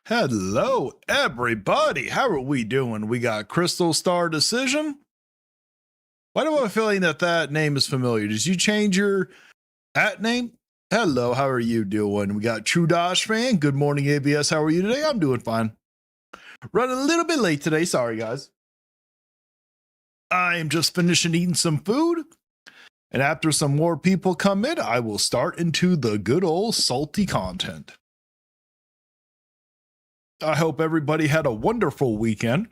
Hello, everybody. How are we doing? We got Crystal Star Decision. Why do I have a feeling that name is familiar? Did you change your name? Hello, how are you doing? We got True Dodge Fan. Good morning, ABS. How are you today? I'm doing fine. Running a little bit late today. Sorry, guys. I am just finishing eating some food. And after some more people come in, I will start into the good old salty content. I hope everybody had a wonderful weekend.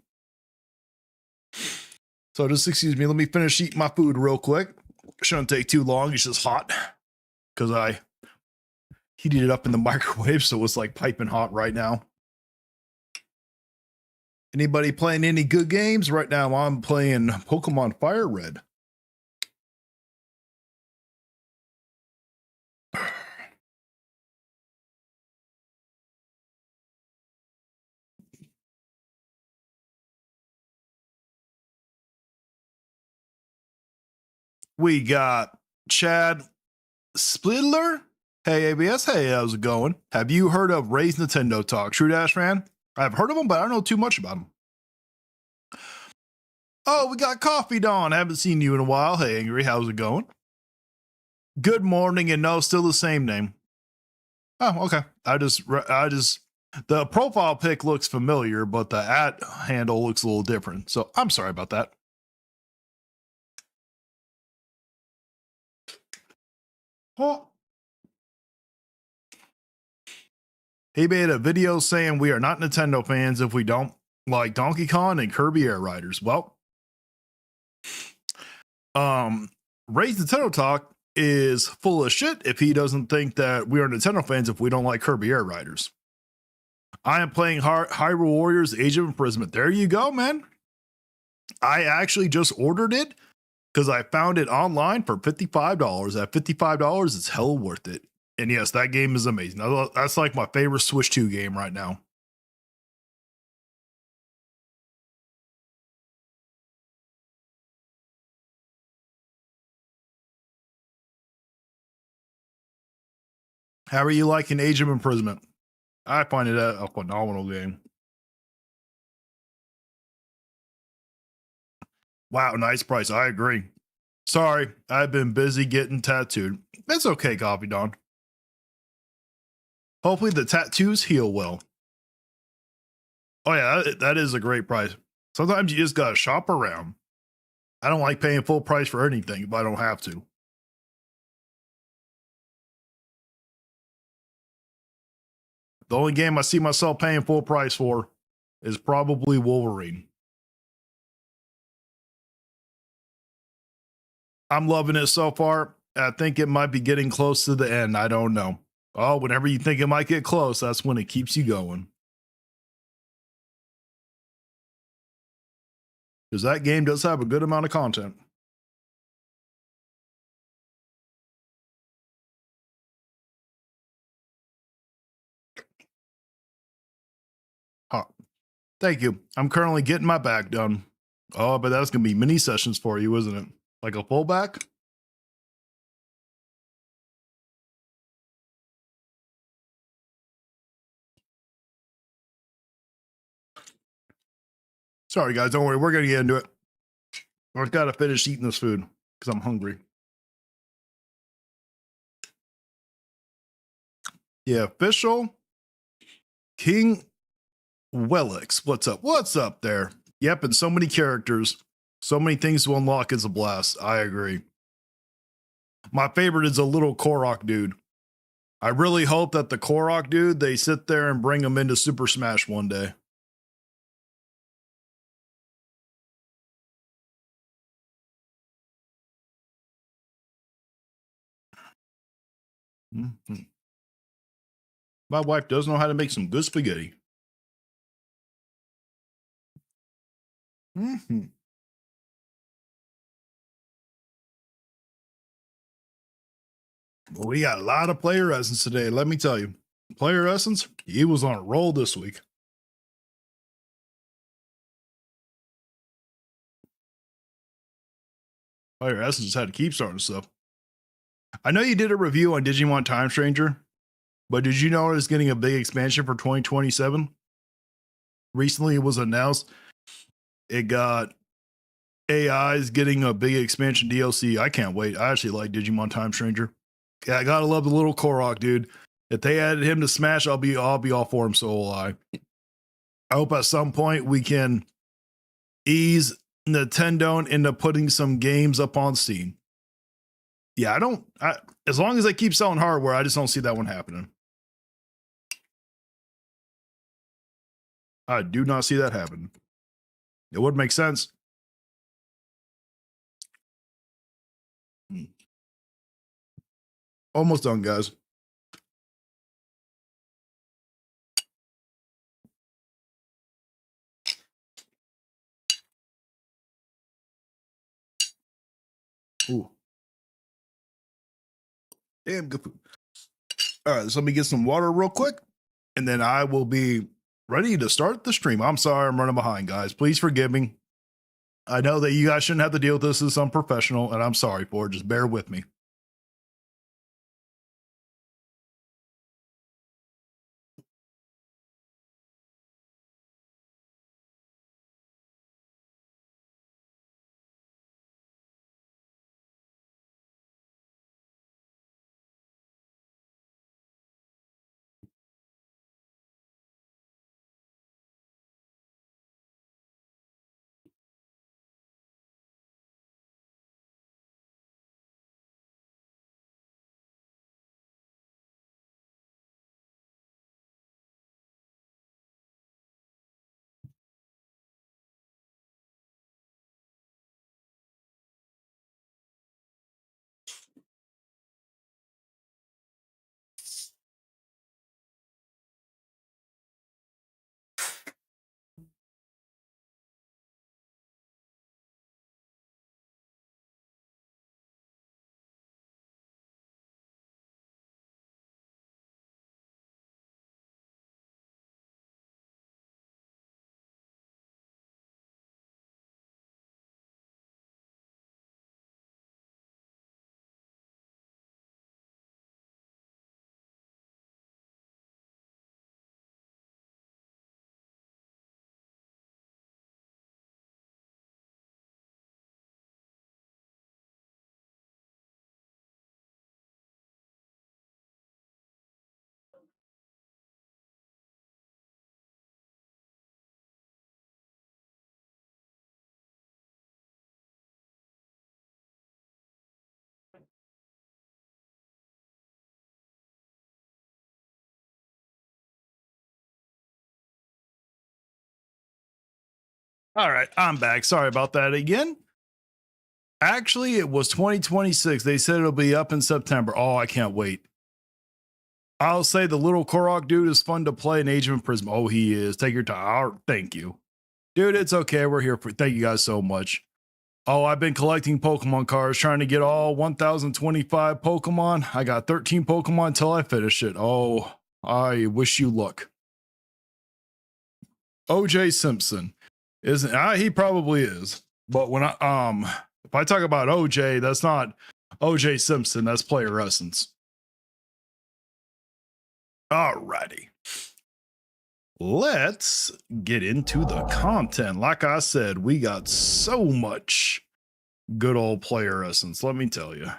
So just excuse me, let me finish eating my food real quick. Shouldn't take too long, it's just hot. Because I heated it up in the microwave, so it's like piping hot right now. Anybody playing any good games? Right now I'm playing Pokemon Fire Red. We got Chad Splidler. Hey, ABS. Hey, how's it going? Have you heard of Ray's Nintendo Talk? True Dash fan? I've heard of him, but I don't know too much about him. Oh, we got Coffee Dawn. Haven't seen you in a while. Hey, Angry. How's it going? Good morning, and no, still the same name. Oh, okay. The profile pic looks familiar, but the handle looks a little different. So I'm sorry about that. Oh. He made a video saying we are not Nintendo fans if we don't like Donkey Kong and Kirby Air Riders. Well, Ray's Nintendo Talk is full of shit if he doesn't think that we are Nintendo fans if we don't like Kirby Air Riders. I am playing Hyrule Warriors Age of Imprisonment. There you go, man. I actually just ordered it because I found it online for $55. At $55, it's hell worth it. And yes, that game is amazing. That's like my favorite Switch 2 game right now. How are you liking Age of Imprisonment? I find it a phenomenal game. Wow, nice price. I agree. Sorry, I've been busy getting tattooed. It's okay, Coffee Dawn. Hopefully the tattoos heal well. Oh yeah, that is a great price. Sometimes you just gotta shop around. I don't like paying full price for anything, but I don't have to. The only game I see myself paying full price for is probably Wolverine. I'm loving it so far. I think it might be getting close to the end. I don't know. Oh, whenever you think it might get close, that's when it keeps you going. Because that game does have a good amount of content. Huh. Thank you. I'm currently getting my back done. Oh, but that's going to be mini sessions for you, isn't it? Like a full back? Sorry, guys. Don't worry. We're going to get into it. I've got to finish eating this food because I'm hungry. Yeah, official King Wellix. What's up? What's up there? Yep, and so many characters. So many things to unlock is a blast. I agree. My favorite is a little Korok dude. I really hope that the Korok dude, they sit there and bring him into Super Smash one day. Mm-hmm. My wife does know how to make some good spaghetti. Mm-hmm. Well, we got a lot of player essence today, let me tell you. Player essence, he was on a roll this week. Player essence had to keep starting stuff. I know you did a review on Digimon Time Stranger, but did you know it's getting a big expansion for 2027? recently it was announced it got AI's getting a big expansion DLC. I can't wait. I actually like Digimon Time Stranger. Yeah, I gotta love the little Korok, dude. If they added him to Smash, I'll be all for him. So will I. I hope at some point we can ease Nintendo into putting some games up on Steam. Yeah, as long as they keep selling hardware, I just don't see that one happening. I do not see that happening. It would make sense. Almost done, guys. Ooh. Damn good food. All right, so let me get some water real quick, and then I will be ready to start the stream. I'm sorry I'm running behind, guys. Please forgive me. I know that you guys shouldn't have to deal with this as unprofessional, and I'm sorry for it. Just bear with me. All right, I'm back. Sorry about that again. Actually, it was 2026. They said it'll be up in September. Oh, I can't wait. I'll say the little Korok dude is fun to play in Age of Imprisonment. Oh, he is. Take your time. Thank you. Dude, it's okay. We're here for thank you guys so much. Oh, I've been collecting Pokemon cards, trying to get all 1025 Pokemon. I got 13 Pokemon until I finish it. Oh, I wish you luck. OJ Simpson. Isn't he probably is. But when if I talk about OJ, that's not OJ Simpson, that's player essence. Alrighty. Let's get into the content. Like I said, we got so much good old player essence, let me tell you.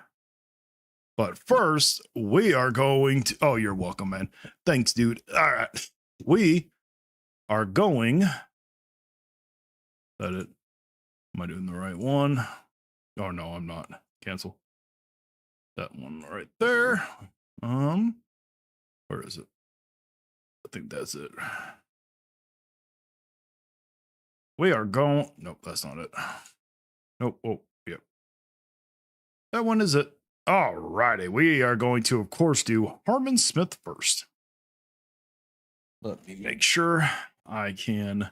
But first, we are going to. Oh, you're welcome, man. Thanks, dude. All right. We are going. Is that it? Am I doing the right one? Oh, no, I'm not. Cancel. That one right there. Where is it? I think that's it. We are going. Nope, that's not it. Nope. Oh, yep. That one is it. All righty. We are going to, of course, do Harmon Smith first. Let me make sure I can.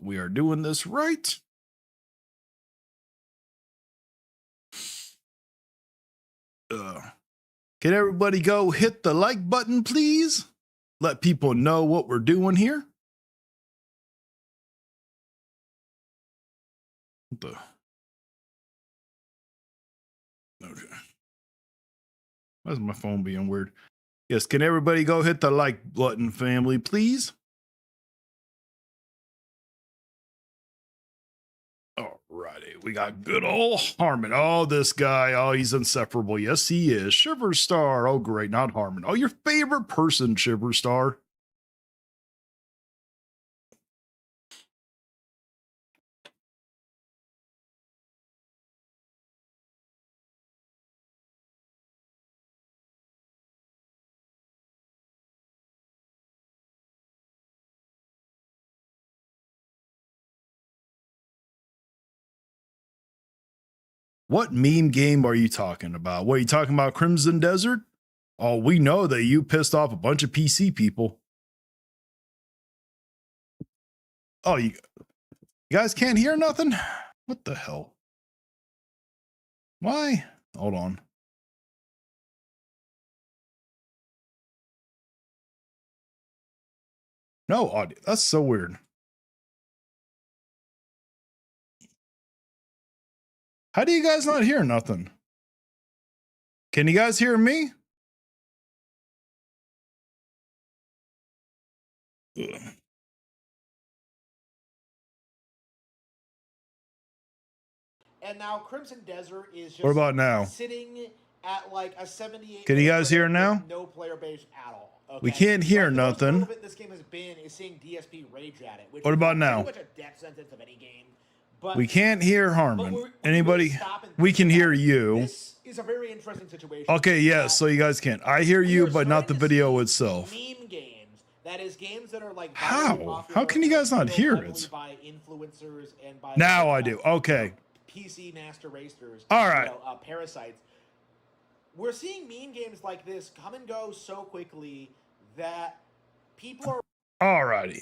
We are doing this right. Can everybody go hit the like button, please? Let people know what we're doing here. Okay. Why is my phone being weird? Yes, can everybody go hit the like button, family, please? righty. We got good old Harmon. Oh, this guy. Oh, he's inseparable. Yes, he is. Shiver Star. Oh, great. Not Harmon. Oh, your favorite person, Shiver Star. What meme game are you talking about? What are you talking about? Crimson Desert? Oh, we know that you pissed off a bunch of PC people. Oh, you guys can't hear nothing? What the hell? Why? Hold on. No audio. That's so weird. How do you guys not hear nothing? Can you guys hear me? Ugh. And now Crimson Desert is just What about now? sitting at like a 78. Can you guys hear now? No player base at all. Okay? We can't hear like, nothing. The most relevant this game has been is seeing DSP rage at it. Which What about now? Pretty much a death sentence of any game. But We can't hear Harmon. Anybody? We can hear you. This is a very interesting situation. Okay, yes, so you guys can. I hear you, but not the video itself. Meme games. That is games that are like How? How can you guys not hear it? By influencers and by now I do. Okay. PC master racers. All right. You know, parasites. We're seeing meme games like this come and go so quickly that people are. Alrighty.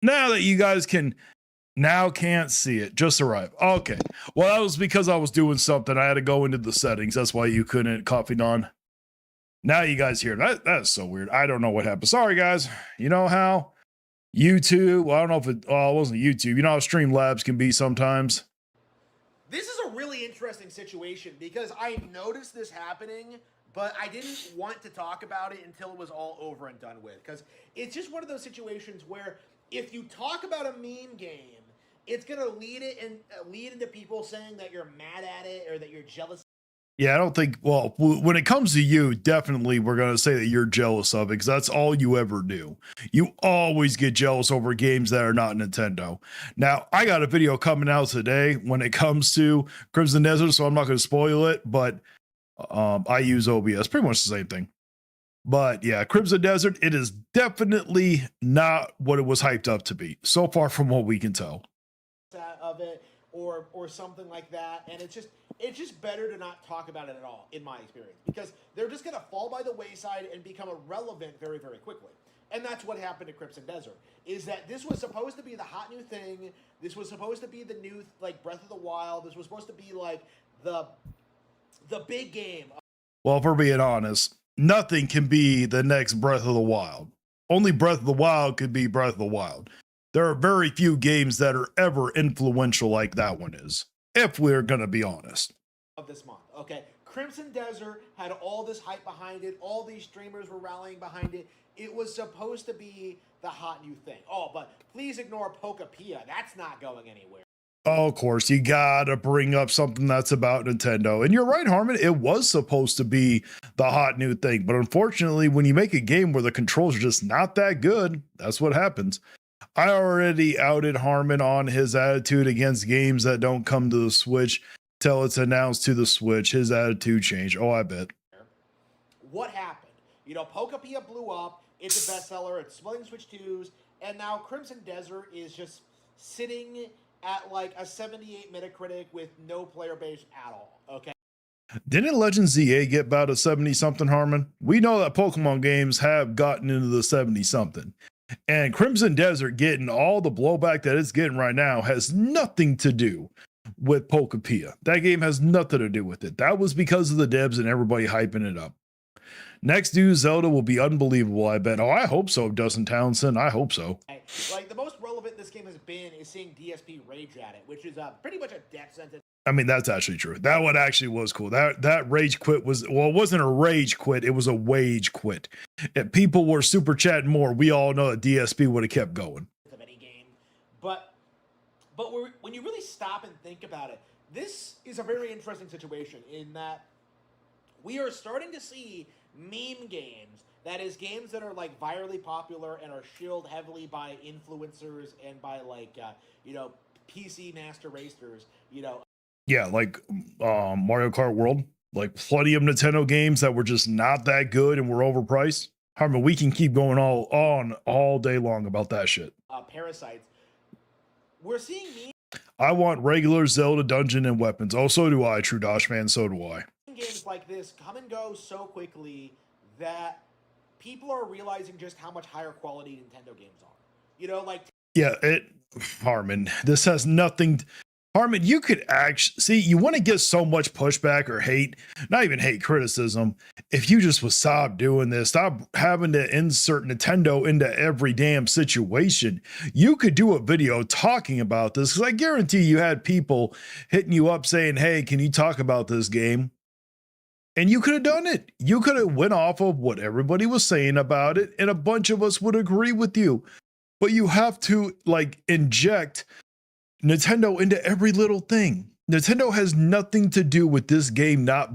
Now that you guys can't see it, just arrived. Okay. Well, that was because I was doing something. I had to go into the settings. That's why you couldn't copy on. Now you guys hear that. That's so weird. I don't know what happened. Sorry, guys. You know how YouTube, well, I don't know if it wasn't YouTube. You know how Streamlabs can be sometimes. This is a really interesting situation because I noticed this happening, but I didn't want to talk about it until it was all over and done with. Because it's just one of those situations where if you talk about a meme game, it's gonna lead into people saying that you're mad at it or that you're jealous. Yeah, I don't think, well, when it comes to you, definitely we're going to say that you're jealous of it because that's all you ever do. You always get jealous over games that are not Nintendo. Now, I got a video coming out today when it comes to Crimson Desert, so I'm not going to spoil it, but I use OBS, pretty much the same thing. But yeah, Crimson Desert, it is definitely not what it was hyped up to be, so far from what we can tell. Of it or something like that, and it's just better to not talk about it at all, in my experience, because they're just going to fall by the wayside and become irrelevant very, very quickly. And that's what happened to Crimson Desert, is that this was supposed to be the hot new thing. This was supposed to be the new, like, Breath of the Wild. This was supposed to be, like, the big game. Well, if we're being honest, nothing can be the next Breath of the Wild. Only Breath of the Wild could be Breath of the Wild. There are very few games that are ever influential like that one is, if we're going to be honest. Of this month, okay? Crimson Desert had all this hype behind it. All these streamers were rallying behind it. It was supposed to be the hot new thing. Oh, but please ignore Pokapia. That's not going anywhere. Oh, of course, you gotta bring up something that's about Nintendo. And you're right, Harmon, it was supposed to be the hot new thing. But unfortunately, when you make a game where the controls are just not that good, that's what happens. I already outed Harmon on his attitude against games that don't come to the Switch till it's announced to the Switch. His attitude changed. Oh, I bet. What happened? You know, Pokapia blew up. It's a bestseller. It's splitting Switch 2s. And now Crimson Desert is just sitting at like a 78 Metacritic with no player base at all. Okay. Didn't Legend ZA get about a 70-something, Harmon? We know that Pokemon games have gotten into the 70-something. And Crimson Desert getting all the blowback that it's getting right now has nothing to do with Pokapia. That game has nothing to do with it. That was because of the devs and everybody hyping it up. Next new Zelda will be unbelievable, I bet. Oh, I hope so, Dustin Townsend. I hope so. Like, the most relevant this game has been is seeing DSP rage at it, which is pretty much a death sentence. I mean, that's actually true. That one actually was cool. That rage quit was, well, it wasn't a rage quit. It was a wage quit. If people were super chatting more, we all know that DSP would have kept going. Of any game. But But when you really stop and think about it, this is a very interesting situation in that we are starting to see meme games. That is, games that are like virally popular and are shielded heavily by influencers and by like PC master racers. Yeah, like Mario Kart World, like plenty of Nintendo games that were just not that good and were overpriced. Harmon, we can keep going all day long about that shit. Parasites. We're seeing I want regular Zelda dungeon and weapons. Oh, so do I, True Dosh fan. So do I. Games like this come and go so quickly that people are realizing just how much higher quality Nintendo games are. Yeah, Harmon, this has nothing. Harmon, you could actually see, you want to get so much pushback or hate, not even hate, criticism. If you just would stop doing this, stop having to insert Nintendo into every damn situation, you could do a video talking about this. Because I guarantee you had people hitting you up saying, hey, can you talk about this game? And you could have done it. You could have went off of what everybody was saying about it, and a bunch of us would agree with you. But you have to like inject Nintendo into every little thing. Nintendo has nothing to do with this game not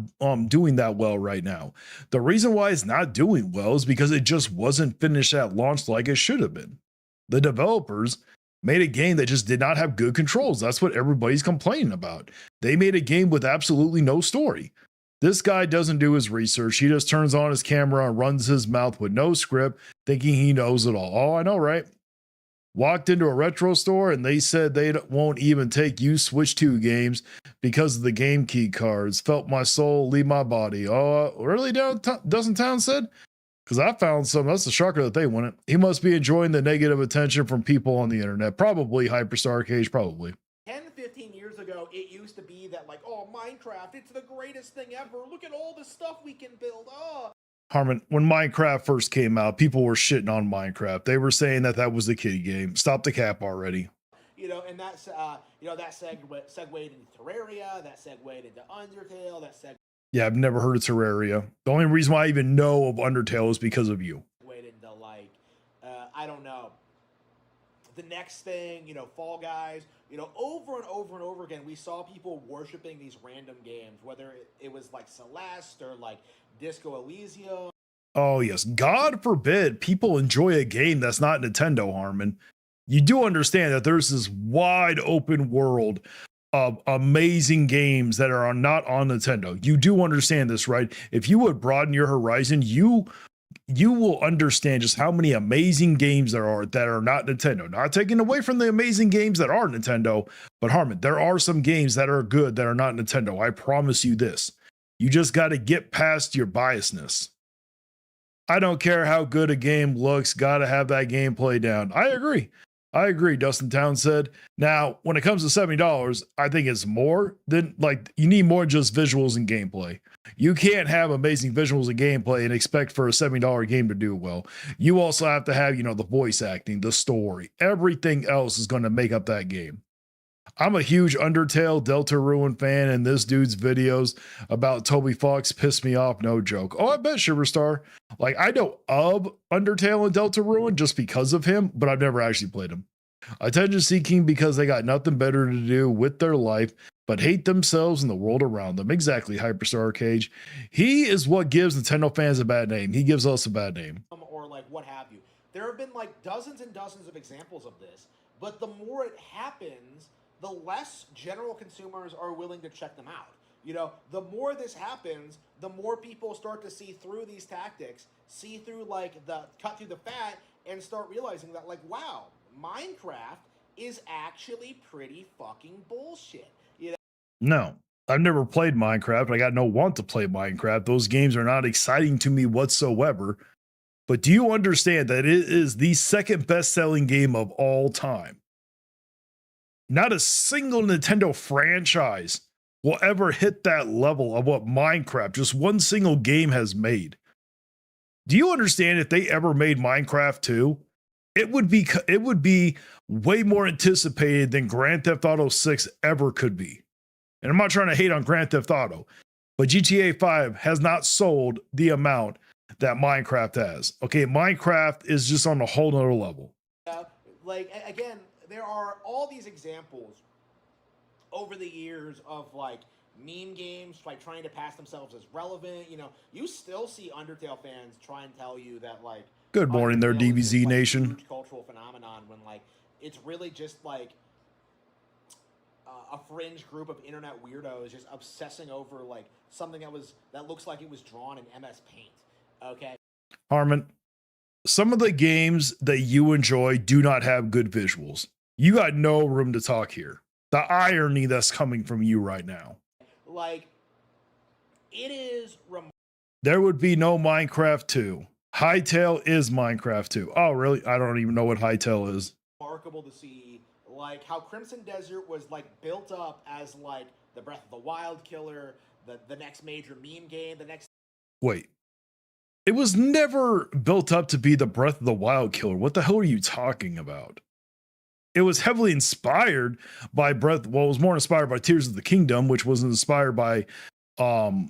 doing that well right now. The reason why it's not doing well is because it just wasn't finished at launch like it should have been. The developers made a game that just did not have good controls. That's what everybody's complaining about. They made a game with absolutely no story. This guy doesn't do his research. He just turns on his camera and runs his mouth with no script, thinking he knows it all. Oh, I know, right? Walked into a retro store and they said they won't even take used Switch 2 games because of the game key cards. Felt my soul leave my body. Oh, really, Dustin Town said? Because I found some. That's a shocker that they wouldn't. He must be enjoying the negative attention from people on the internet. Probably Hyperstar Cage, probably. 10, 15 years ago, it used to be that like, oh, Minecraft, it's the greatest thing ever. Look at all the stuff we can build. Oh. Harmon, when Minecraft first came out, people were shitting on Minecraft. They were saying that was the kiddie game. Stop the cap already. And that's that segued into Terraria, that segued into Undertale, Yeah, I've never heard of Terraria. The only reason why I even know of Undertale is because of you. Segued into like, I don't know, the next thing, Fall Guys, over and over and over again, we saw people worshiping these random games, whether it was like Celeste or like Disco Elysium. Oh, yes. God forbid people enjoy a game that's not Nintendo, Harmon. You do understand that there's this wide open world of amazing games that are not on Nintendo. You do understand this, right? If you would broaden your horizon, you will understand just how many amazing games there are that are not Nintendo. Not taking away from the amazing games that are Nintendo, but Harmon, there are some games that are good that are not Nintendo. I promise you this. You just got to get past your biasness. I don't care how good a game looks, got to have that gameplay down. I agree, Dustin Town said. Now, when it comes to $70, I think it's more than, like, you need more just visuals and gameplay. You can't have amazing visuals and gameplay and expect for a $70 game to do well. You also have to have, the voice acting, the story. Everything else is going to make up that game. I'm a huge Undertale Deltarune fan, and this dude's videos about Toby Fox pissed me off, no joke. Oh, I bet, Shiverstar. Like, I know of Undertale and Deltarune just because of him, but I've never actually played him. Attention seeking because they got nothing better to do with their life, but hate themselves and the world around them. Exactly, Hyperstar Cage. He is what gives Nintendo fans a bad name. He gives us a bad name. Or like what have you. There have been like dozens and dozens of examples of this, but the more it happens, the less general consumers are willing to check them out. The more this happens, the more people start to see through these tactics, see through like the cut through the fat, and start realizing that like, wow, Minecraft is actually pretty fucking bullshit. No, I've never played Minecraft. I got no want to play Minecraft. Those games are not exciting to me whatsoever. But do you understand that it is the second best-selling game of all time? Not a single Nintendo franchise will ever hit that level of what Minecraft, just one single game, has made. Do you understand if they ever made Minecraft 2, it would be way more anticipated than Grand Theft Auto 6 ever could be. And I'm not trying to hate on Grand Theft Auto, but GTA 5 has not sold the amount that Minecraft has. Okay, Minecraft is just on a whole nother level. Like, again, there are all these examples over the years of like meme games like trying to pass themselves as relevant. You know, you still see Undertale fans try and tell you that like Good morning there, Undertale is this, DBZ like, Nation. huge cultural phenomenon when like it's really just like a fringe group of internet weirdos just obsessing over like something that looks like it was drawn in MS Paint. Okay. Harmon, some of the games that you enjoy do not have good visuals. You got no room to talk here. The irony that's coming from you right now. Like, it is there would be no Minecraft 2. Hytale is Minecraft 2. Oh, really? I don't even know what Hytale is. remarkable to see like how Crimson Desert was like built up as like the Breath of the Wild killer, the next major meme game, the next. Wait. It was never built up to be the Breath of the Wild killer. What the hell are you talking about? It was heavily inspired by it was more inspired by Tears of the Kingdom, which was inspired by Breath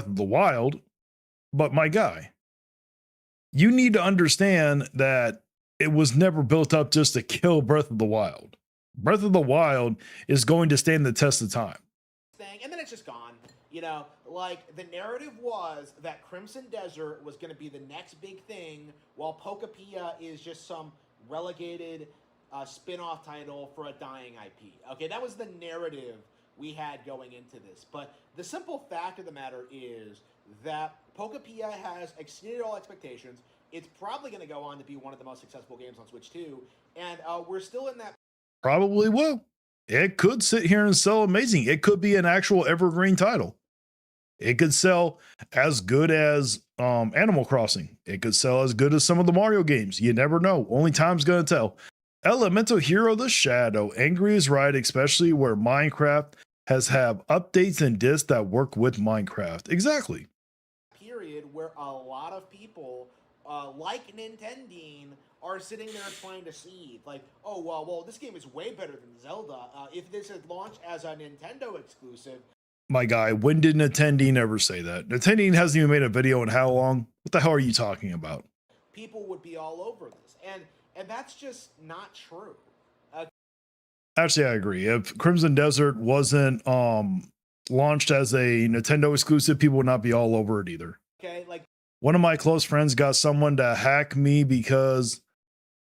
of the Wild. But my guy, you need to understand that it was never built up just to kill Breath of the Wild. Breath of the Wild is going to stand the test of time. And then it's just gone. You know, like the narrative was that Crimson Desert was going to be the next big thing, while Pokapia is just some relegated spin-off title for a dying IP. Okay, that was the narrative we had going into this. But the simple fact of the matter is that Pokapia has exceeded all expectations. It's probably going to go on to be one of the most successful games on Switch 2. And we're still in that. Probably will. It could sit here and sell amazing. It could be an actual evergreen title. It could sell as good as Animal Crossing. It could sell as good as some of the Mario games. You never know. Only time's going to tell. Elemental Hero The Shadow. Angry is right, especially where Minecraft has have updates and discs that work with Minecraft. Exactly. Period where a lot of people like Nintendine are sitting there trying to see like, oh, well, this game is way better than Zelda. If this had launched as a Nintendo exclusive. My guy, when did Nintendine ever say that? Nintendine hasn't even made a video in how long? What the hell are you talking about? People would be all over this. And that's just not true. Actually, I agree. If Crimson Desert wasn't launched as a Nintendo exclusive, people would not be all over it either. Okay, like one of my close friends got someone to hack me because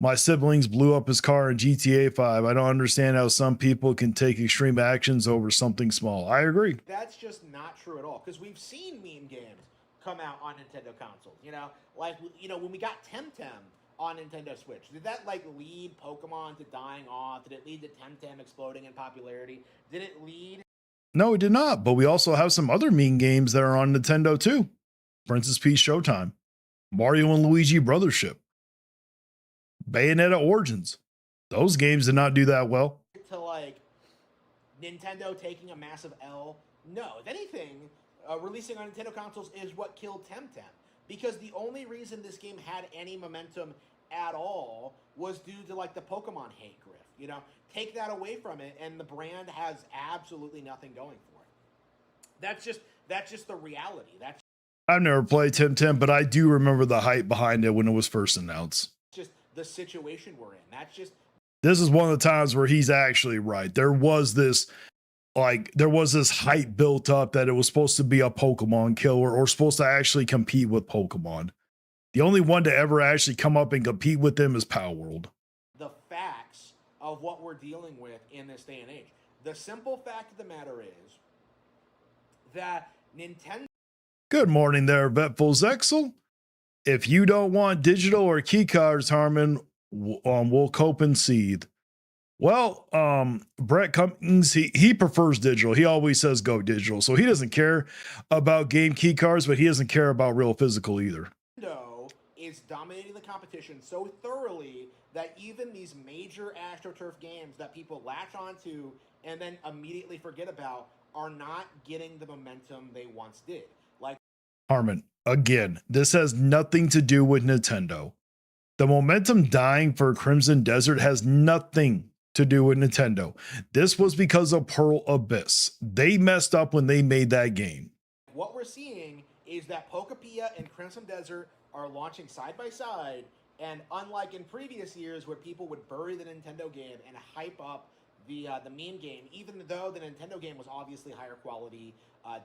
my siblings blew up his car in GTA 5. I don't understand how some people can take extreme actions over something small. I agree. That's just not true at all, because we've seen meme games come out on Nintendo consoles. You know, like, you know, when we got Temtem on Nintendo Switch, did that like lead Pokemon to dying off? Did it lead to Temtem exploding in popularity? Did it lead? No, it did not. But we also have some other meme games that are on Nintendo too. Princess Peach Showtime, Mario and Luigi Brothership, Bayonetta Origins. Those games did not do that well. To like Nintendo taking a massive L? No. If anything, releasing on Nintendo consoles is what killed Temtem. Because the only reason this game had any momentum at all was due to like the Pokemon hate grift. You know, take that away from it and the brand has absolutely nothing going for it. That's just the reality. I've never played Temtem, but I do remember the hype behind it when it was first announced. Just the situation we're in. This is one of the times where he's actually right. There was this hype built up that it was supposed to be a Pokemon killer or supposed to actually compete with Pokemon. The only one to ever actually come up and compete with them is Power World. The facts of what we're dealing with in this day and age. The simple fact of the matter is that Nintendo. Good morning there, Vetful Zexel. If you don't want digital or key cards, Harmon, we'll cope and seethe. Well, Brett Cummings, he prefers digital. He always says go digital. So he doesn't care about game key cards, but he doesn't care about real physical either. Nintendo is dominating the competition so thoroughly that even these major AstroTurf games that people latch onto and then immediately forget about are not getting the momentum they once did. Like Harmon, again, this has nothing to do with Nintendo. The momentum dying for Crimson Desert has nothing to do with Nintendo. This was because of Pearl Abyss. They messed up when they made that game. What we're seeing is that Pokapia and Crimson Desert are launching side by side, And unlike in previous years where people would bury the Nintendo game and hype up the meme game, even though the Nintendo game was obviously higher quality,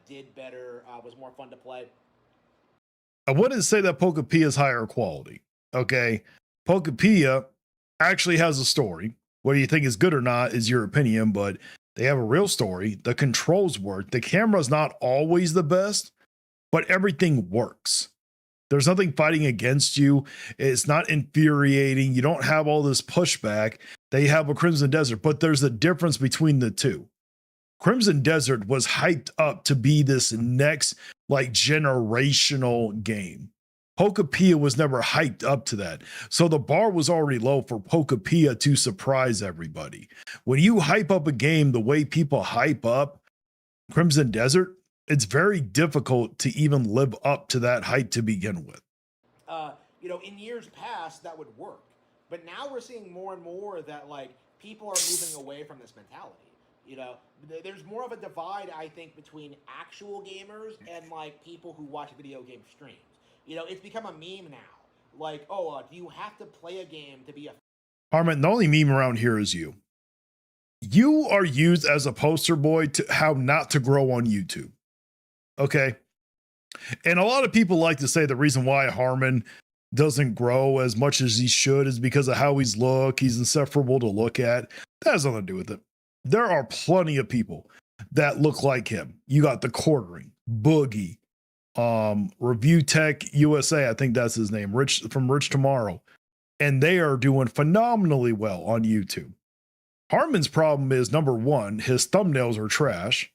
did better, was more fun to play. I wouldn't say that Pokepia is higher quality. Okay. Pokepia actually has a story. Whether you think is good or not is your opinion, but they have a real story. The controls work. The camera's not always the best, but everything works. There's nothing fighting against you. It's not infuriating. You don't have all this pushback. They have a Crimson Desert, but there's a difference between the two. Crimson Desert was hyped up to be this next like generational game. Pokepia was never hyped up to that. So the bar was already low for Pokepia to surprise everybody. When you hype up a game the way people hype up Crimson Desert, it's very difficult to even live up to that hype to begin with. In years past, that would work. But now we're seeing more and more that, like, people are moving away from this mentality. There's more of a divide, I think, between actual gamers and, like, people who watch video game streams. It's become a meme now. Like, do you have to play a game to be a... Harmon, the only meme around here is you. You are used as a poster boy to how not to grow on YouTube. Okay. And a lot of people like to say the reason why Harmon doesn't grow as much as he should is because of how he's look. He's insufferable to look at. That has nothing to do with it. There are plenty of people that look like him. You got the Quartering, Boogie, Review Tech USA, I think that's his name, Rich Tomorrow. And they are doing phenomenally well on YouTube. Harmon's problem is, number one, his thumbnails are trash.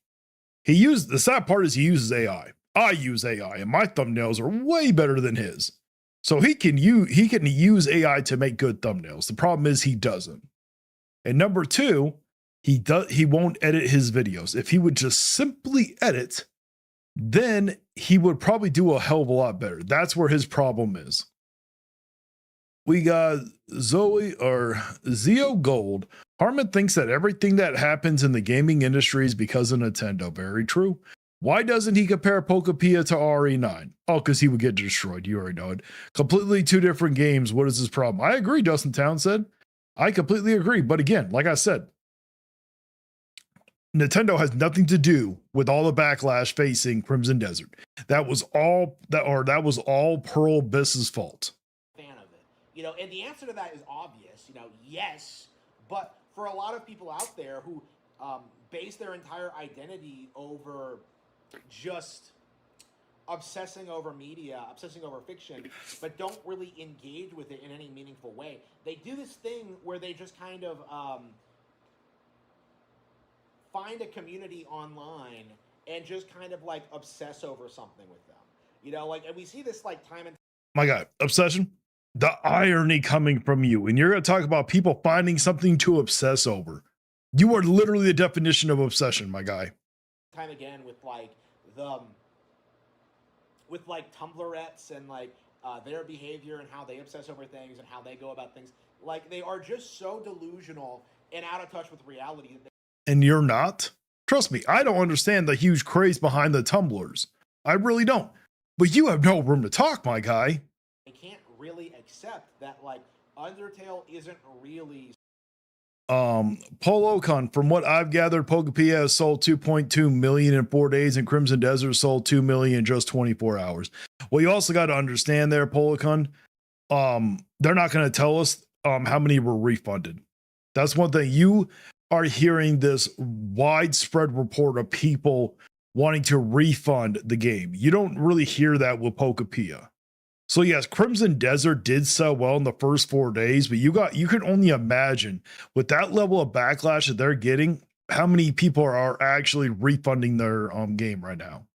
The sad part is he uses AI. I use AI and my thumbnails are way better than his. So he can use AI to make good thumbnails. The problem is he doesn't. And number two, he won't edit his videos. If he would just simply edit, then he would probably do a hell of a lot better. That's where his problem is. We got Zeo Gold. Harmon thinks that everything that happens in the gaming industry is because of Nintendo. Very true. Why doesn't he compare Pokepia to RE9? Oh, because he would get destroyed. You already know it. Completely two different games. What is his problem? I agree, Dustin Townsend. I completely agree. But again, like I said, Nintendo has nothing to do with all the backlash facing Crimson Desert. That was all Pearl Biss's fault. Fan of it. And the answer to that is obvious. Yes, but for a lot of people out there who base their entire identity over just obsessing over media, obsessing over fiction, but don't really engage with it in any meaningful way. They do this thing where they just kind of find a community online and just kind of like obsess over something with them. And we see this like time and my God, obsession. The irony coming from you, and you're going to talk about people finding something to obsess over. You are literally the definition of obsession, my guy. Time again with Tumblrettes and their behavior and how they obsess over things and how they go about things. Like, they are just so delusional and out of touch with reality. And you're not? Trust me, I don't understand the huge craze behind the Tumblers. I really don't. But you have no room to talk, my guy. They can't really accept that Undertale isn't really... Polocon, from what I've gathered, Pokepia has sold 2.2 million in 4 days, and Crimson Desert sold 2 million in just 24 hours. Well, you also got to understand there, Polocon, they're not going to tell us how many were refunded. That's one thing. You are hearing this widespread report of people wanting to refund the game. You don't really hear that with Pokepia. So yes, Crimson Desert did sell well in the first 4 days, but you can only imagine with that level of backlash that they're getting, how many people are actually refunding their game right now.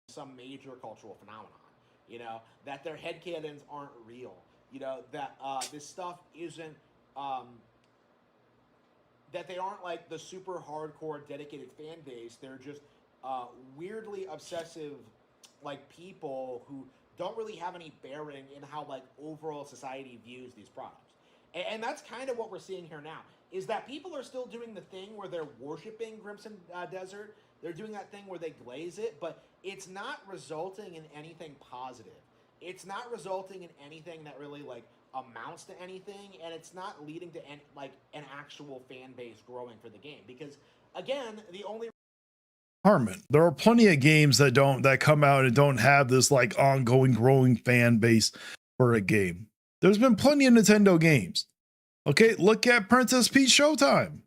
Some major cultural phenomenon, that their headcanons aren't real, that this stuff isn't, that they aren't like the super hardcore dedicated fan base. They're just weirdly obsessive, people who don't really have any bearing in how overall society views these products. And that's kind of what we're seeing here now, is that people are still doing the thing where they're worshiping Crimson Desert. They're doing that thing where they glaze it, but it's not resulting in anything positive. It's not resulting in anything that really amounts to anything, and it's not leading to like an actual fan base growing for the game. Because again, the only Harmon, there are plenty of games that come out and don't have this like ongoing growing fan base for a game. There's been plenty of Nintendo games. Okay, look at Princess Peach Showtime.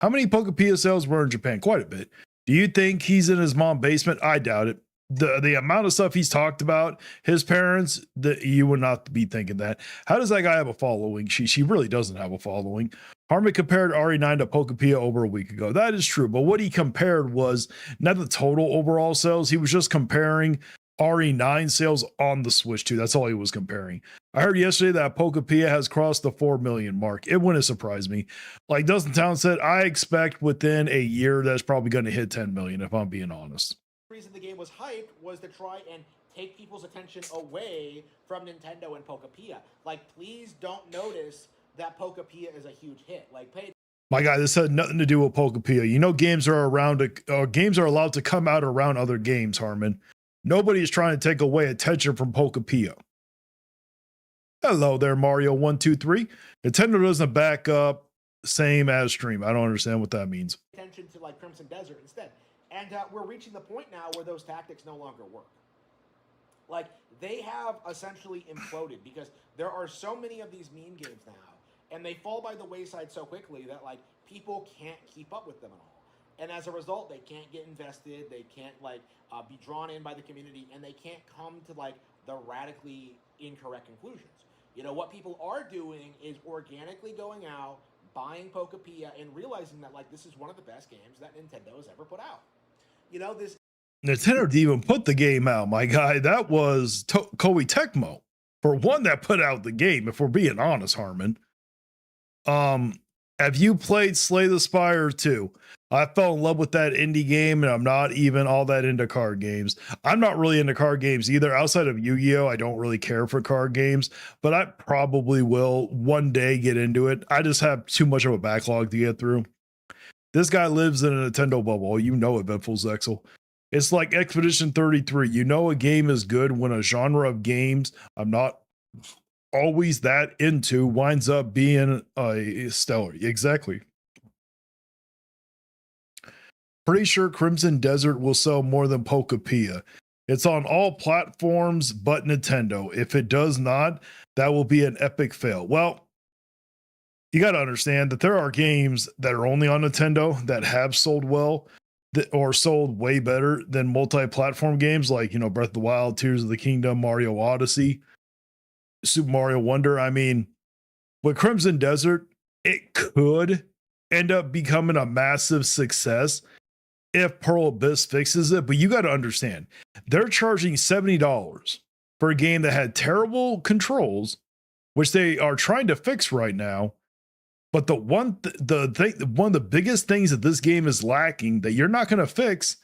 How many Pokepia sales were in Japan? Quite a bit. Do you think he's in his mom's basement? I doubt it. The amount of stuff he's talked about, his parents, you would not be thinking that. How does that guy have a following? She really doesn't have a following. Harmon compared RE9 to Pokepia over a week ago. That is true, but what he compared was not the total overall sales. He was just comparing RE9 sales on the Switch 2. That's all he was comparing. I heard yesterday that Pokepia has crossed the 4 million mark. It wouldn't surprise me. Like Dustin Town said, I expect within a year that's probably going to hit 10 million, if I'm being honest. Reason the game was hyped was to try and take people's attention away from Nintendo and Pokepia. Like, please don't notice that Pokepia is a huge hit. Like, pay. My guy, this had nothing to do with Pokepia. You know, games are games are allowed to come out around other games, Harmon. Nobody is trying to take away attention from Pokepia. Hello there, Mario123. Nintendo doesn't back up same as stream. I don't understand what that means. Attention to like Crimson Desert instead. And we're reaching the point now where those tactics no longer work. Like, they have essentially imploded because there are so many of these meme games now, and they fall by the wayside so quickly that, like, people can't keep up with them at all. And as a result, they can't get invested, they can't, like, be drawn in by the community, and they can't come to, like, the radically incorrect conclusions. You know, what people are doing is organically going out, buying Pokepia, and realizing that, like, this is one of the best games that Nintendo has ever put out. You know, this Nintendo didn't even put the game out, my guy. That was Koei Tecmo, for one, that put out the game, if we're being honest, Harmon. Have you played Slay the Spire 2? I fell in love with that indie game, and I'm not even all that into card games. I'm not really into card games either. Outside of Yu-Gi-Oh, I don't really care for card games, but I probably will one day get into it. I just have too much of a backlog to get through. This guy lives in a Nintendo bubble. You know it, Bedful Zexel. It's like Expedition 33. You know a game is good when a genre of games I'm not always that into winds up being a stellar. Exactly. Pretty sure Crimson Desert will sell more than Pokepia. It's on all platforms but Nintendo. If it does not, that will be an epic fail. Well, you got to understand that there are games that are only on Nintendo that have sold well or sold way better than multi-platform games like, you know, Breath of the Wild, Tears of the Kingdom, Mario Odyssey, Super Mario Wonder. I mean, with Crimson Desert, it could end up becoming a massive success if Pearl Abyss fixes it. But you got to understand, they're charging $70 for a game that had terrible controls, which they are trying to fix right now. But one of the biggest things that this game is lacking that you're not going to fix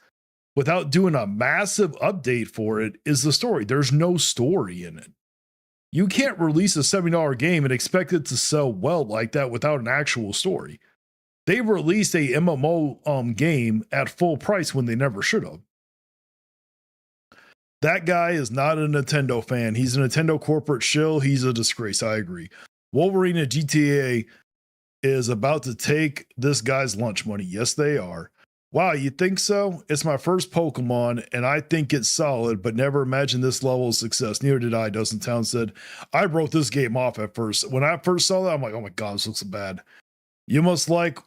without doing a massive update for it is the story. There's no story in it. You can't release a $70 game and expect it to sell well like that without an actual story. They released a MMO game at full price when they never should have. That guy is not a Nintendo fan. He's a Nintendo corporate shill. He's a disgrace. I agree. Wolverine and GTA is about to take this guy's lunch money. Yes, they are. Wow, you think so? It's my first Pokemon, and I think it's solid, but never imagined this level of success. Neither did I, Dustin Town said. I wrote this game off at first. When I first saw that, I'm like, oh my God, this looks bad. You must like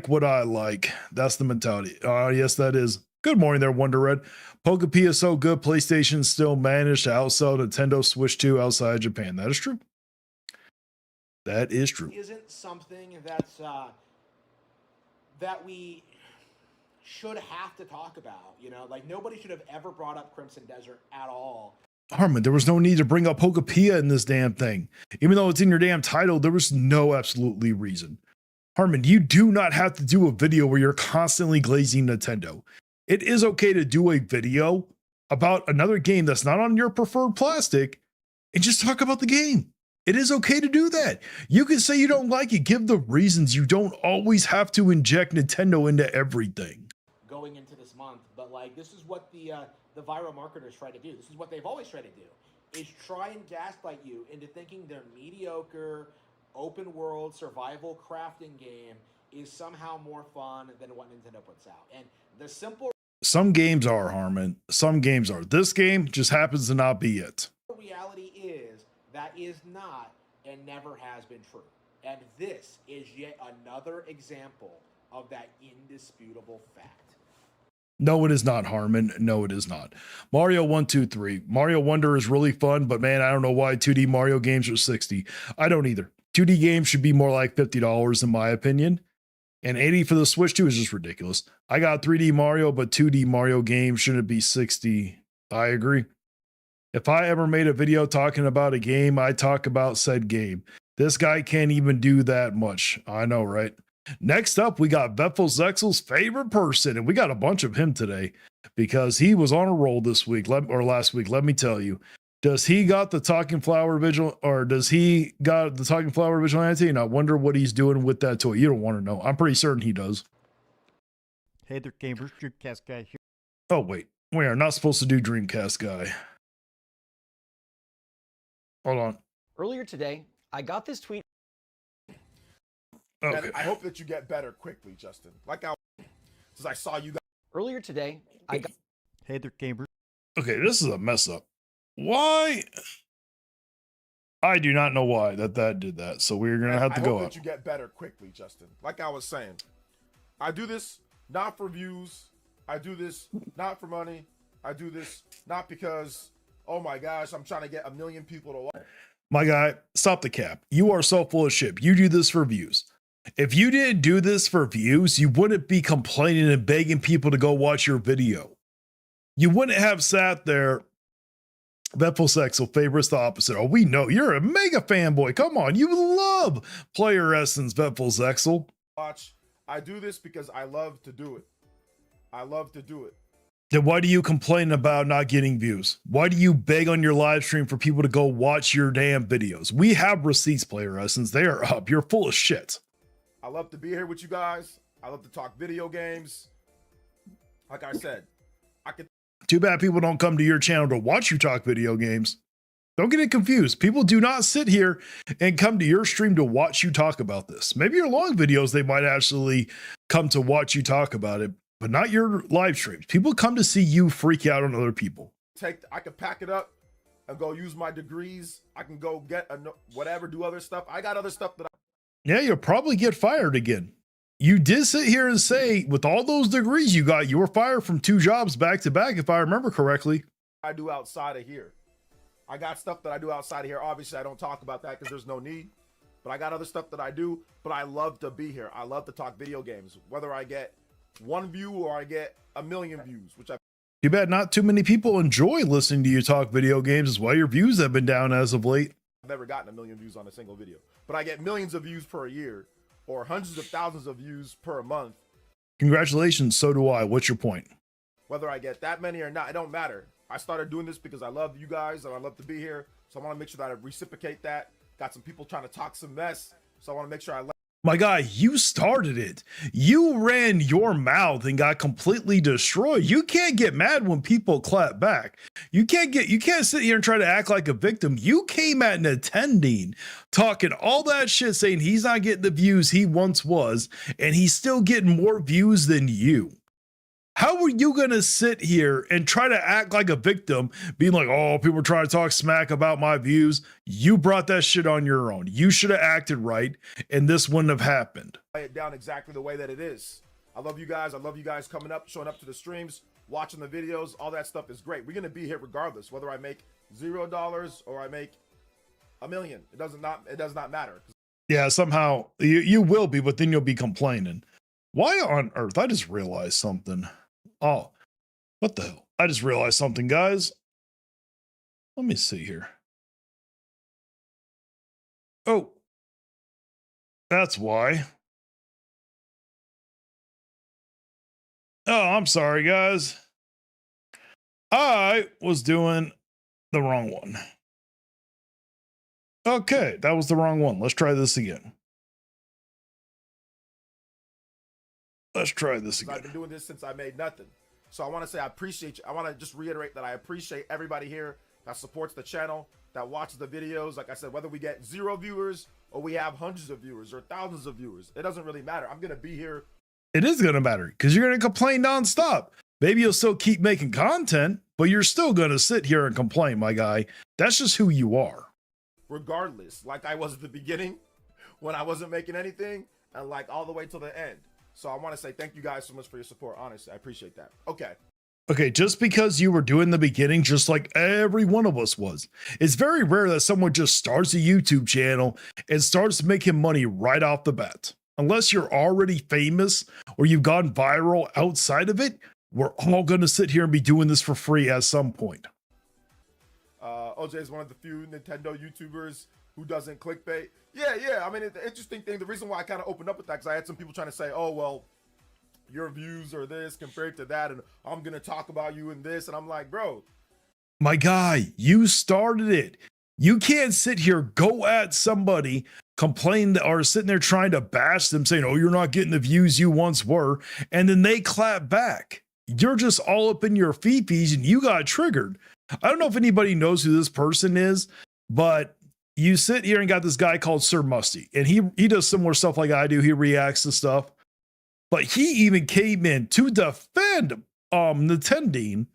what I like. That's the mentality. Yes, that is. Good morning there, Wonder Red. Pokepia is so good, PlayStation still managed to outsell Nintendo Switch 2 outside Japan. That is true. That is true. Isn't something that's that we should have to talk about. You know, like nobody should have ever brought up Crimson Desert at all. Harmon, there was no need to bring up Pokepia in this damn thing. Even though it's in your damn title, there was no absolutely reason. Harmon, you do not have to do a video where you're constantly glazing Nintendo. It is okay to do a video about another game that's not on your preferred plastic and just talk about the game. It is okay to do that. You can say you don't like it. Give the reasons. You don't always have to inject Nintendo into everything. Going into this month, but like this is what the viral marketers try to do. This is what they've always tried to do. is try and gaslight you into thinking their mediocre, open world survival crafting game is somehow more fun than what Nintendo puts out. And the simple Some games are, Harmon. Some games are. This game just happens to not be it. reality is that is not and never has been true. And this is yet another example of that indisputable fact. No, it is not, Harmon. No, it is not. Mario 1, 2, 3. Mario Wonder is really fun, but man, I don't know why 2D Mario games are 60. I don't either. 2D games should be more like $50 in my opinion. And 80 for the Switch 2 is just ridiculous. I got 3D Mario, but 2D Mario games shouldn't be 60. I agree. If I ever made a video talking about a game, I talk about said game. This guy can't even do that much. I know, right? Next up, we got Bethel Zexel's favorite person, and we got a bunch of him today because he was on a roll this week or last week. Let me tell you, does he got the talking flower vigil, or does he got the talking flower vigilante? And I wonder what he's doing with that toy. You don't want to know. I'm pretty certain he does. Hey there, gamers. Dreamcast guy here. Oh wait, we are not supposed to do Dreamcast guy. Hold on. Earlier today, I got this tweet. Okay. And I hope that you get better quickly, Justin. Since I saw you guys. Earlier today, I got. Hey there, gamers. Okay, this is a mess up. Why? I do not know why that did that. So we're gonna have to go I hope up. that you get better quickly, Justin. Like I was saying, I do this not for views. I do this not for money. I do this not because, oh my gosh, I'm trying to get 1 million people to watch. My guy, stop the cap. You are so full of shit. You do this for views. If you didn't do this for views, you wouldn't be complaining and begging people to go watch your video. You wouldn't have sat there. Bethel Sexel favorites the opposite. Oh, we know you're a mega fanboy. Come on, you love Player Essence, Bethel Sexel. I do this because I love to do it. I love to do it. Then why do you complain about not getting views? Why do you beg on your live stream for people to go watch your damn videos? We have receipts, Player Essence. They are up. You're full of shit. I love to be here with you guys. I love to talk video games. Like I said, I could. Too bad people don't come to your channel to watch you talk video games. Don't get it confused. People do not sit here and come to your stream to watch you talk about this. Maybe your long videos, they might actually come to watch you talk about it, but not your live streams. People come to see you freak out on other people. I could pack it up and go use my degrees. I can go get whatever, do other stuff. I got other stuff that Yeah, you'll probably get fired again. You did sit here and say, with all those degrees you got, you were fired from 2 jobs back to back, if I remember correctly. I do outside of here. I got stuff that I do outside of here. Obviously, I don't talk about that because there's no need. But I got other stuff that I do. But I love to be here. I love to talk video games. Whether I get 1 view or I get 1 million views, which I... Too bad not too many people enjoy listening to you talk video games, is why your views have been down as of late. I've never gotten 1 million views on a single video. But I get millions of views per year or hundreds of thousands of views per month. Congratulations, so do I. What's your point? Whether I get that many or not, it don't matter. I started doing this because I love you guys and I love to be here. So I want to make sure that I reciprocate that. Got some people trying to talk some mess. So I want to make sure I let. My guy, you started it. You ran your mouth and got completely destroyed. You can't get mad when people clap back. You can't sit here and try to act like a victim. You came at an attending, talking all that shit, saying he's not getting the views he once was, and he's still getting more views than you. How are you going to sit here and try to act like a victim, being like, oh, people are trying to talk smack about my views? You brought that shit on your own. You should have acted right, and this wouldn't have happened. Lay it down exactly the way that it is. I love you guys. I love you guys coming up, showing up to the streams, watching the videos. All that stuff is great. We're going to be here regardless, whether I make $0 or I make 1 million. It does not matter. Yeah, somehow you will be, but then you'll be complaining. Why on earth? I just realized something. Oh, what the hell? I just realized something, guys. Let me see here. Oh, that's why. Oh, I'm sorry, guys. I was doing the wrong one. Okay, that was the wrong one. Let's try this again. Let's try this again. I've been doing this since I made nothing. So I want to say I appreciate you. I want to just reiterate that I appreciate everybody here that supports the channel, that watches the videos. Like I said, whether we get 0 viewers or we have hundreds of viewers or thousands of viewers, it doesn't really matter. I'm going to be here. It is going to matter because you're going to complain nonstop. Maybe you'll still keep making content, but you're still going to sit here and complain, my guy. That's just who you are. Regardless, like I was at the beginning when I wasn't making anything, and like all the way till the end. So I want to say thank you guys so much for your support. Honestly, I appreciate that. Okay, just because you were doing the beginning, just like every one of us was, it's very rare that someone just starts a YouTube channel and starts making money right off the bat. Unless you're already famous or you've gone viral outside of it, we're all going to sit here and be doing this for free at some point. OJ is one of the few Nintendo YouTubers who doesn't clickbait. Yeah. I mean, the interesting thing, the reason why I kind of opened up with that, because I had some people trying to say, oh, well, your views are this compared to that, and I'm going to talk about you in this. And I'm like, bro. My guy, you started it. You can't sit here, go at somebody, complain, or sitting there trying to bash them, saying, oh, you're not getting the views you once were. And then they clap back. You're just all up in your fifis and you got triggered. I don't know if anybody knows who this person is, but you sit here and got this guy called Sir Musty, and he does similar stuff like I do. He reacts to stuff, but he even came in to defend Nintendo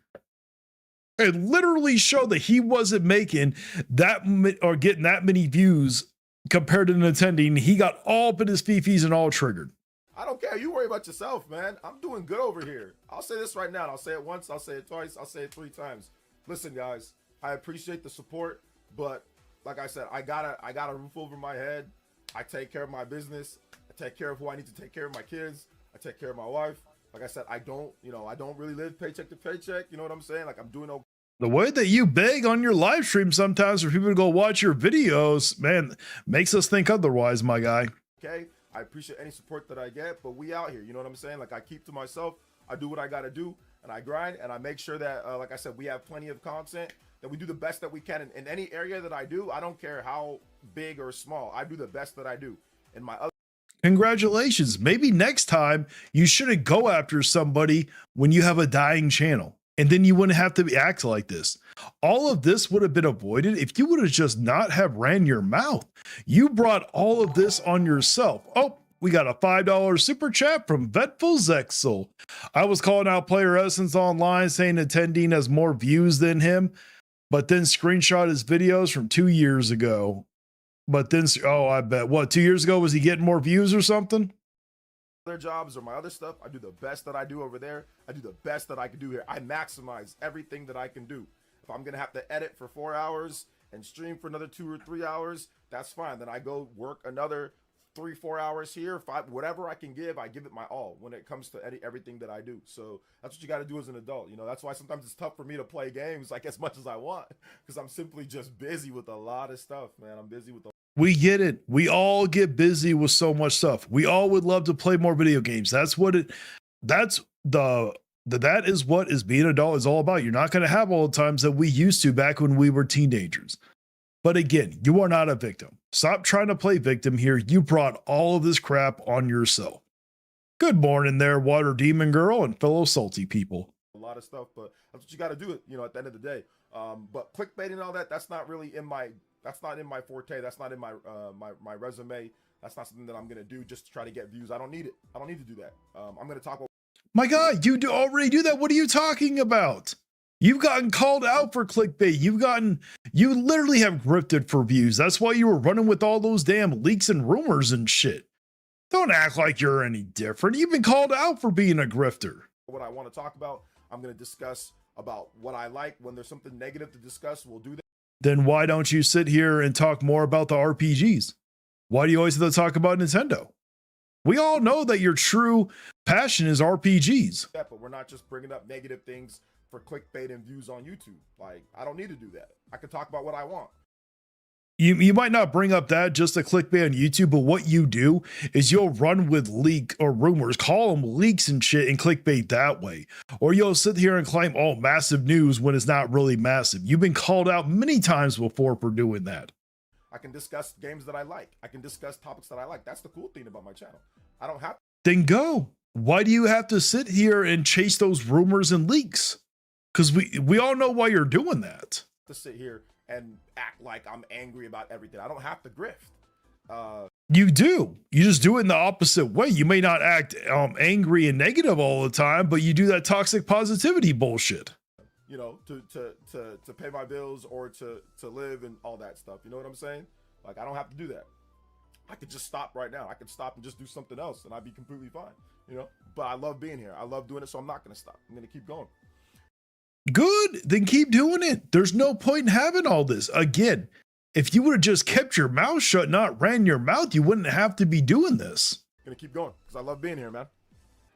and literally show that he wasn't making that or getting that many views compared to Nintendo. And he got all up in his fifis and all triggered. I don't care. You worry about yourself, man. I'm doing good over here. I'll say this right now. I'll say it once. I'll say it twice. I'll say it 3 times. Listen, guys, I appreciate the support, but like I said, I got a roof over my head. I take care of my business. I take care of who I need to take care of, my kids. I take care of my wife. Like I said, I don't really live paycheck to paycheck. You know what I'm saying? Like, I'm doing okay. The way that you beg on your live stream sometimes for people to go watch your videos, man, makes us think otherwise, my guy. Okay, I appreciate any support that I get, but we out here. You know what I'm saying? Like, I keep to myself. I do what I got to do, and I grind, and I make sure that, like I said, we have plenty of content, that we do the best that we can in any area that I do. I don't care how big or small. I do the best that I do. In my other. Congratulations. Maybe next time you shouldn't go after somebody when you have a dying channel, and then you wouldn't have to act like this. All of this would have been avoided if you would have just not have ran your mouth. You brought all of this on yourself. Oh, we got a $5 super chat from Vetful Zexel. I was calling out Player Essence online saying Nintendo has more views than him, but then screenshot his videos from 2 years ago. But then, oh, I bet, what, 2 years ago, was he getting more views or something? Other jobs or my other stuff, I do the best that I do over there. I do the best that I can do here. I maximize everything that I can do. If I'm going to have to edit for 4 hours and stream for another 2 or 3 hours, that's fine. Then I go work another 3-4 hours here, 5, whatever I can give, I give it my all when it comes to everything that I do. So that's what you got to do as an adult. You know, that's why sometimes it's tough for me to play games like as much as I want, because I'm simply just busy with a lot of stuff, man. I'm busy with We get it. We all get busy with so much stuff. We all would love to play more video games. That is what is being an adult is all about. You're not going to have all the times that we used to back when we were teenagers. But again, you are not a victim. Stop trying to play victim here. You brought all of this crap on yourself. Good morning there, Water Demon Girl and fellow salty people. a lot of stuff, but that's what you got to do, you know, at the end of the day. But clickbait and all that, that's not really in my, that's not in my forte. That's not in my, my resume. That's not something that I'm going to do just to try to get views. I don't need it. I don't need to do that. I'm going to talk about. My God, you already do that. What are you talking about? You've gotten called out for clickbait. You literally have grifted for views. That's why you were running with all those damn leaks and rumors and shit. Don't act like you're any different. You've been called out for being a grifter. What I want to talk about, I'm going to discuss about what I like. When there's something negative to discuss, we'll do that. Then why don't you sit here and talk more about the RPGs? Why do you always have to talk about Nintendo? We all know that your true passion is RPGs. Yeah, but we're not just bringing up negative things for clickbait and views on YouTube. Like, I don't need to do that. I can talk about what I want. You might not bring up that just a clickbait on YouTube, but what you do is you'll run with leak or rumors, call them leaks and shit, and clickbait that way. Or you'll sit here and claim, oh, massive news when it's not really massive. You've been called out many times before for doing that. I can discuss games that I like. I can discuss topics that I like. That's the cool thing about my channel. I don't have to. Then go. Why do you have to sit here and chase those rumors and leaks? Because we all know why you're doing that. to sit here and act like I'm angry about everything. I don't have to grift. You do. You just do it in the opposite way. You may not act angry and negative all the time, but you do that toxic positivity bullshit. You know, to pay my bills or to live and all that stuff. You know what I'm saying? Like, I don't have to do that. I could just stop right now. I could stop and just do something else and I'd be completely fine, you know? But I love being here. I love doing it, so I'm not going to stop. I'm going to keep going. Good. Then keep doing it. There's no point in having all this. Again, if you would have just kept your mouth shut, not ran your mouth, you wouldn't have to be doing this. I'm going to keep going because I love being here, man.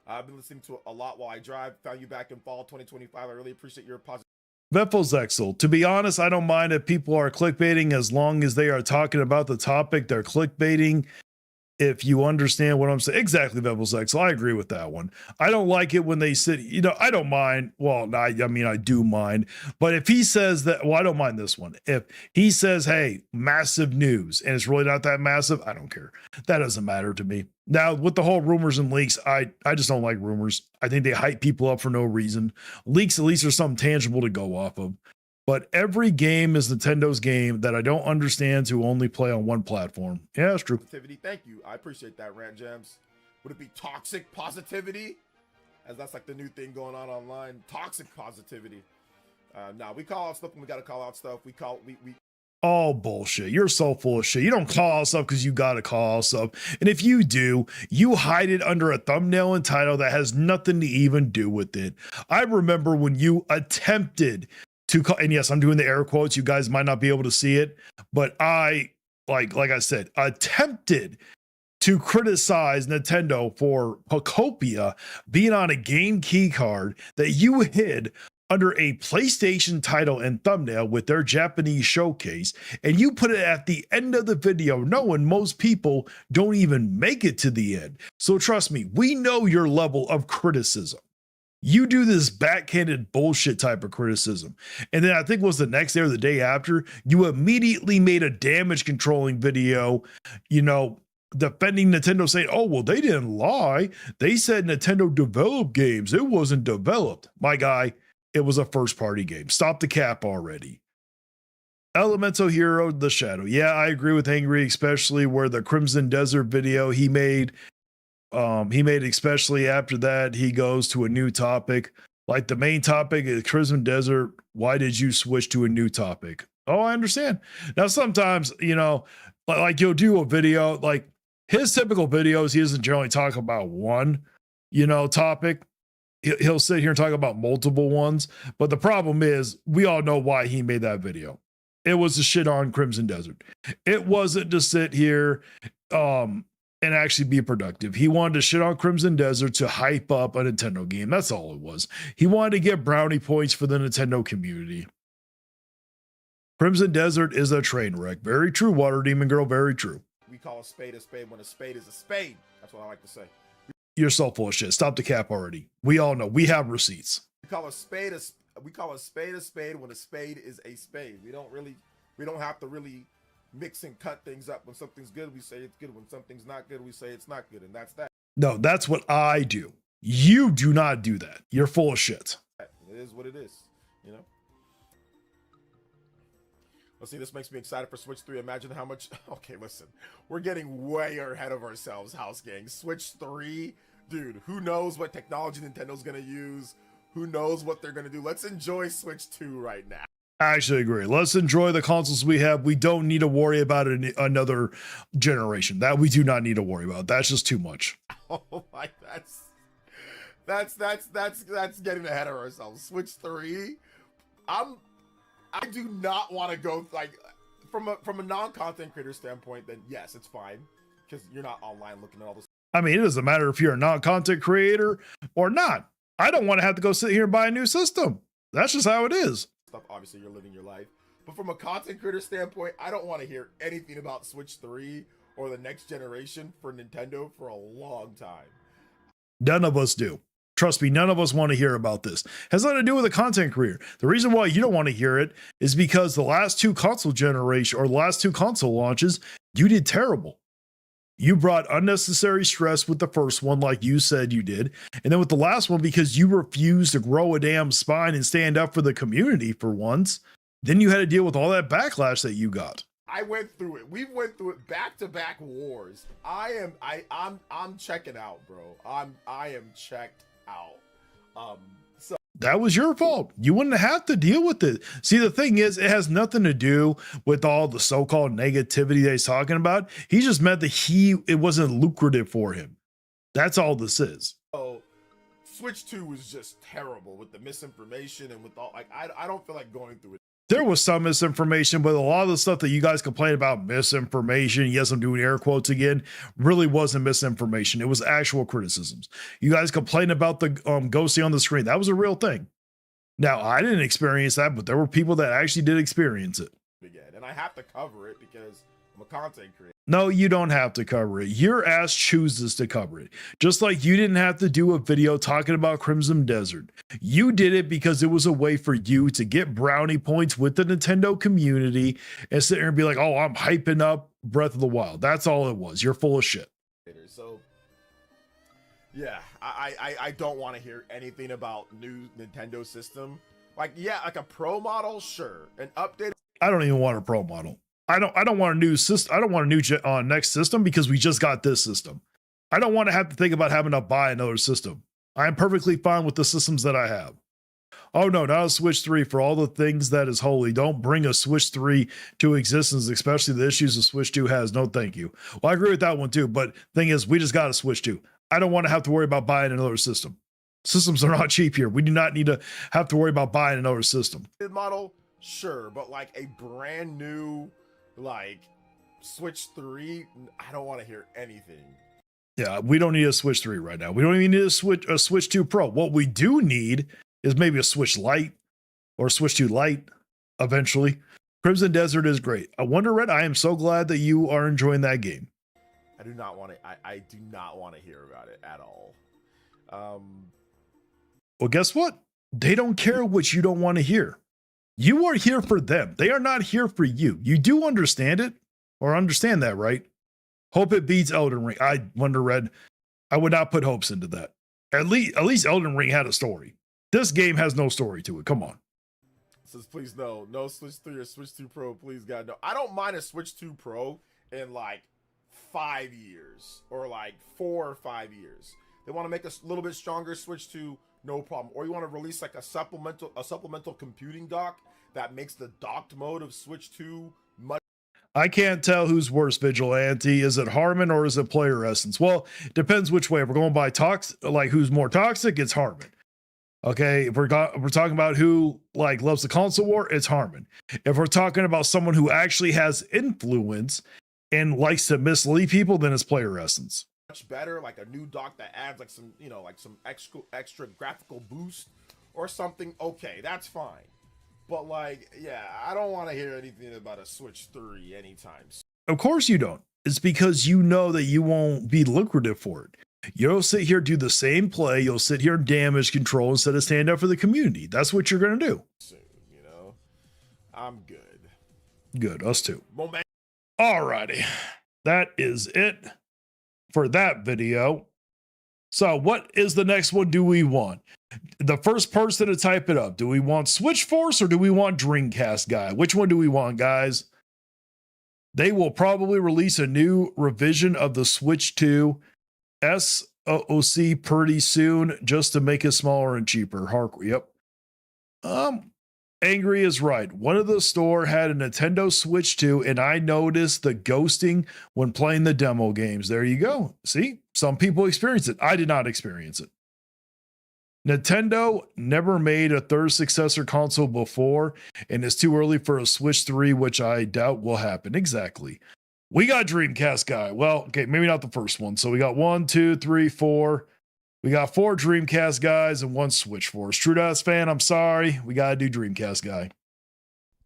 I've been listening to a lot while I drive. Found you back in fall 2025. I really appreciate your positive. Veffelzexel, to be honest, I don't mind if people are clickbaiting as long as they are talking about the topic they're clickbaiting. If you understand what I'm saying. Exactly, Veffelzexel. I agree with that one. I don't like it when they sit, you know, I don't mind. Well, I mean, I do mind. But if he says that, well, I don't mind this one. If he says, hey, massive news, and it's really not that massive, I don't care. That doesn't matter to me. Now, with the whole rumors and leaks, I just don't like rumors. I think they hype people up for no reason. Leaks, at least there's something tangible to go off of. But every game is Nintendo's game that I don't understand to only play on one platform. Yeah, it's true. Positivity. Thank you. I appreciate that, Rant Gems. Would it be toxic positivity? As that's like the new thing going on online. Toxic positivity. Nah, we call out stuff when we got to call out stuff. We Oh, bullshit. You're so full of shit. You don't call us up because you got to call us up. And if you do, you hide it under a thumbnail and title that has nothing to even do with it. I remember when you attempted to call, and yes, I'm doing the air quotes. You guys might not be able to see it, but I, like I said, attempted to criticize Nintendo for Pocopia being on a game key card that you hid under a PlayStation title and thumbnail with their Japanese showcase, and you put it at the end of the video, knowing most people don't even make it to the end. So trust me, we know your level of criticism. You do this backhanded bullshit type of criticism. And then I think it was the next day or the day after, you immediately made a damage controlling video, you know, defending Nintendo, saying, oh, well, they didn't lie. They said Nintendo developed games. It wasn't developed. My guy, it was a first party game. Stop the cap already. Elemental Hero, The Shadow. Yeah, I agree with Angry, especially where the Crimson Desert video he made, especially after that, he goes to a new topic. Like the main topic is Crimson Desert. Why did you switch to a new topic? Oh, I understand. Now, sometimes, you know, like you'll do a video, like his typical videos, he doesn't generally talk about one, you know, topic. He'll sit here and talk about multiple ones. But the problem is, we all know why he made that video. It was to shit on Crimson Desert. It wasn't to sit here and actually be productive. He wanted to shit on Crimson Desert to hype up a Nintendo game. That's all it was. He wanted to get brownie points for the Nintendo community. Crimson Desert is a train wreck. Very true, Water Demon Girl. Very true. We call a spade when a spade is a spade. That's what I like to say. You're so full of shit. Stop the cap already. We all know. We have receipts. We call a spade a spade when a spade is a spade. We don't have to really mix and cut things up. When something's good, we say it's good. When something's not good, we say it's not good. And that's that. No, that's what I do. You do not do that. You're full of shit. It is what it is, you know? Let's see, this makes me excited for Switch 3. Imagine how much... Okay, listen. We're getting way ahead of ourselves, House Gang. Switch 3? Dude, who knows what technology Nintendo's going to use? Who knows what they're going to do? Let's enjoy Switch 2 right now. I actually agree. Let's enjoy the consoles we have. We don't need to worry about another generation. That we do not need to worry about. That's just too much. Oh my, that's getting ahead of ourselves. Switch 3. I do not want to go, like, from a non-content creator standpoint, then yes, it's fine, because you're not online looking at all this. I mean, it doesn't matter if you're a non-content creator or not. I don't want to have to go sit here and buy a new system. That's just how it is. Stuff, obviously, you're living your life. But from a content creator standpoint, I don't want to hear anything about Switch 3 or the next generation for Nintendo for a long time. None of us do. Trust me, none of us want to hear about this. It has nothing to do with a content creator. The reason why you don't want to hear it is because the last two console generation or the last two console launches, you did terrible. You brought unnecessary stress with the first one, like you said you did. And then with the last one, because you refused to grow a damn spine and stand up for the community for once, Then you had to deal with all that backlash that you got. I went through it. We went through it back-to-back wars. I'm checking out, bro. I am checked out. So That was your fault. You wouldn't have to deal with it. See, the thing is, it has nothing to do with all the so-called negativity that he's talking about. He just meant that it wasn't lucrative for him. That's all this is. Switch 2 was just terrible with the misinformation and with all, like, I don't feel like going through it. There was some misinformation, but a lot of the stuff that you guys complain about misinformation, yes, I'm doing air quotes again, really wasn't misinformation. It was actual criticisms. You guys complained about the ghosting on the screen. That was a real thing. Now, I didn't experience that, but there were people that actually did experience it. Again, and I have to cover it because I'm a content creator. No, you don't have to cover it. Your ass chooses to cover it. Just like you didn't have to do a video talking about Crimson Desert. You did it because it was a way for you to get brownie points with the Nintendo community and sit there and be like, oh, I'm hyping up Breath of the Wild. That's all it was. You're full of shit. So, yeah, I don't want to hear anything about new Nintendo system. Like, yeah, like a pro model, sure. An update. I don't even want a pro model. I don't want a new system. I don't want a new next system because we just got this system. I don't want to have to think about having to buy another system. I am perfectly fine with the systems that I have. Oh no, not a Switch 3 for all the things that is holy. Don't bring a Switch 3 to existence, especially the issues the Switch 2 has. No, thank you. Well, I agree with that one too, but thing is, we just got a Switch 2. I don't want to have to worry about buying another system. Systems are not cheap here. We do not need to have to worry about buying another system. Model, sure, but like a brand new, like Switch 3, I don't want to hear anything. Yeah, we don't need a Switch 3 right now. We don't even need a Switch 2 Pro. What we do need is maybe a Switch Lite or Switch 2 Lite eventually. Crimson Desert is great. I wonder, Red, I am so glad that you are enjoying that game. I do not want to, I do not want to hear about it at all. Well, guess what? They don't care what you don't want to hear. You are here for them. They are not here for you. You do understand it, or understand that, right? Hope it beats Elden Ring. I wonder, Red, I would not put hopes into that. At least Elden Ring had a story. This game has no story to it. Come on. It says, please no Switch 3 or Switch 2 Pro, please God, no. I don't mind a Switch 2 Pro in like 5 years or like 4 or 5 years. They want to make a little bit stronger Switch 2, no problem. Or you want to release like a supplemental computing dock that makes the docked mode of Switch 2 much. I can't tell who's worse, Vigilante. Is it Harmon or is it Player Essence? Well, it depends which way. If we're going by like who's more toxic, it's Harmon. Okay, if we're talking about who like loves the console war, it's Harmon. If we're talking about someone who actually has influence and likes to mislead people, then it's Player Essence. Much better, like a new dock that adds like some, you know, like some extra graphical boost or something. Okay, that's fine. But like, yeah, I don't want to hear anything about a Switch 3 anytime soon. Of course you don't. It's because you know that you won't be lucrative for it. You'll sit here, do the same play. You'll sit here and damage control instead of stand up for the community. That's what you're going to do. Soon, you know, I'm good. Good, us too. Moment. Alrighty, that is it for that video. So what is the next one do we want? The first person to type it up. Do we want Switch Force or do we want Dreamcast Guy? Which one do we want, guys? They will probably release a new revision of the Switch 2 SOC pretty soon just to make it smaller and cheaper. Yep. Angry is right. One of the store had a Nintendo Switch 2 and I noticed the ghosting when playing the demo games. There you go. See, some people experience it. I did not experience it. Nintendo never made a third successor console before, and it's too early for a Switch 3, which I doubt will happen. Exactly. We got Dreamcast Guy. Well, okay, maybe not the first one. So we got 1, 2, 3, 4. We got 4 Dreamcast guys and 1 Switch Force. True Dust fan, I'm sorry. We got to do Dreamcast Guy.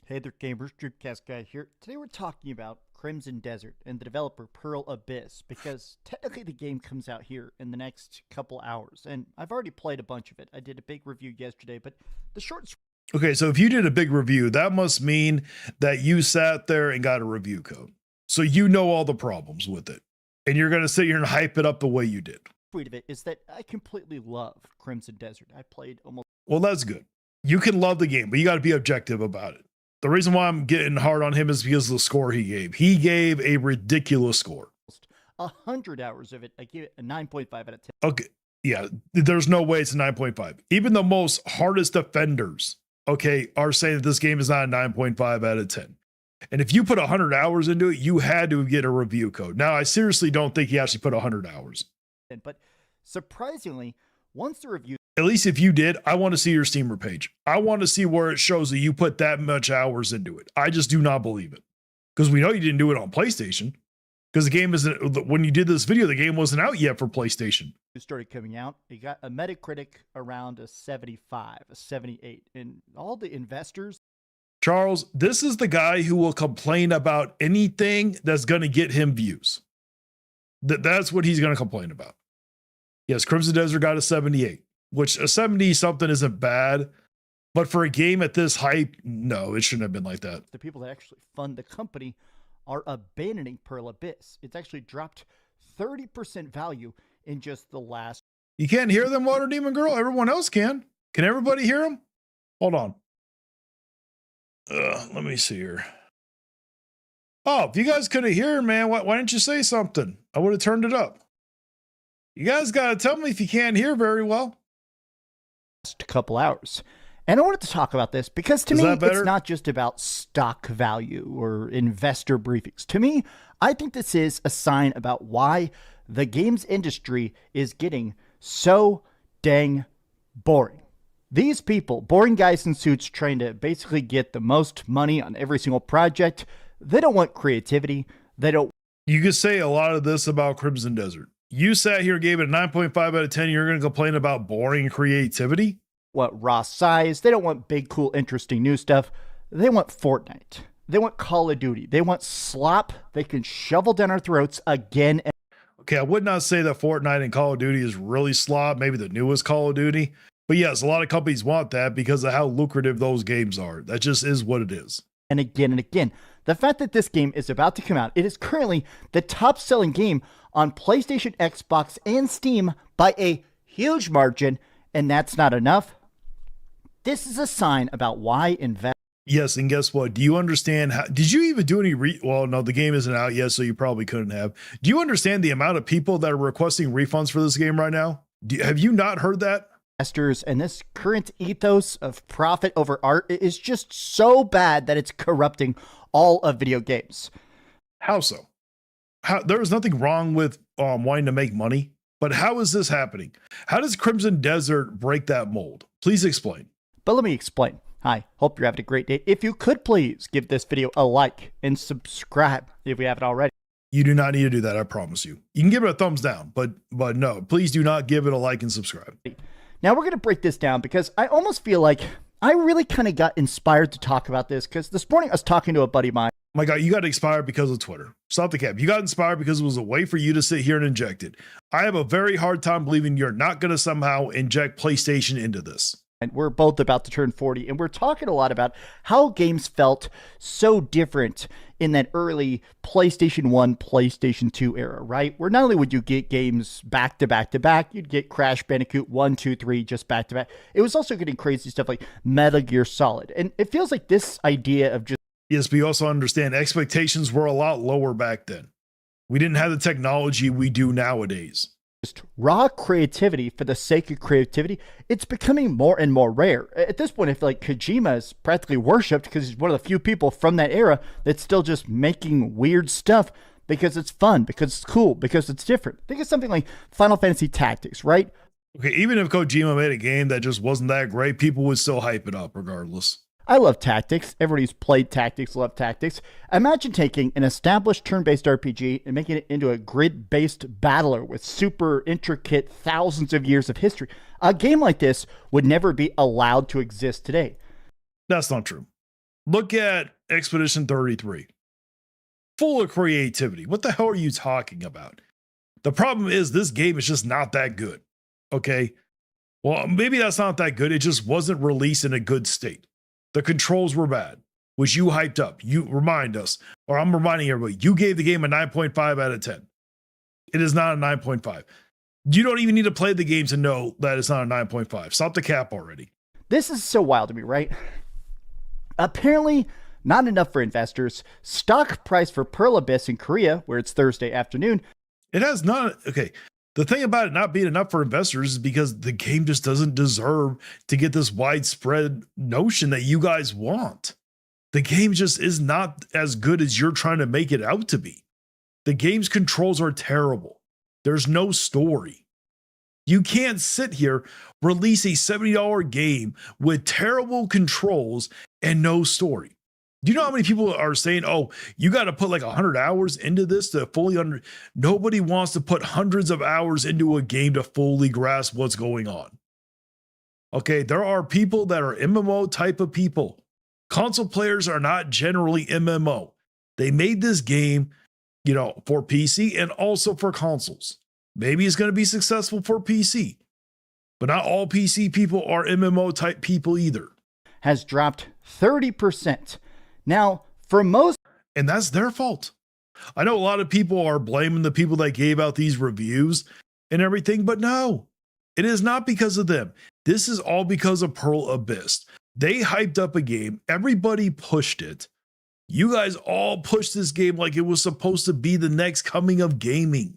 Hey there, gamers. Dreamcast Guy here. Today we're talking about Crimson Desert and the developer Pearl Abyss, because technically the game comes out here in the next couple hours, and I've already played a bunch of it. I did a big review yesterday, but the short... Okay, so if you did a big review, that must mean that you sat there and got a review code. So you know all the problems with it, and you're going to sit here and hype it up the way you did. Tweet of it is that I completely love Crimson Desert. I played almost... Well, that's good. You can love the game, but you got to be objective about it. The reason why I'm getting hard on him is because of the score he gave. He gave a ridiculous score. 100 hours of it. I give it a 9.5 out of 10. Okay. Yeah, there's no way it's a 9.5. Even the most hardest offenders, okay, are saying that this game is not a 9.5 out of 10. And if you put 100 hours into it, you had to get a review code. Now, I seriously don't think he actually put 100 hours. But surprisingly, once the review, At least if you did, I want to see your Steamer page. I want to see where it shows that you put that much hours into it. I just do not believe it. Because we know you didn't do it on PlayStation. Because the game isn't, when you did this video, the game wasn't out yet for PlayStation. started coming out, it got a Metacritic around a 75, a 78. And all the investors, Charles, this is the guy who will complain about anything that's going to get him views. That's what he's going to complain about. Yes, Crimson Desert got a 78, which a 70 something isn't bad. But for a game at this hype, no, it shouldn't have been like that. the people that actually fund the company, are abandoning Pearl Abyss. It's actually dropped 30% value in just the last. You can't hear them, Water Demon Girl? Everyone else can. Can everybody hear them? Hold on. Let me see here. Oh, if you guys couldn't hear, man, why didn't you say something? I would have turned it up. You guys got to tell me if you can't hear very well. Couple hours. And I wanted to talk about this because to Is me, that better? it's not just about stock value or investor briefings. To me, I think this is a sign about why the games industry is getting so dang boring. These people, boring guys in suits trying to basically get the most money on every single project, they don't want creativity. They don't. You could say a lot of this about Crimson Desert. You sat here, gave it a 9.5 out of 10. You're going to complain about boring creativity? Want raw size. They don't want big, cool, interesting new stuff. They want Fortnite. They want Call of Duty. They want slop they can shovel down our throats again. Okay, I would not say that Fortnite and Call of Duty is really slop, maybe the newest Call of Duty. But yes, a lot of companies want that because of how lucrative those games are. That just is what it is. And again and again. The fact that this game is about to come out, it is currently the top selling game on PlayStation, Xbox, and Steam by a huge margin. And that's not enough. This is a sign about why invest. Yes, and guess what? Do you understand how? Did you even do any? Well, no, the game isn't out yet, so you probably couldn't have. Do you understand the amount of people that are requesting refunds for this game right now? Have you not heard that? Investors and this current ethos of profit over art is just so bad that it's corrupting all of video games. How so? There is nothing wrong with wanting to make money, but how is this happening? How does Crimson Desert break that mold? Please explain. But let me explain. Hi, hope you're having a great day. If you could please give this video a like and subscribe if we haven't already. You do not need to do that, I promise you. You can give it a thumbs down, but no, please do not give it a like and subscribe. Now we're going to break this down because I almost feel like I really kind of got inspired to talk about this because this morning I was talking to a buddy of mine. My God, you got inspired because of Twitter. Stop the cap. You got inspired because it was a way for you to sit here and inject it. I have a very hard time believing you're not going to somehow inject PlayStation into this. And we're both about to turn 40, and we're talking a lot about how games felt so different in that early PlayStation 1, PlayStation 2 era, right? Where not only would you get games back to back to back, you'd get Crash Bandicoot 1, 2, 3 just back to back. It was also getting crazy stuff like Metal Gear Solid. And it feels like this idea of just... Yes, but you also understand expectations were a lot lower back then. We didn't have the technology we do nowadays. Just raw creativity for the sake of creativity, it's becoming more and more rare. At this point, I feel like Kojima is practically worshipped because he's one of the few people from that era that's still just making weird stuff because it's fun, because it's cool, because it's different. Think of something like Final Fantasy Tactics, right? Okay, even if Kojima made a game that just wasn't that great, people would still hype it up regardless. I love Tactics. Everybody who's played Tactics love Tactics. Imagine taking an established turn-based RPG and making it into a grid-based battler with super intricate thousands of years of history. A game like this would never be allowed to exist today. That's not true. Look at Expedition 33. Full of creativity. What the hell are you talking about? The problem is this game is just not that good. Okay? Well, maybe that's not that good. It just wasn't released in a good state. The controls were bad, which you hyped up. You remind us, or I'm reminding everybody, you gave the game a 9.5 out of 10. It is not a 9.5. You don't even need to play the game to know that it's not a 9.5. Stop the cap already. This is so wild to me, right? Apparently, not enough for investors. Stock price for Pearl Abyss in Korea, where it's Thursday afternoon. It has not. Okay. The thing about it not being enough for investors is because the game just doesn't deserve to get this widespread notion that you guys want. The game just is not as good as you're trying to make it out to be. The game's controls are terrible. There's no story. You can't sit here, release a $70 game with terrible controls and no story. Do you know how many people are saying, oh, you got to put like 100 hours into this to fully Nobody wants to put hundreds of hours into a game to fully grasp what's going on. Okay, there are people that are MMO type of people. Console players are not generally MMO. They made this game, for PC and also for consoles. Maybe it's going to be successful for PC, but not all PC people are MMO type people either. Has dropped 30%. Now, for most, and that's their fault. I know a lot of people are blaming the people that gave out these reviews and everything, but no, it is not because of them. This is all because of Pearl Abyss. They hyped up a game. Everybody pushed it. You guys all pushed this game like it was supposed to be the next coming of gaming.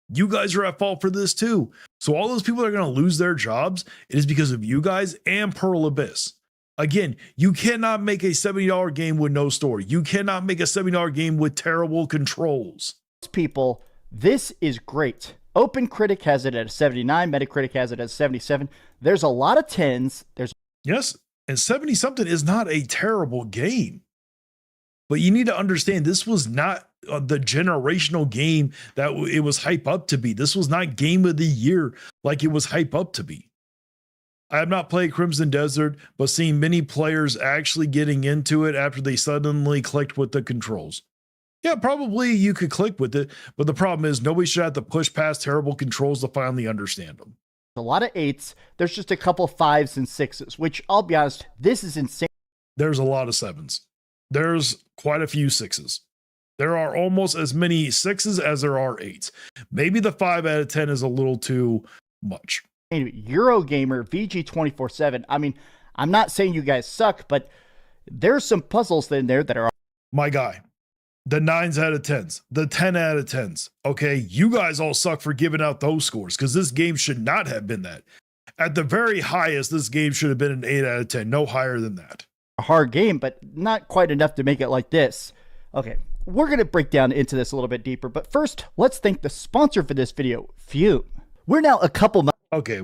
You guys are at fault for this too. So all those people that are going to lose their jobs, it is because of you guys and Pearl Abyss. Again, you cannot make a $70 game with no story. You cannot make a $70 game with terrible controls. People, this is great. OpenCritic has it at a 79. Metacritic has it at 77. There's a lot of 10s. Yes, and 70-something is not a terrible game. But you need to understand, this was not the generational game that it was hype up to be. This was not game of the year like it was hype up to be. I have not played Crimson Desert, but seen many players actually getting into it after they suddenly clicked with the controls. Yeah, probably you could click with it, but the problem is nobody should have to push past terrible controls to finally understand them. A lot of 8s. There's just a couple 5s and 6s, which I'll be honest, this is insane. There's a lot of 7s. There's quite a few 6s. There are almost as many 6s as there are 8s. Maybe the 5 out of 10 is a little too much. Eurogamer VG247. I mean, I'm not saying you guys suck, but there's some puzzles in there that are. My guy, the 9s out of 10s, the 10 out of 10s. Okay, you guys all suck for giving out those scores because this game should not have been that. At the very highest, this game should have been an 8 out of 10, no higher than that. A hard game, but not quite enough to make it like this. Okay, we're going to break down into this a little bit deeper, but first, let's thank the sponsor for this video, Fume. We're now a couple months. Okay, I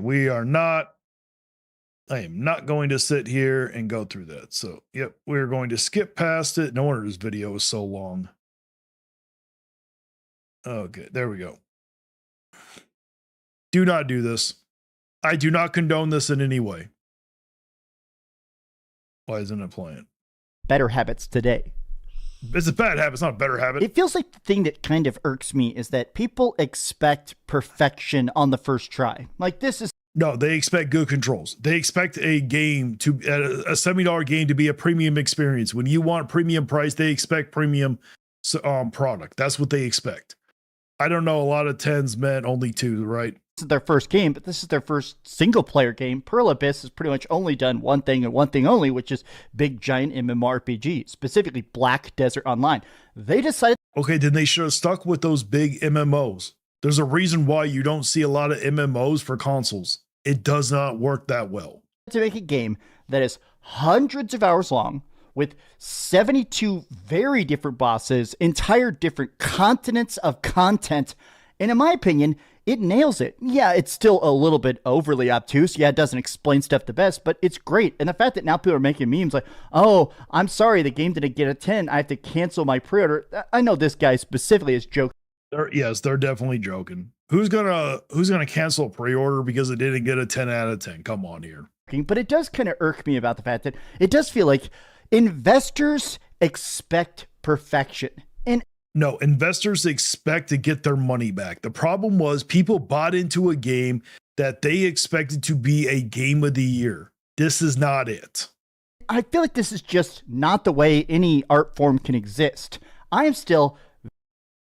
am not going to sit here and go through that. So, yep, we're going to skip past it. No wonder this video is so long. Okay, there we go. Do not do this. I do not condone this in any way. Why isn't it playing? Better habits today. It's a bad habit. It's not a better habit. It feels like the thing that kind of irks me is that people expect perfection on the first try. Like this is. No, they expect good controls. They expect a game to a $70 game to be a premium experience. When you want premium price, they expect premium product. That's what they expect. I don't know. A lot of 10s meant only 2, right? This is their first game, but this is their first single-player game. Pearl Abyss has pretty much only done one thing and one thing only, which is big, giant MMORPG, specifically Black Desert Online. They decided... Okay, then they should have stuck with those big MMOs. There's a reason why you don't see a lot of MMOs for consoles. It does not work that well. To make a game that is hundreds of hours long, with 72 very different bosses, entire different continents of content, and in my opinion... it nails it. Yeah, it's still a little bit overly obtuse. Yeah, it doesn't explain stuff the best, but it's great. And the fact that now people are making memes like, oh, I'm sorry, the game didn't get a 10. I have to cancel my pre-order. I know this guy specifically is joking. Yes, they're definitely joking. Who's gonna cancel a pre-order because it didn't get a 10 out of 10? Come on here. But it does kind of irk me about the fact that it does feel like investors expect perfection. And no, investors expect to get their money back. The problem was people bought into a game that they expected to be a game of the year. This is not it. I feel like this is just not the way any art form can exist. I am still...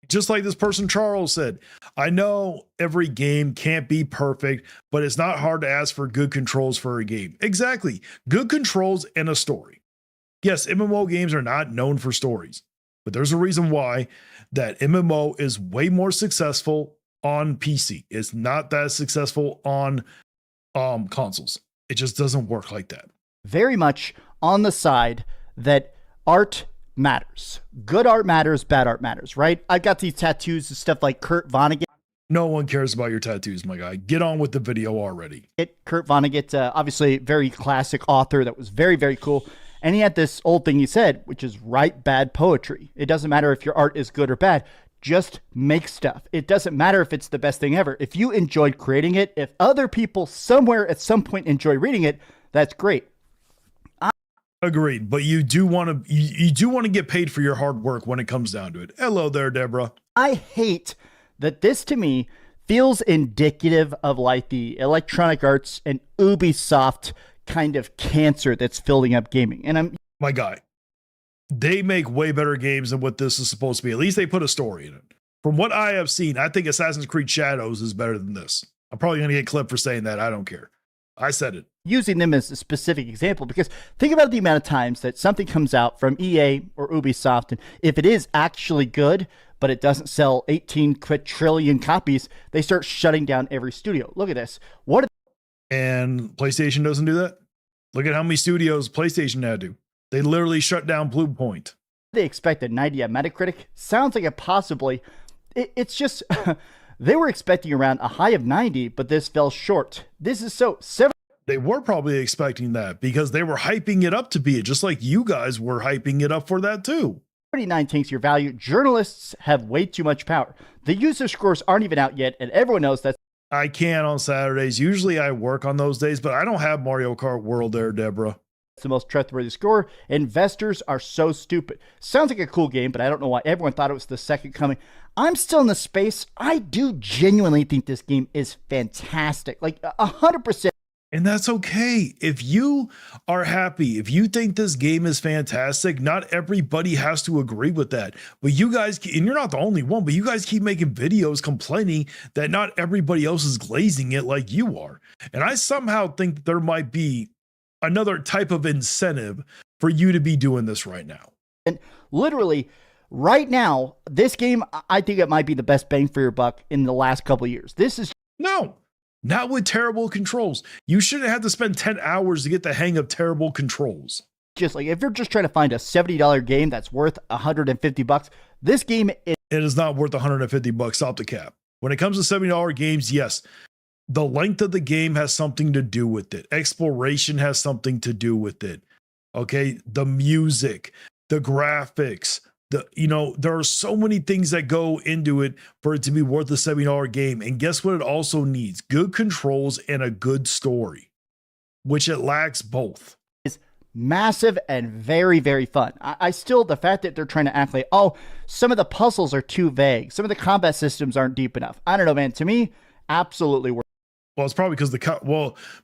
Just like this person Charles said, I know every game can't be perfect, but it's not hard to ask for good controls for a game. Exactly. Good controls and a story. Yes, MMO games are not known for stories, but there's a reason why that MMO is way more successful on PC. It's not that successful on consoles. It just doesn't work like that. Very much on the side that art matters. Good art matters, bad art matters, right? I've got these tattoos and stuff like Kurt Vonnegut. No one cares about your tattoos, my guy. Get on with the video already. Kurt Vonnegut, obviously very classic author that was very, very cool. And he had this old thing he said, which is write bad poetry. It doesn't matter if your art is good or bad. Just make stuff. It doesn't matter if it's the best thing ever. If you enjoyed creating it, if other people somewhere at some point enjoy reading it, that's great. Agreed, but you do want to get paid for your hard work when it comes down to it. Hello there, Deborah. I hate that this to me feels indicative of like the Electronic Arts and Ubisoft kind of cancer that's filling up gaming. And my guy, they make way better games than what this is supposed to be. At least they put a story in it. From what I have seen, I think Assassin's Creed Shadows is better than this. I'm probably going to get clipped for saying that. I don't care. I said it. Using them as a specific example, because think about the amount of times that something comes out from EA or Ubisoft, and if it is actually good, but it doesn't sell 18 quadrillion copies, they start shutting down every studio. Look at this. And PlayStation doesn't do that? Look at how many studios PlayStation now do. They literally shut down Blue Point. They expect a 90 on Metacritic. Sounds like it's just, they were expecting around a high of 90, but this fell short. This is they were probably expecting that because they were hyping it up to be it, just like you guys were hyping it up for that too. 79 tanks your value. Journalists have way too much power. The user scores aren't even out yet, and everyone knows that. I can on Saturdays. Usually I work on those days, but I don't have Mario Kart World there, Deborah. It's the most trustworthy score. Investors are so stupid. Sounds like a cool game, but I don't know why everyone thought it was the second coming. I'm still in the space. I do genuinely think this game is fantastic. Like 100%. And that's okay. If you are happy, if you think this game is fantastic, not everybody has to agree with that. But you guys, and you're not the only one, but you guys keep making videos complaining that not everybody else is glazing it like you are. And I somehow think that there might be another type of incentive for you to be doing this right now. And literally, right now, this game, I think it might be the best bang for your buck in the last couple of years. This is... No. Not with terrible controls. You shouldn't have to spend 10 hours to get the hang of terrible controls. Just like if you're just trying to find a $70 game that's worth $150, this game is... It is not worth $150. Stop the cap. When it comes to $70 games, yes, the length of the game has something to do with it. Exploration has something to do with it. Okay, the music, the graphics, there are so many things that go into it for it to be worth a $70 game. And guess what? It also needs good controls and a good story, which it lacks both. It's massive and very, very fun. I still, the fact that they're trying to act like, oh, some of the puzzles are too vague. Some of the combat systems aren't deep enough. I don't know, man. To me, absolutely worth. Well, it's probably because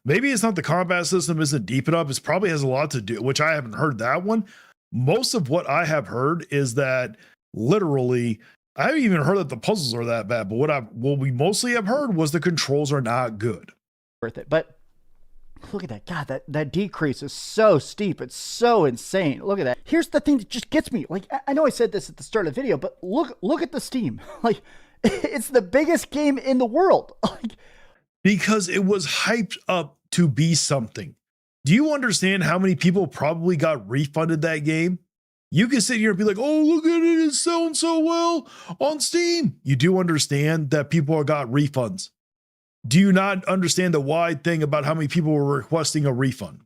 maybe it's not the combat system isn't deep enough. It probably has a lot to do, which I haven't heard that one. Most of what I have heard is that literally, I haven't even heard that the puzzles are that bad, but what we mostly have heard was the controls are not good. Worth it. But look at that. God, that decrease is so steep. It's so insane. Look at that. Here's the thing that just gets me. Like, I know I said this at the start of the video, but look at the Steam. Like, it's the biggest game in the world. Like, because it was hyped up to be something. Do you understand how many people probably got refunded that game? You can sit here and be like, oh, look at it, it's selling so well on Steam. You do understand that people got refunds. Do you not understand the wide thing about how many people were requesting a refund?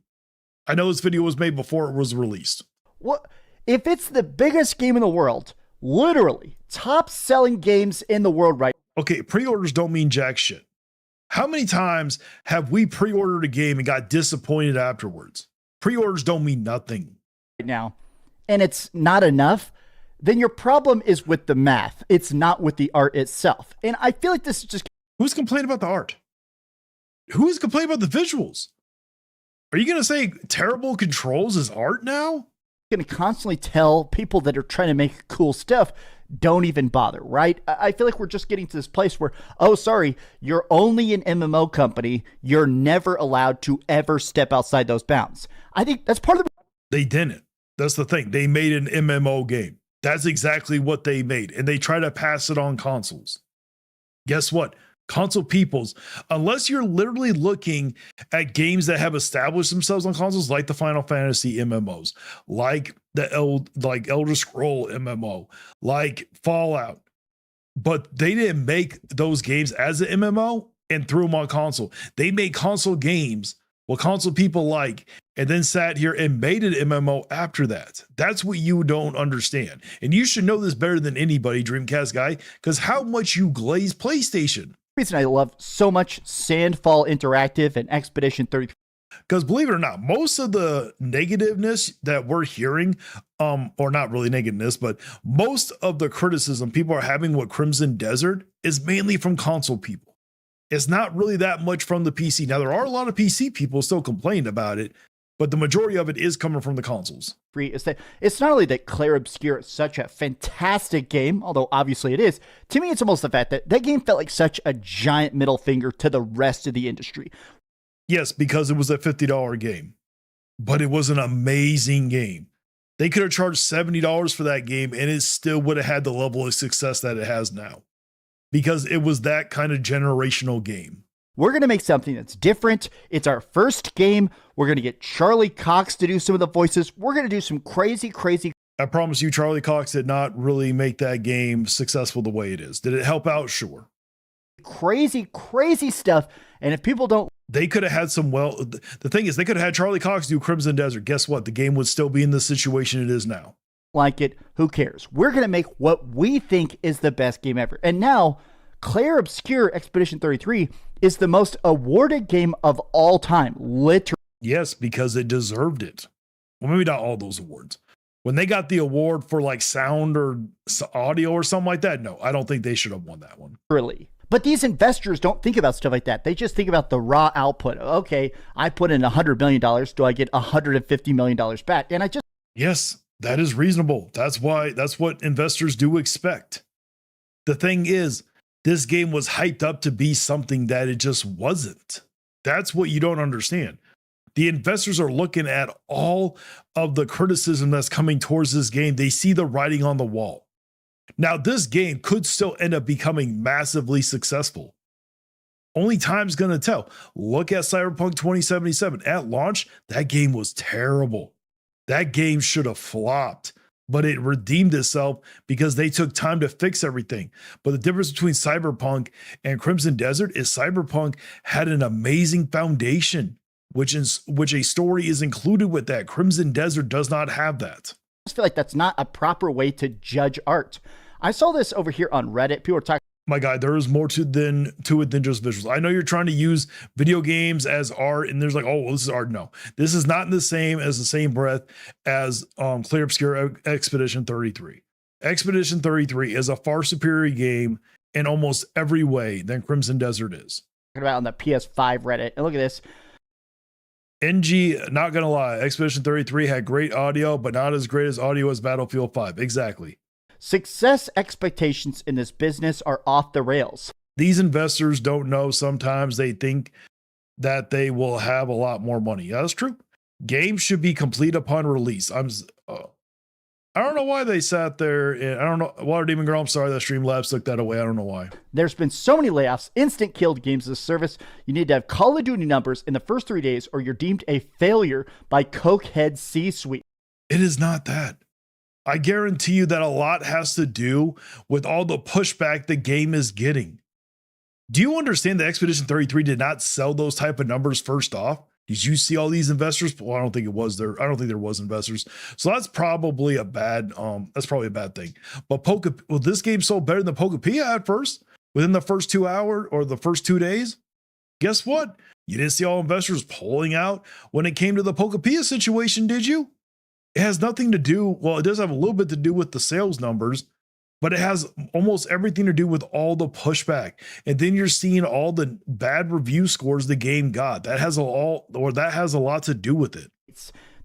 I know this video was made before it was released. What if it's the biggest game in the world, literally top selling games in the world right now? Okay, pre-orders don't mean jack shit. How many times have we pre-ordered a game and got disappointed afterwards? Pre-orders don't mean nothing. Right now, and it's not enough, then your problem is with the math. It's not with the art itself. And I feel like this is just... Who's complaining about the art? Who is complaining about the visuals? Are you going to say terrible controls is art now? Going to constantly tell people that are trying to make cool stuff, don't even bother, right? I feel like we're just getting to this place where, oh, sorry, you're only an MMO company. You're never allowed to ever step outside those bounds. I think that's part of the... They didn't. That's the thing. They made an MMO game. That's exactly what they made. And they try to pass it on consoles. Guess what? Console peoples, unless you're literally looking at games that have established themselves on consoles, like the Final Fantasy MMOs, like like Elder Scroll MMO, like Fallout, but they didn't make those games as an MMO and threw them on console. They made console games, what console people like, and then sat here and made an MMO after that. That's what you don't understand. And you should know this better than anybody, Dreamcast guy, because how much you glaze PlayStation. Reason I love so much Sandfall Interactive and Expedition 33. Because believe it or not, most of the negativeness that we're hearing, or not really negativeness, but most of the criticism people are having with Crimson Desert is mainly from console people. It's not really that much from the PC. Now, there are a lot of PC people still complaining about it, but the majority of it is coming from the consoles. Is that it's not only that Clair Obscur is such a fantastic game, although obviously it is. To me, it's almost the fact that that game felt like such a giant middle finger to the rest of the industry. Yes, because it was a $50 game, but it was an amazing game. They could have charged $70 for that game and it still would have had the level of success that it has now, because it was that kind of generational game. We're going to make something that's different. It's our first game. We're going to get Charlie Cox to do some of the voices. We're going to do some crazy. I promise you, Charlie Cox did not really make that game successful the way it is. Did it help out? Sure. Crazy stuff. And if people don't, they could have had some, the thing is, they could have had Charlie Cox do Crimson Desert. Guess what? The game would still be in the situation it is now. Like it, who cares? We're going to make what we think is the best game ever. And now, Clair Obscur Expedition 33 is the most awarded game of all time, literally. Yes, because it deserved it. Well, maybe not all those awards. When they got the award for like sound or audio or something like that, no, I don't think they should have won that one. Really. But these investors don't think about stuff like that. They just think about the raw output. Okay, I put in $100 million. Do I get $150 million back? And Yes, that is reasonable. That's what investors do expect. The thing is, this game was hyped up to be something that it just wasn't. That's what you don't understand. The investors are looking at all of the criticism that's coming towards this game. They see the writing on the wall. Now, this game could still end up becoming massively successful. Only time's going to tell. Look at Cyberpunk 2077. At launch, that game was terrible. That game should have flopped, but it redeemed itself because they took time to fix everything. But the difference between Cyberpunk and Crimson Desert is Cyberpunk had an amazing foundation, which a story is included with that. Crimson Desert does not have that. I just feel like that's not a proper way to judge art. I saw this over here on Reddit. People were talking. My guy, there is more to it than just visuals. I know you're trying to use video games as art, and there's like, oh, well, this is art. No, this is not in the same breath as Clair Obscur Expedition 33. Expedition 33 is a far superior game in almost every way than Crimson Desert is. About on the PS5 Reddit, and look at this. NG, not gonna lie, Expedition 33 had great audio, but not as great as audio as Battlefield 5. Exactly. Success expectations in this business are off the rails. These investors don't know. Sometimes they think that they will have a lot more money. Yeah, that's true. Games should be complete upon release. I don't know why they sat there. I don't know. Water Demon Girl, I'm sorry that Streamlabs took that away. I don't know why. There's been so many layoffs. Instant killed games as a service. You need to have Call of Duty numbers in the first 3 days or you're deemed a failure by Cokehead C-Suite. It is not that. I guarantee you that a lot has to do with all the pushback the game is getting. Do you understand that Expedition 33 did not sell those type of numbers first off? Did you see all these investors? Well, I don't think there was investors. So that's probably a bad thing. But this game sold better than Pokepia at first, within the first 2 hours or the first 2 days. Guess what? You didn't see all investors pulling out when it came to the Pokepia situation, did you? It has nothing to do, well, it does have a little bit to do with the sales numbers, but it has almost everything to do with all the pushback. And then you're seeing all the bad review scores the game got. That has a lot to do with it.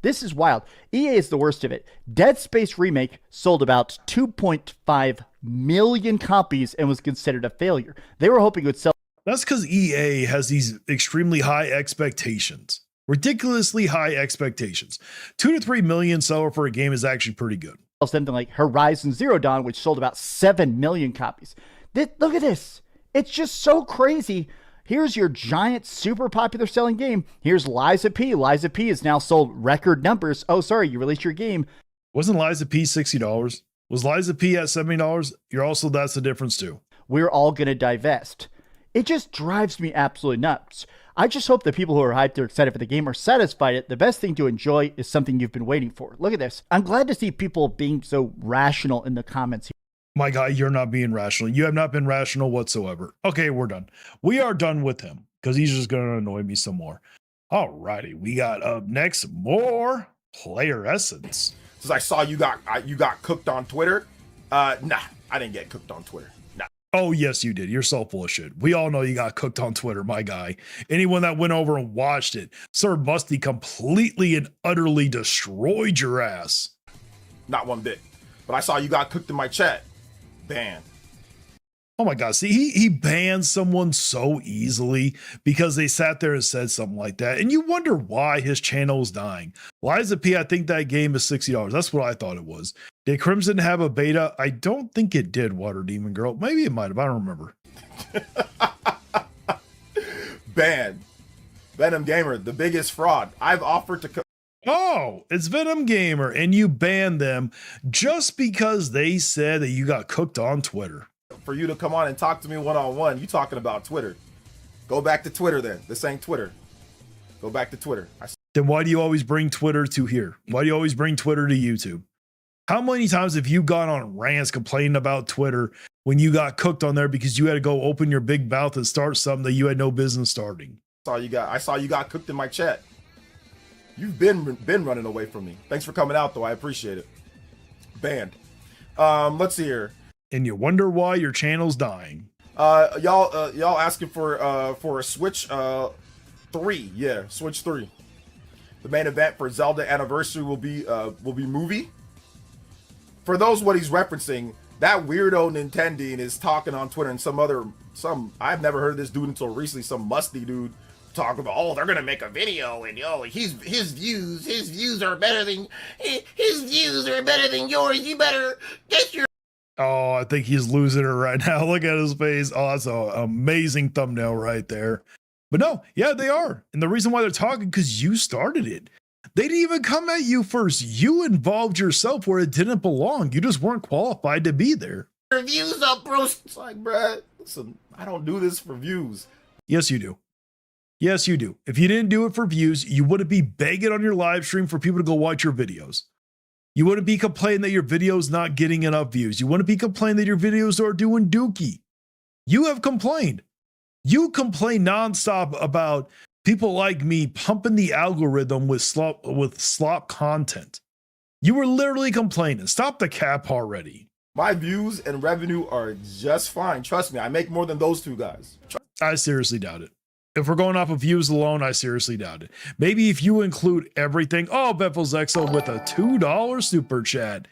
This is wild. EA is the worst of it. Dead Space Remake sold about 2.5 million copies and was considered a failure. They were hoping it would sell. That's because EA has these extremely high expectations. Ridiculously high expectations. 2 to 3 million seller for a game is actually pretty good. Something like Horizon Zero Dawn, which sold about 7 million copies. Look at this. It's just so crazy. Here's your giant, super popular selling game. Here's Liza P. Liza P has now sold record numbers. Oh, sorry, you released your game. Wasn't Liza P $60? Was Liza P at $70? That's the difference too. We're all going to divest. It just drives me absolutely nuts. I just hope the people who are hyped or excited for the game are satisfied. The best thing to enjoy is something you've been waiting for. Look at this. I'm glad to see people being so rational in the comments here. My guy, you're not being rational. You have not been rational whatsoever. Okay, we're done. We are done with him because he's just going to annoy me some more. All righty, we got up next more player essence. Since I saw you got cooked on Twitter, nah, I didn't get cooked on Twitter. Nah. Oh, yes, you did. You're so full of shit. We all know you got cooked on Twitter, my guy. Anyone that went over and watched it, Sir Musty completely and utterly destroyed your ass. Not one bit. But I saw you got cooked in my chat. Banned. Oh my God. See, he banned someone so easily because they sat there and said something like that. And you wonder why his channel is dying. Liza P, I think that game is $60. That's what I thought it was. Did Crimson have a beta? I don't think it did, Water Demon Girl. Maybe it might have. I don't remember. Banned. Venom Gamer, the biggest fraud. I've offered to... Oh, it's Venom Gamer, and you banned them just because they said that you got cooked on Twitter. For you to come on and talk to me one-on-one, you talking about Twitter. Go back to Twitter then. This ain't Twitter. Go back to Twitter. Then why do you always bring Twitter to here? Why do you always bring Twitter to YouTube? How many times have you gone on rants complaining about Twitter when you got cooked on there because you had to go open your big mouth and start something that you had no business starting? I saw you got cooked in my chat. You've been running away from me. Thanks for coming out though. I appreciate it. Banned. Let's see here. And you wonder why your channel's dying. Y'all asking for a Switch 3. Yeah, Switch 3. The main event for Zelda Anniversary will be movie. For those what he's referencing, that weirdo Nintendine is talking on Twitter and I've never heard of this dude until recently, some musty dude talking about, oh, they're gonna make a video and his views are better than yours. You better get your... Oh, I think he's losing it right now. Look at his face. Oh, that's an amazing thumbnail right there. But no, yeah, they are. And the reason why they're talking, because you started it. They didn't even come at you first. You involved yourself where it didn't belong. You just weren't qualified to be there. Views up, bro. It's like, bruh, listen, I don't do this for views. Yes, you do. Yes, you do. If you didn't do it for views, you wouldn't be begging on your live stream for people to go watch your videos. You wouldn't be complaining that your video's not getting enough views. You wouldn't be complaining that your videos are doing dookie. You have complained. You complain nonstop about people like me pumping the algorithm with slop content. You were literally complaining. Stop the cap already. My views and revenue are just fine. Trust me, I make more than those two guys. I seriously doubt it. If we're going off of views alone, I seriously doubt it. Maybe if you include everything. Oh, Beffels Exo with a $2 super chat.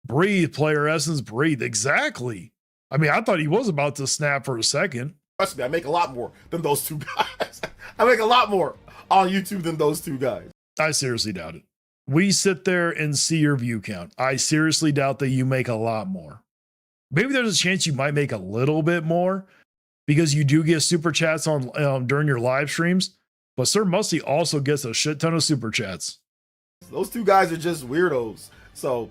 Breathe, player essence, breathe. Exactly. I mean, I thought he was about to snap for a second. Trust me, I make a lot more than those two guys. I make a lot more on YouTube than those two guys. I seriously doubt it. We sit there and see your view count. I seriously doubt that you make a lot more. Maybe there's a chance you might make a little bit more because you do get super chats on during your live streams. But Sir Musty also gets a shit ton of super chats. Those two guys are just weirdos. So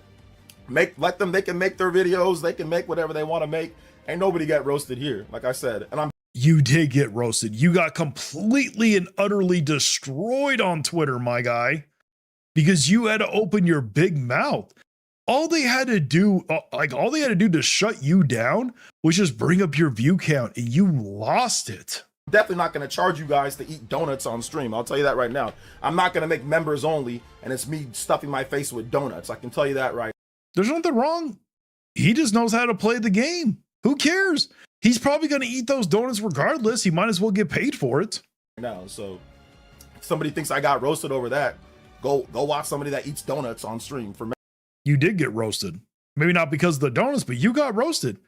let them. They can make their videos. They can make whatever they want to make. Ain't nobody got roasted here, like I said. And You did get roasted. You got completely and utterly destroyed on Twitter, my guy, because you had to open your big mouth. All they had to do to shut you down was just bring up your view count, and you lost it. I'm definitely not going to charge you guys to eat donuts on stream. I'll tell you that right now. I'm not going to make members only, and it's me stuffing my face with donuts. I can tell you that right. There's nothing wrong. He just knows how to play the game. Who cares? He's probably going to eat those donuts regardless. He might as well get paid for it. Now, so if somebody thinks I got roasted over that, go watch somebody that eats donuts on stream for me. You did get roasted. Maybe not because of the donuts, but you got roasted.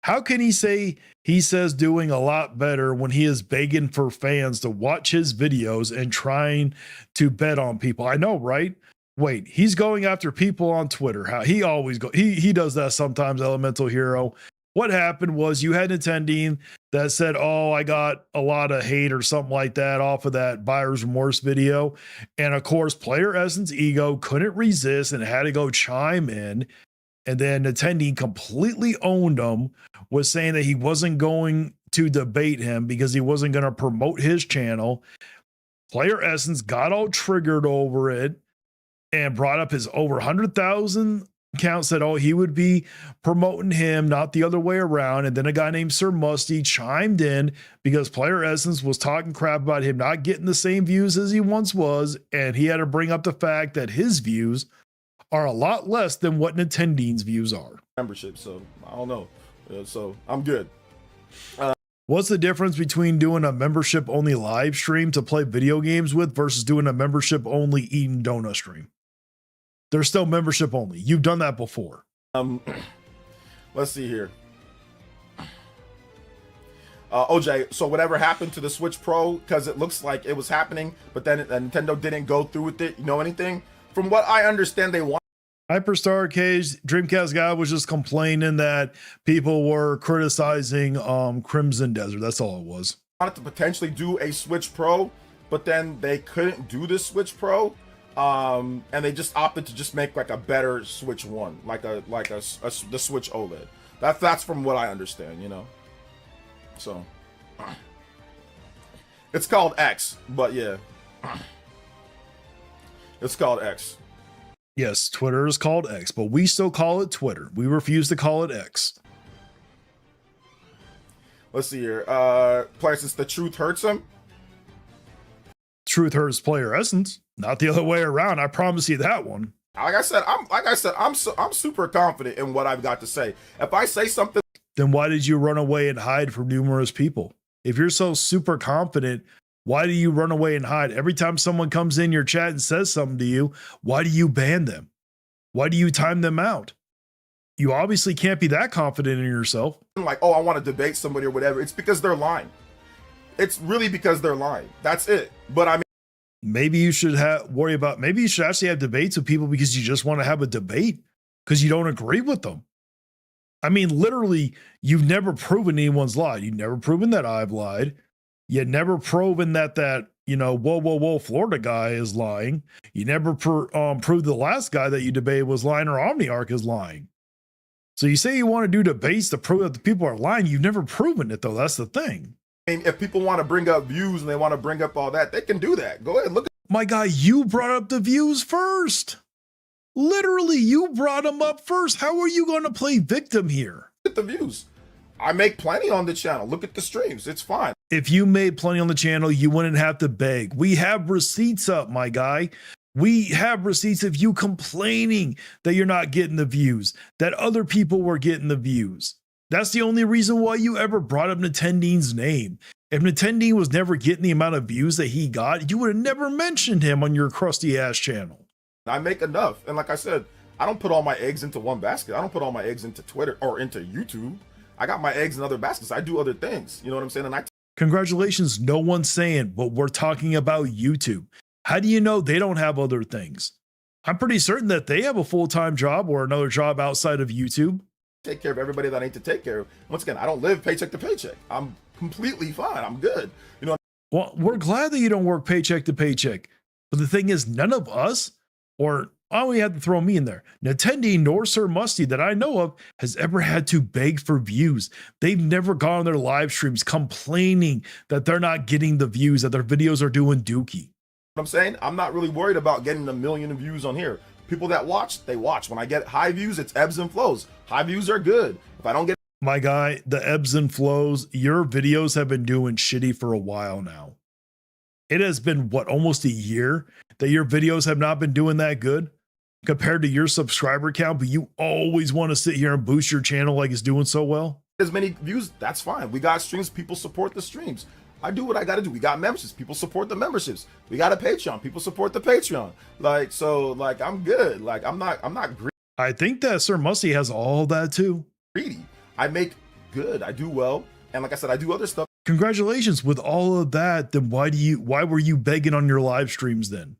How can he say he says doing a lot better when he is begging for fans to watch his videos and trying to bet on people? I know, right? Wait, he's going after people on Twitter. How he always go he does that sometimes, Elemental Hero. What happened was you had Nintendo that said, "Oh, I got a lot of hate" or something like that off of that buyer's remorse video. And of course, Player Essence Ego couldn't resist and had to go chime in. And then Nintendo completely owned him, was saying that he wasn't going to debate him because he wasn't going to promote his channel. Player Essence got all triggered over it and brought up his over 100,000 account, said, oh, he would be promoting him, not the other way around. And then a guy named Sir Musty chimed in because Player Essence was talking crap about him not getting the same views as he once was. And he had to bring up the fact that his views are a lot less than what Nintendo's views are. Membership, so I don't know. So I'm good. What's the difference between doing a membership only live stream to play video games with versus doing a membership only eating donut stream? They're still membership only. You've done that before. Let's see here. OJ, so whatever happened to the Switch Pro, because it looks like it was happening, but then Nintendo didn't go through with it. You know anything? From what I understand, they want. Hyperstar Cage Dreamcast guy was just complaining that people were criticizing Crimson Desert. That's all it was. Wanted to potentially do a Switch Pro, but then they couldn't do the Switch Pro. And they just opted to just make like a better Switch One, like the Switch OLED. That's from what I understand, you know. So it's called X, but yeah, it's called X. Yes, Twitter is called X, but we still call it Twitter. We refuse to call it X. Let's see here. Player Essence, the truth hurts him. Truth hurts Player Essence, not the other way around. I promise you that one. Like I said, I'm super confident in what I've got to say. If I say something, then why did you run away and hide from numerous people? If you're so super confident, why do you run away and hide? Every time someone comes in your chat and says something to you, why do you ban them? Why do you time them out? You obviously can't be that confident in yourself. like, oh, I want to debate somebody or whatever, it's because they're lying. It's really because they're lying. That's it. But I mean, maybe you should maybe you should actually have debates with people because you just want to have a debate because you don't agree with them. I mean, literally, you've never proven anyone's lied. You've never proven that I've lied. You never proven that whoa, Florida guy is lying. You never proved the last guy that you debated was lying or Omniarch is lying. So you say you want to do debates to prove that the people are lying. You've never proven it, though. That's the thing. If people want to bring up views and they want to bring up all that, they can do that. Go ahead, look. My guy, you brought up the views first. Literally, you brought them up first. How are you going to play victim here? At the views. I make plenty on the channel. Look at the streams. It's fine. If you made plenty on the channel, you wouldn't have to beg. We have receipts up, my guy. We have receipts of you complaining that you're not getting the views, that other people were getting the views. That's the only reason why you ever brought up Nintendo's name. If Nintendo was never getting the amount of views that he got, you would have never mentioned him on your crusty ass channel. I make enough. And like I said, I don't put all my eggs into one basket. I don't put all my eggs into Twitter or into YouTube. I got my eggs in other baskets. I do other things. You know what I'm saying? And congratulations. No one's saying, but we're talking about YouTube. How do you know they don't have other things? I'm pretty certain that they have a full-time job or another job outside of YouTube. Take care of everybody that I need to take care of. Once again, I don't live paycheck to paycheck. I'm completely fine. I'm good. You know. Well, we're glad that you don't work paycheck to paycheck. But the thing is, none of us, or I only had to throw me in there, Nintendo nor Sir Musty that I know of has ever had to beg for views. They've never gone on their live streams complaining that they're not getting the views, that their videos are doing dookie. What I'm saying, I'm not really worried about getting 1 million views on here. People that watch, they watch. When I get high views, it's ebbs and flows. High views are good. If I don't get, my guy, the ebbs and flows, your videos have been doing shitty for a while now. It has been, what, almost a year that your videos have not been doing that good compared to your subscriber count, but you always want to sit here and boost your channel like it's doing so well. As many views, that's fine. We got streams, people support the streams. I do what I got to do. We got memberships, people support the memberships. We got a Patreon, people support the Patreon. I'm good. I'm not greedy. I think that Sir Musty has all that too. I make good. I do well. And like I said, I do other stuff Congratulations with all of that. Then why were you begging on your live streams then?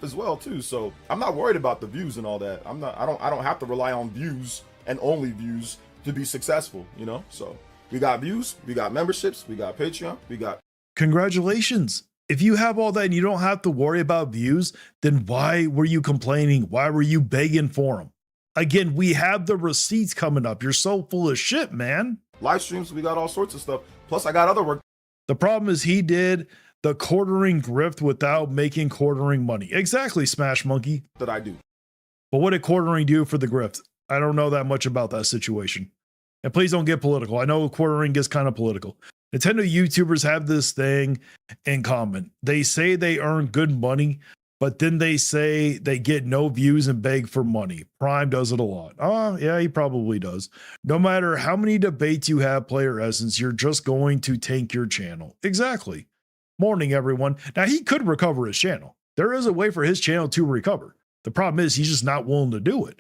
as well too. So I'm not worried about the views and all that. I don't have to rely on views and only views to be successful, you know? So we got views, we got memberships, we got Patreon, we got Congratulations. If you have all that and you don't have to worry about views, then why were you complaining? Why were you begging for them? Again, we have the receipts coming up. You're so full of shit, man. live streams, we got all sorts of stuff. Plus I got other work The problem is he did the quartering grift without making quartering money. Exactly, Smash Monkey. that I do. But what did quartering do for the grift? I don't know that much about that situation. And please don't get political. I know quartering gets kind of political. Nintendo YouTubers have this thing in common. They say they earn good money, but then they say they get no views and beg for money. Prime does it a lot. Oh, yeah, he probably does. No matter how many debates you have, Player Essence, you're just going to tank your channel. Exactly. Morning, everyone. Now, he could recover his channel. There is a way for his channel to recover. The problem is he's just not willing to do it.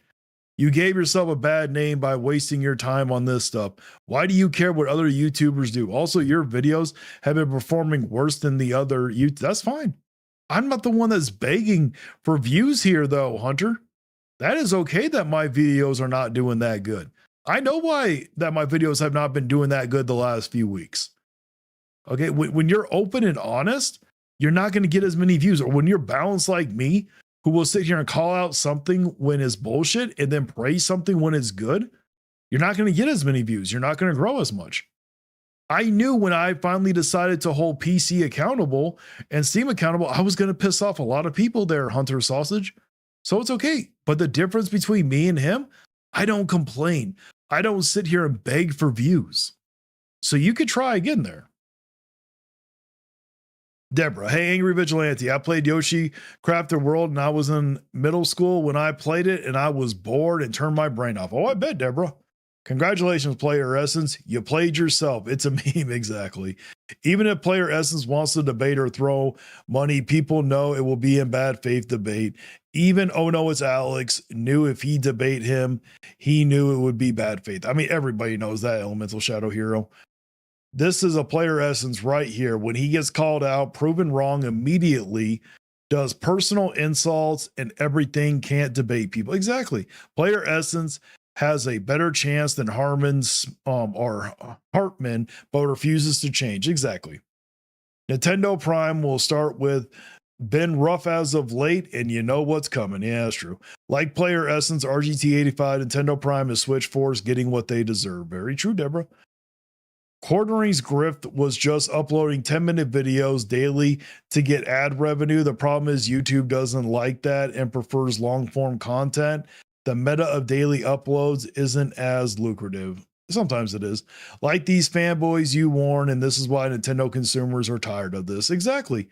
You gave yourself a bad name by wasting your time on this stuff. Why do you care what other YouTubers do? Also, your videos have been performing worse than the other YouTubers. That's fine. I'm not the one that's begging for views here, though, Hunter. That is okay that my videos are not doing that good. I know why that my videos have not been doing that good the last few weeks. Okay, when you're open and honest, you're not going to get as many views. Or when you're balanced like me, who will sit here and call out something when it's bullshit and then praise something when it's good, you're not going to get as many views. You're not going to grow as much. I knew when I finally decided to hold PC accountable and Steam accountable, I was going to piss off a lot of people there, Hunter Sausage. So it's okay. But the difference between me and him, I don't complain. I don't sit here and beg for views. So you could try again there. Deborah, hey, Angry Vigilante. I played Yoshi Crafted World and I was in middle school when I played it and I was bored and turned my brain off. Oh, I bet, Deborah. Congratulations, Player Essence. You played yourself. It's a meme, exactly. Even if Player Essence wants to debate or throw money, people know it will be in bad faith debate. Even, oh no, it's Alex, knew if he debate him, he knew it would be bad faith. I mean, everybody knows that, Elemental Shadow Hero. This is a Player Essence right here. When he gets called out, proven wrong immediately, does personal insults and everything, can't debate people. Exactly. Player Essence has a better chance than Harmon's or Hartman, but refuses to change. Exactly. Nintendo Prime will start with been rough as of late, and you know what's coming. Yeah, that's true. Like Player Essence, RGT85, Nintendo Prime is Switch Force getting what they deserve. Very true, Deborah. Quartering's grift was just uploading 10-minute videos daily to get ad revenue. The problem is YouTube doesn't like that and prefers long-form content. The meta of daily uploads isn't as lucrative. Sometimes it is. Like these fanboys you warn, and this is why Nintendo consumers are tired of this. Exactly.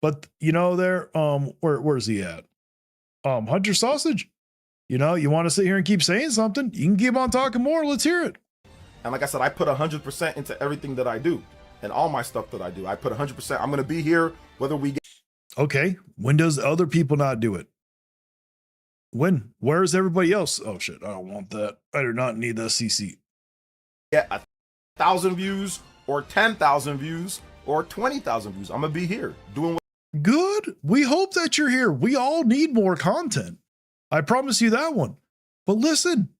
But you know, where's he at? Hunter Sausage. You know, you want to sit here and keep saying something, you can keep on talking more. Let's hear it. And like I said, I put 100% into everything that I do and all my stuff that I do. I put 100%. I'm going to be here whether we get. Okay. When does other people not do it? When? Where's everybody else? Oh shit, I don't want that. I do not need that CC. Get 1,000 views or 10,000 views or 20,000 views. I'm going to be here doing what. Good. We hope that you're here. We all need more content. I promise you that one. But listen,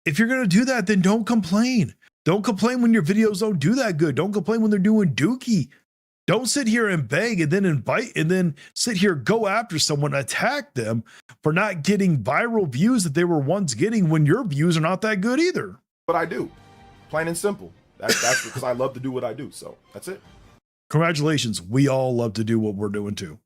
if you're going to do that, then don't complain. Don't complain when your videos don't do that good. Don't complain when they're doing dookie. Don't sit here and beg and then invite and then sit here, go after someone, attack them for not getting viral views that they were once getting when your views are not that good either. What I do, plain and simple. That's because I love to do what I do. So that's it. Congratulations. We all love to do what we're doing too.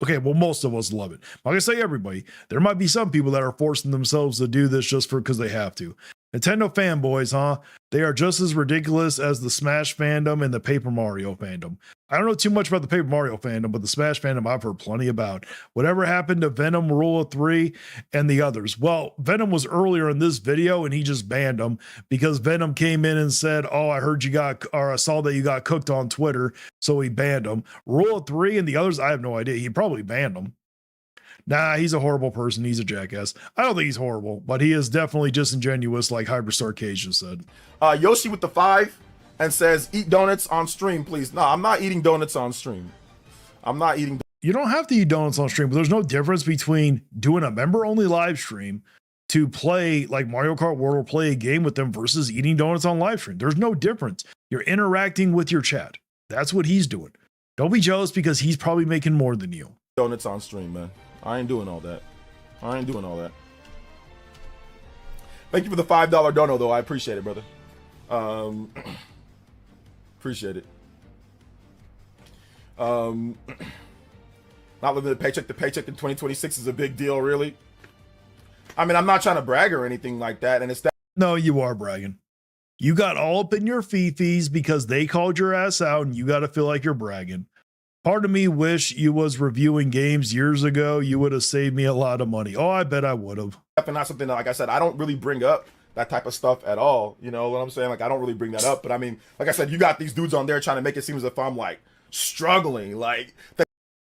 Okay, well, most of us love it. I'm going to say everybody. There might be some people that are forcing themselves to do this just because they have to. Nintendo fanboys, huh? They are just as ridiculous as the Smash fandom and the Paper Mario fandom. I don't know too much about the Paper Mario fandom, but the Smash fandom I've heard plenty about. Whatever happened to Venom, Rule of 3, and the others? Well, Venom was earlier in this video and he just banned them because Venom came in and said, oh, I heard you got, or I saw that you got cooked on Twitter, so he banned them. Rule of 3 and the others, I have no idea. He probably banned them. Nah, he's a horrible person. He's a jackass. I don't think he's horrible, but he is definitely disingenuous, like Hyperstar Cage just said. Yoshi with the 5 and says, eat donuts on stream, please. No, I'm not eating donuts on stream. I'm not eating. You don't have to eat donuts on stream, but there's no difference between doing a member-only live stream to play like Mario Kart World or play a game with them versus eating donuts on live stream. There's no difference. You're interacting with your chat. That's what he's doing. Don't be jealous because he's probably making more than you. Donuts on stream, man. I ain't doing all that. I ain't doing all that. Thank you for the $5 dono, though. I appreciate it, brother. Appreciate it. Not living the paycheck to paycheck in 2026 is a big deal, really. I mean, I'm not trying to brag or anything like that, and it's that. No, you are bragging. You got all up in your fee-fees because they called your ass out, and you got to feel like you're bragging. Part of me wish you was reviewing games years ago. You would have saved me a lot of money. Oh, I bet I would have. Definitely not something that, like I said, I don't really bring up that type of stuff at all. You know what I'm saying? Like, I don't really bring that up. But I mean, like I said, you got these dudes on there trying to make it seem as if I'm like struggling. Like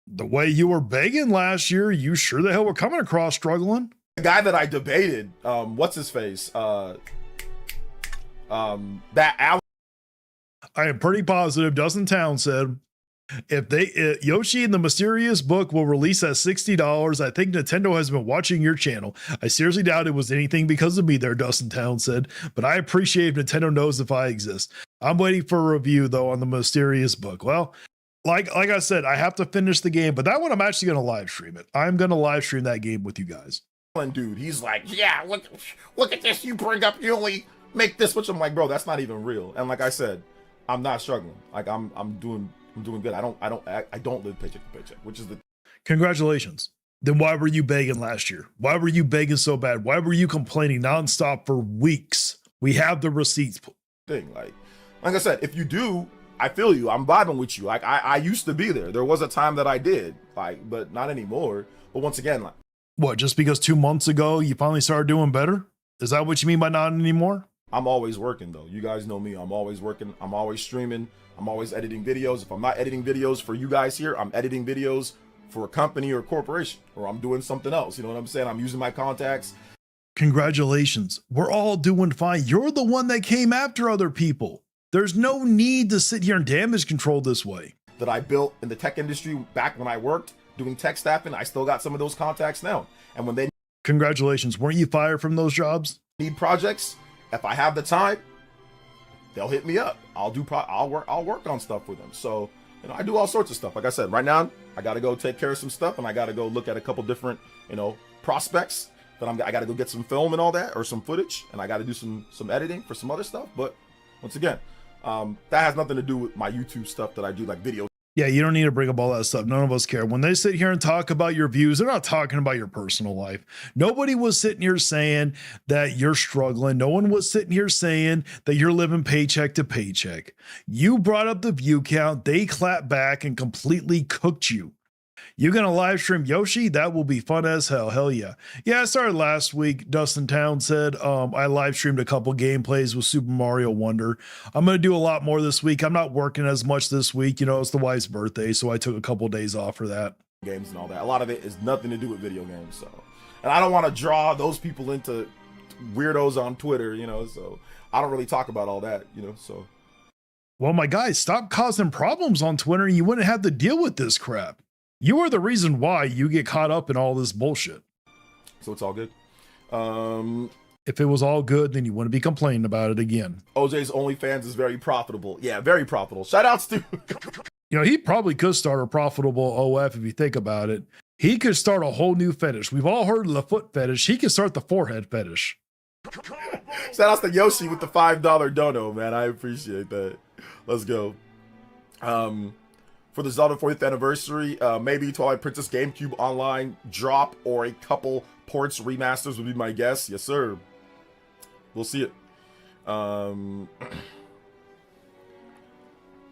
the way you were begging last year, you sure the hell were coming across struggling. The guy that I debated, what's his face? That Al. I am pretty positive Dustin Town said, if Yoshi and the Mysterious Book will release at $60, I think Nintendo has been watching your channel. I seriously doubt it was anything because of me there, Dustin Town said, but I appreciate if Nintendo knows if I exist. I'm waiting for a review, though, on the Mysterious Book. Well, like I said, I have to finish the game, but that one I'm actually going to live stream it. I'm going to live stream that game with you guys. Dude, he's like, yeah, look at this. You bring up, you only make this, which I'm like, bro, that's not even real. And like I said, I'm not struggling. Like I'm doing good. I don't live paycheck to paycheck, which is the. Congratulations. Then why were you begging last year? Why were you begging so bad? Why were you complaining nonstop for weeks? We have the receipts. Thing like I said, if you do, I feel you. I'm vibing with you. Like I used to be there. There was a time that I did, like, but not anymore. But once again, like. What, just because 2 months ago you finally started doing better? Is that what you mean by not anymore? I'm always working, though. You guys know me. I'm always working. I'm always streaming. I'm always editing videos. If I'm not editing videos for you guys here, I'm editing videos for a company or a corporation, or I'm doing something else. You know what I'm saying? I'm using my contacts. Congratulations. We're all doing fine. You're the one that came after other people. There's no need to sit here and damage control this way. That I built in the tech industry back when I worked doing tech staffing. I still got some of those contacts now. And when they. Congratulations. Weren't you fired from those jobs? Need projects, if I have the time, they'll hit me up. I'll work on stuff with them. So, you know, I do all sorts of stuff. Like I said, right now I got to go take care of some stuff, and I got to go look at a couple different, you know, prospects that I got to go get some film and all that, or some footage, and I got to do some editing for some other stuff. But once again, that has nothing to do with my YouTube stuff that I do, like videos. Yeah, you don't need to bring up all that stuff. None of us care. When they sit here and talk about your views, they're not talking about your personal life. Nobody was sitting here saying that you're struggling. No one was sitting here saying that you're living paycheck to paycheck. You brought up the view count. They clapped back and completely cooked you. You gonna live stream Yoshi? That will be fun as hell. Hell yeah. Yeah, I started last week. Dustin Town said I live streamed a couple gameplays with Super Mario Wonder. I'm gonna do a lot more this week. I'm not working as much this week. You know, it's the wife's birthday, so I took a couple days off for that. Games and all that. A lot of it is nothing to do with video games. So, and I don't want to draw those people into weirdos on Twitter, you know, so I don't really talk about all that, you know, so. Well, my guys, stop causing problems on Twitter and you wouldn't have to deal with this crap. You are the reason why you get caught up in all this bullshit. So it's all good. If it was all good, then you wouldn't be complaining about it again. OJ's OnlyFans is very profitable. Yeah, very profitable. Shout outs to. You know, he probably could start a profitable OF if you think about it. He could start a whole new fetish. We've all heard of the foot fetish. He could start the forehead fetish. Shout outs to Yoshi with the $5 dono, man. I appreciate that. Let's go. For the Zelda 40th anniversary, maybe Twilight Princess GameCube Online drop or a couple ports remasters would be my guess. Yes, sir. We'll see it.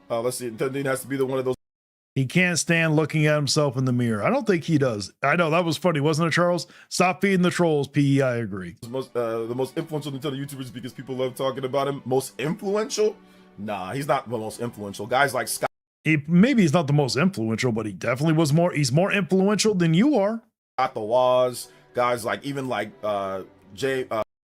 Let's see. Nintendo has to be the one of those. He can't stand looking at himself in the mirror. I don't think he does. I know that was funny, wasn't it, Charles? Stop feeding the trolls, PE. I agree. The most influential Nintendo YouTubers because people love talking about him. Most influential? Nah, he's not the most influential. Guys like Scott. Maybe he's not the most influential, but he definitely was more. He's more influential than you are. got the Waz guys like even like Jay.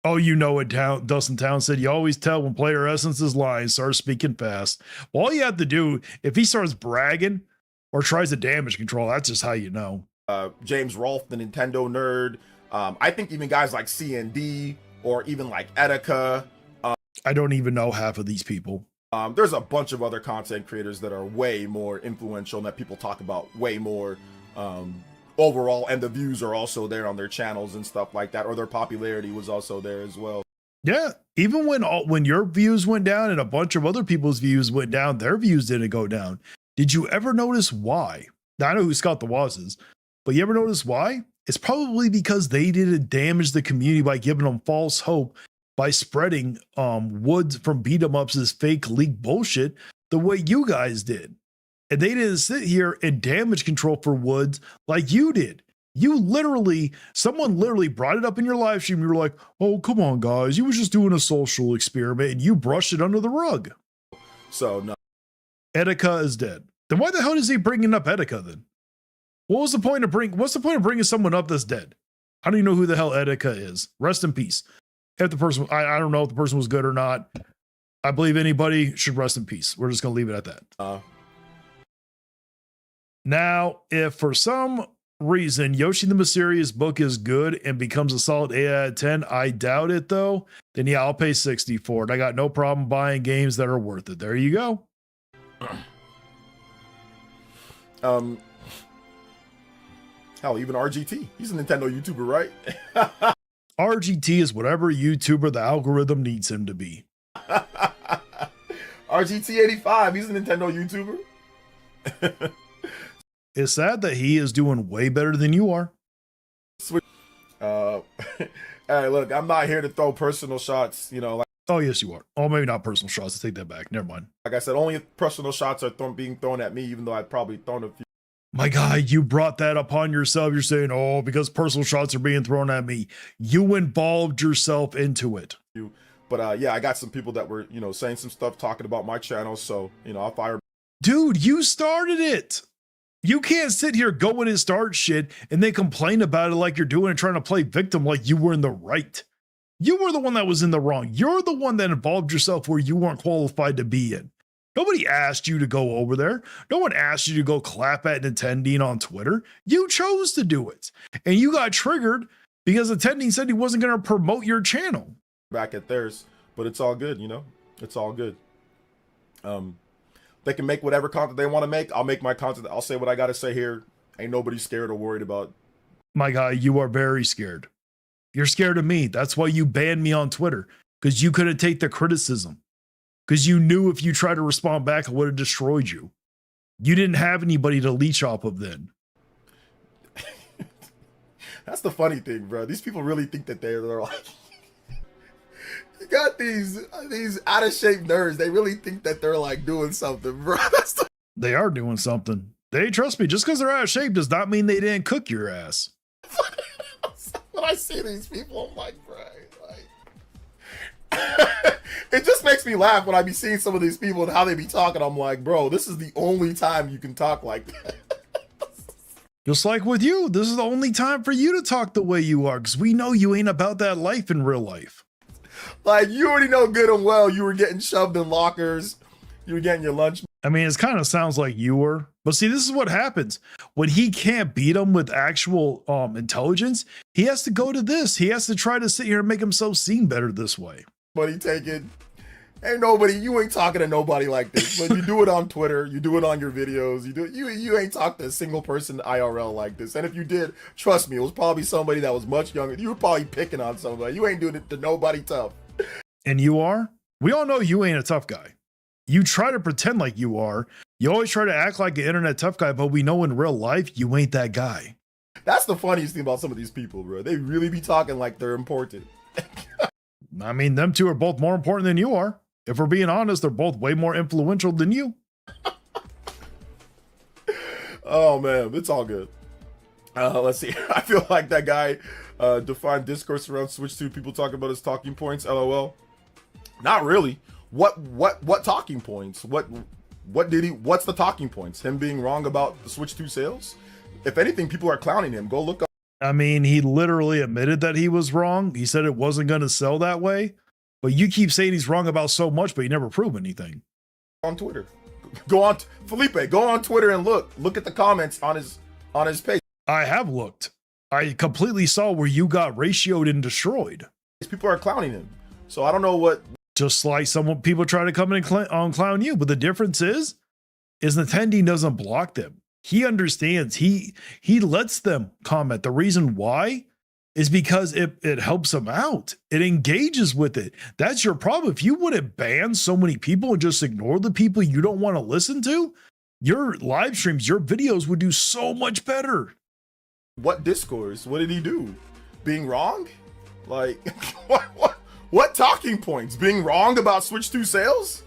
Oh, you know what Dustin Town said? You always tell when player essence is lying, starts speaking fast. Well, all you have to do, if he starts bragging or tries to damage control, that's just how you know. James Rolfe, the Nintendo nerd. I think even guys like CND or even like Etika. I don't even know half of these people. There's a bunch of other content creators that are way more influential and that people talk about way more overall, and the views are also there on their channels and stuff like that, or their popularity was also there as well. Yeah, even when your views went down and a bunch of other people's views went down, their views didn't go down. Did you ever notice why? Now, I know who Scott the Waz is, but you ever notice why? It's probably because they didn't damage the community by giving them false hope by spreading Woods from beat 'em ups as fake leak bullshit the way you guys did. And they didn't sit here and damage control for Woods like you did. Someone literally brought it up in your live stream. You were like, oh, come on, guys. You was just doing a social experiment and you brushed it under the rug. So, no. Etika is dead. Then why the hell is he bringing up Etika then? What's the point of bringing someone up that's dead? I don't even know who the hell Etika is. Rest in peace. If the person, I don't know if the person was good or not. I believe anybody should rest in peace. We're just going to leave it at that. Now, if for some reason Yoshi the Mysterious book is good and becomes a solid 8 out of 10, I doubt it though, then yeah, I'll pay 60 for it. I got no problem buying games that are worth it. There you go. Hell, even RGT. He's a Nintendo YouTuber, right? RGT is whatever YouTuber the algorithm needs him to be. RGT85, he's a Nintendo YouTuber. It's sad that he is doing way better than you are. Hey, look, I'm not here to throw personal shots, you know. Like, oh, yes, you are. Oh, maybe not personal shots. Let's take that back. Never mind. Like I said, only personal shots are being thrown at me, even though I've probably thrown a few. My guy, you brought that upon yourself. You're saying, oh, because personal shots are being thrown at me. You involved yourself into it. But yeah, I got some people that were, you know, saying some stuff, talking about my channel. So, you know, I'll fire. Dude, you started it. You can't sit here going and start shit and then complain about it like you're doing and trying to play victim like you were in the right. You were the one that was in the wrong. You're the one that involved yourself where you weren't qualified to be in. Nobody asked you to go over there. No one asked you to go clap at Nintendo on Twitter. You chose to do it. And you got triggered because Nintendo said he wasn't going to promote your channel. Back at theirs, but it's all good, you know? It's all good. They can make whatever content they want to make. I'll make my content. I'll say what I got to say here. Ain't nobody scared or worried about. My guy, you are very scared. You're scared of me. That's why you banned me on Twitter, because you couldn't take the criticism. Because you knew if you tried to respond back, I would have destroyed you. You didn't have anybody to leech off of then. That's the funny thing, bro. These people really think that they're like, you got these out of shape nerds. They really think that they're like doing something, bro. They are doing something. They trust me. Just because they're out of shape does not mean they didn't cook your ass. When I see these people, I'm like, bro, like, it just makes me laugh when I be seeing some of these people and how they be talking. I'm like, bro, this is the only time you can talk like that. Just like with you, this is the only time for you to talk the way you are, because we know you ain't about that life in real life. Like, you already know good and well you were getting shoved in lockers. You were getting your lunch. I mean, it kind of sounds like you were. But see, this is what happens. When he can't beat him with actual intelligence, he has to go to this. He has to try to sit here and make himself seem better this way. Money taken. Ain't nobody, you ain't talking to nobody like this. But you do it on Twitter, you do it on your videos, you ain't talked to a single person IRL like this. And if you did, trust me, it was probably somebody that was much younger. You were probably picking on somebody. You ain't doing it to nobody tough. And you are? We all know you ain't a tough guy. You try to pretend like you are. You always try to act like an internet tough guy, but we know in real life you ain't that guy. That's the funniest thing about some of these people, bro. They really be talking like they're important. I mean, them two are both more important than you are. If we're being honest, they're both way more influential than you. Oh, man, it's all good. Let's see. I feel like that guy defined discourse around Switch 2. People talking about his talking points. LOL. Not really. What talking points? What did he? What's the talking points? Him being wrong about the Switch 2 sales? If anything, people are clowning him. Go look up. I mean, he literally admitted that he was wrong. He said it wasn't going to sell that way. But you keep saying he's wrong about so much, but you never prove anything. On Twitter. Go on, Felipe, go on Twitter and look at the comments on his page. I have looked. I completely saw where you got ratioed and destroyed. People are clowning him. So I don't know what. Just like people try to come in and clown you. But the difference is Nintendo doesn't block them. He understands. He lets them comment. The reason why is because it helps them out. It engages with it. That's your problem. If you wouldn't ban so many people and just ignore the people you don't want to listen to, your live streams, your videos would do so much better. What discourse? What did he do? Being wrong? Like, what talking points? Being wrong about Switch 2 sales?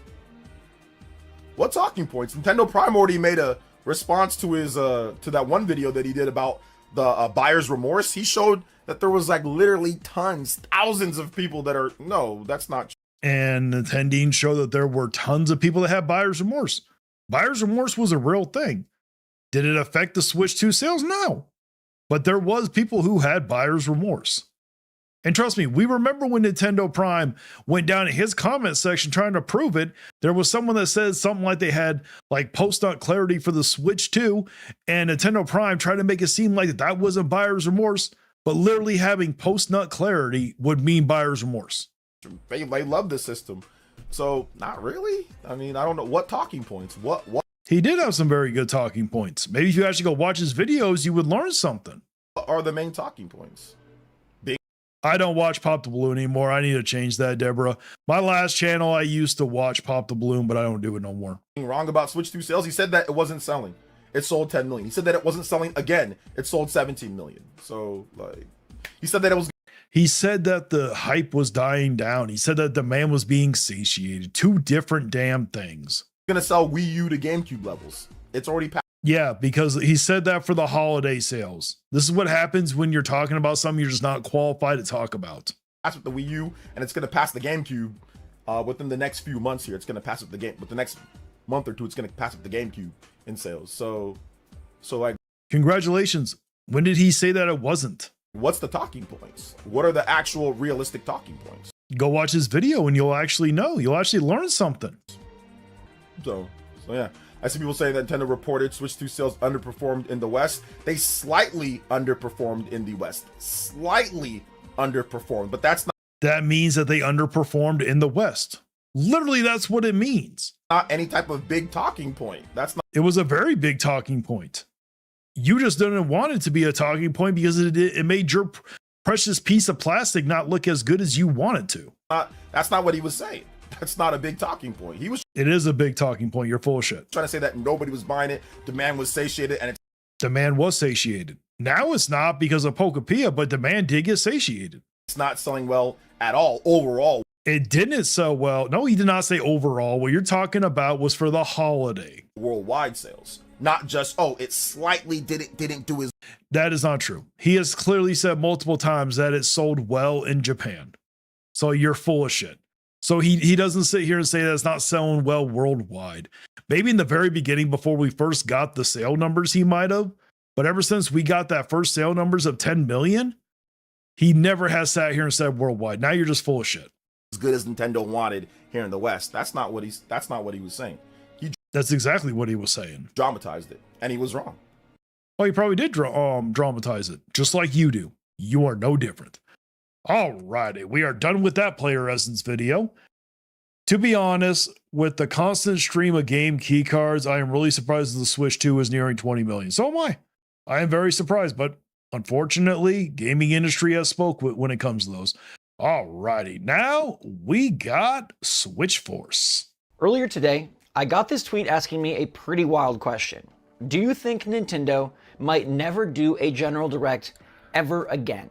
What talking points? Nintendo Prime already made a response to his to that one video that he did about the buyer's remorse. He showed that there was like literally thousands of people that are, no, that's not true. And Nintendo showed that there were tons of people that had buyer's remorse. Buyer's remorse was a real thing. Did it affect the Switch 2 sales? No. But there was people who had buyer's remorse. And trust me, we remember when Nintendo Prime went down in his comment section trying to prove it. There was someone that said something like they had like post-nut clarity for the Switch 2, and Nintendo Prime tried to make it seem like that wasn't buyer's remorse, but literally having post-nut clarity would mean buyer's remorse. They love the system. So not really. I mean, I don't know what talking points. What? He did have some very good talking points. Maybe if you actually go watch his videos, you would learn something. What are the main talking points? I don't watch Pop the Balloon anymore. I need to change that, Deborah. My last channel, I used to watch Pop the Balloon, but I don't do it no more. Being wrong about Switch 2 sales. He said that it wasn't selling. It sold 10 million. He said that it wasn't selling again. It sold 17 million. So like, he said that it was. He said that the hype was dying down. He said that demand was being satiated. Two different damn things. Gonna sell Wii U to GameCube levels. It's already passed. Yeah, because he said that for the holiday sales. This is what happens when you're talking about something you're just not qualified to talk about. Pass with the Wii U, and it's gonna pass the GameCube within the next few months here. It's gonna pass with the next month or two. It's gonna pass with the GameCube in sales. So like, congratulations. When did he say that it wasn't? What's the talking points? What are the actual realistic talking points? Go watch his video and you'll actually know. You'll actually learn something. So yeah. I see people say that Nintendo reported Switch 2 sales underperformed in the West. They slightly underperformed in the West. Slightly underperformed, but that's not. That means that they underperformed in the West. Literally, that's what it means. Not any type of big talking point. That's not. It was a very big talking point. You just didn't want it to be a talking point because it made your precious piece of plastic not look as good as you wanted to. That's not what he was saying. That's not a big talking point. It is a big talking point. You're full of shit. Trying to say that nobody was buying it. Demand was satiated, and demand was satiated. Now it's not because of Pokepia, but demand did get satiated. It's not selling well at all overall. It didn't sell well. No, he did not say overall. What you're talking about was for the holiday. Worldwide sales. Not just, it slightly didn't do as. That is not true. He has clearly said multiple times that it sold well in Japan. So you're full of shit. So he doesn't sit here and say that it's not selling well worldwide. Maybe in the very beginning, before we first got the sale numbers, he might have. But ever since we got that first sale numbers of 10 million, he never has sat here and said worldwide. Now you're just full of shit. As good as Nintendo wanted here in the West. That's not what he was saying. That's exactly what he was saying. Dramatized it, and he was wrong. Well, he probably did dramatize it, just like you do. You are no different. Alrighty, we are done with that player essence video. To be honest, with the constant stream of game key cards, I am really surprised that the Switch 2 is nearing 20 million. So am I. I am very surprised, but unfortunately, gaming industry has spoke when it comes to those. Alrighty, now we got Switch Force. Earlier today, I got this tweet asking me a pretty wild question. Do you think Nintendo might never do a General Direct ever again?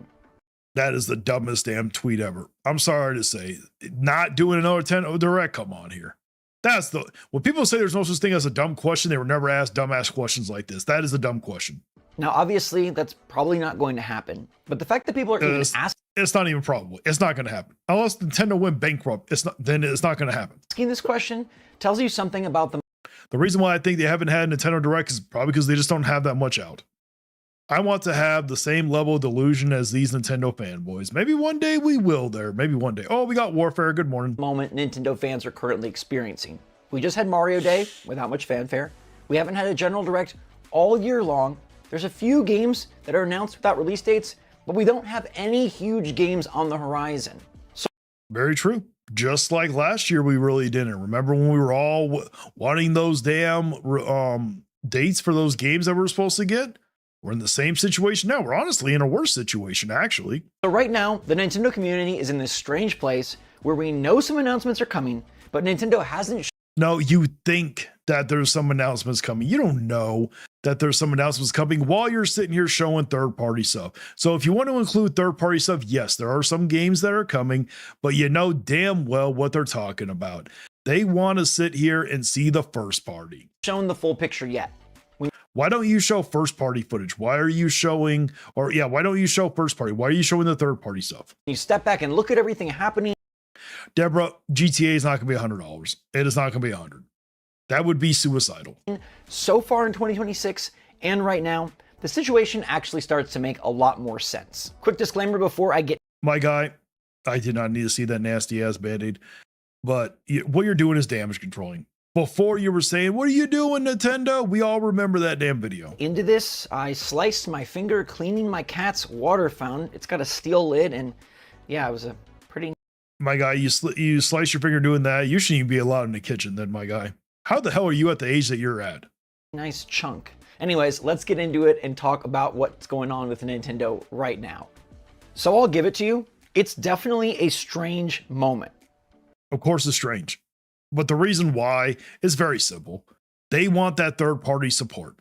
That is the dumbest damn tweet ever. I'm sorry to say. Not doing another 10 Direct, come on here. That's when people say there's no such thing as a dumb question, they were never asked dumbass questions like this. That is a dumb question. Now, obviously, that's probably not going to happen. But the fact that people are even asking... It's not even probable. It's not going to happen. Unless Nintendo went bankrupt, then it's not going to happen. Asking this question tells you something about them. The reason why I think they haven't had Nintendo Direct is probably because they just don't have that much out. I want to have the same level of delusion as these Nintendo fanboys. Maybe one day we will there. Maybe one day. Oh, we got Warfare. Good morning. Moment Nintendo fans are currently experiencing. We just had Mario Day without much fanfare. We haven't had a general direct all year long. There's a few games that are announced without release dates, but we don't have any huge games on the horizon. So very true. Just like last year, we really didn't. Remember when we were all wanting those damn dates for those games that we were supposed to get? We're in the same situation now. We're honestly in a worse situation, actually. So right now, the Nintendo community is in this strange place where we know some announcements are coming, but Nintendo hasn't. No, you think that there's some announcements coming. You don't know that there's some announcements coming while you're sitting here showing third-party stuff. So if you want to include third-party stuff, yes, there are some games that are coming, but you know damn well what they're talking about. They want to sit here and see the first party. Shown the full picture yet. Why don't you show first party footage? Why are you showing, why don't you show first party? Why are you showing the third party stuff? You step back and look at everything happening. Deborah, GTA is not going to be $100. It is not going to be $100. That would be suicidal. So far in 2026 and right now, the situation actually starts to make a lot more sense. Quick disclaimer before I get. My guy, I did not need to see that nasty ass Band-Aid, but what you're doing is damage controlling. Before you were saying, what are you doing, Nintendo? We all remember that damn video. Into this, I sliced my finger cleaning my cat's water fountain. It's got a steel lid, and yeah, it was a pretty... My guy, you slice your finger doing that. You shouldn't even be allowed in the kitchen then, my guy. How the hell are you at the age that you're at? Nice chunk. Anyways, let's get into it and talk about what's going on with Nintendo right now. So I'll give it to you. It's definitely a strange moment. Of course it's strange. But the reason why is very simple. They want that third party support.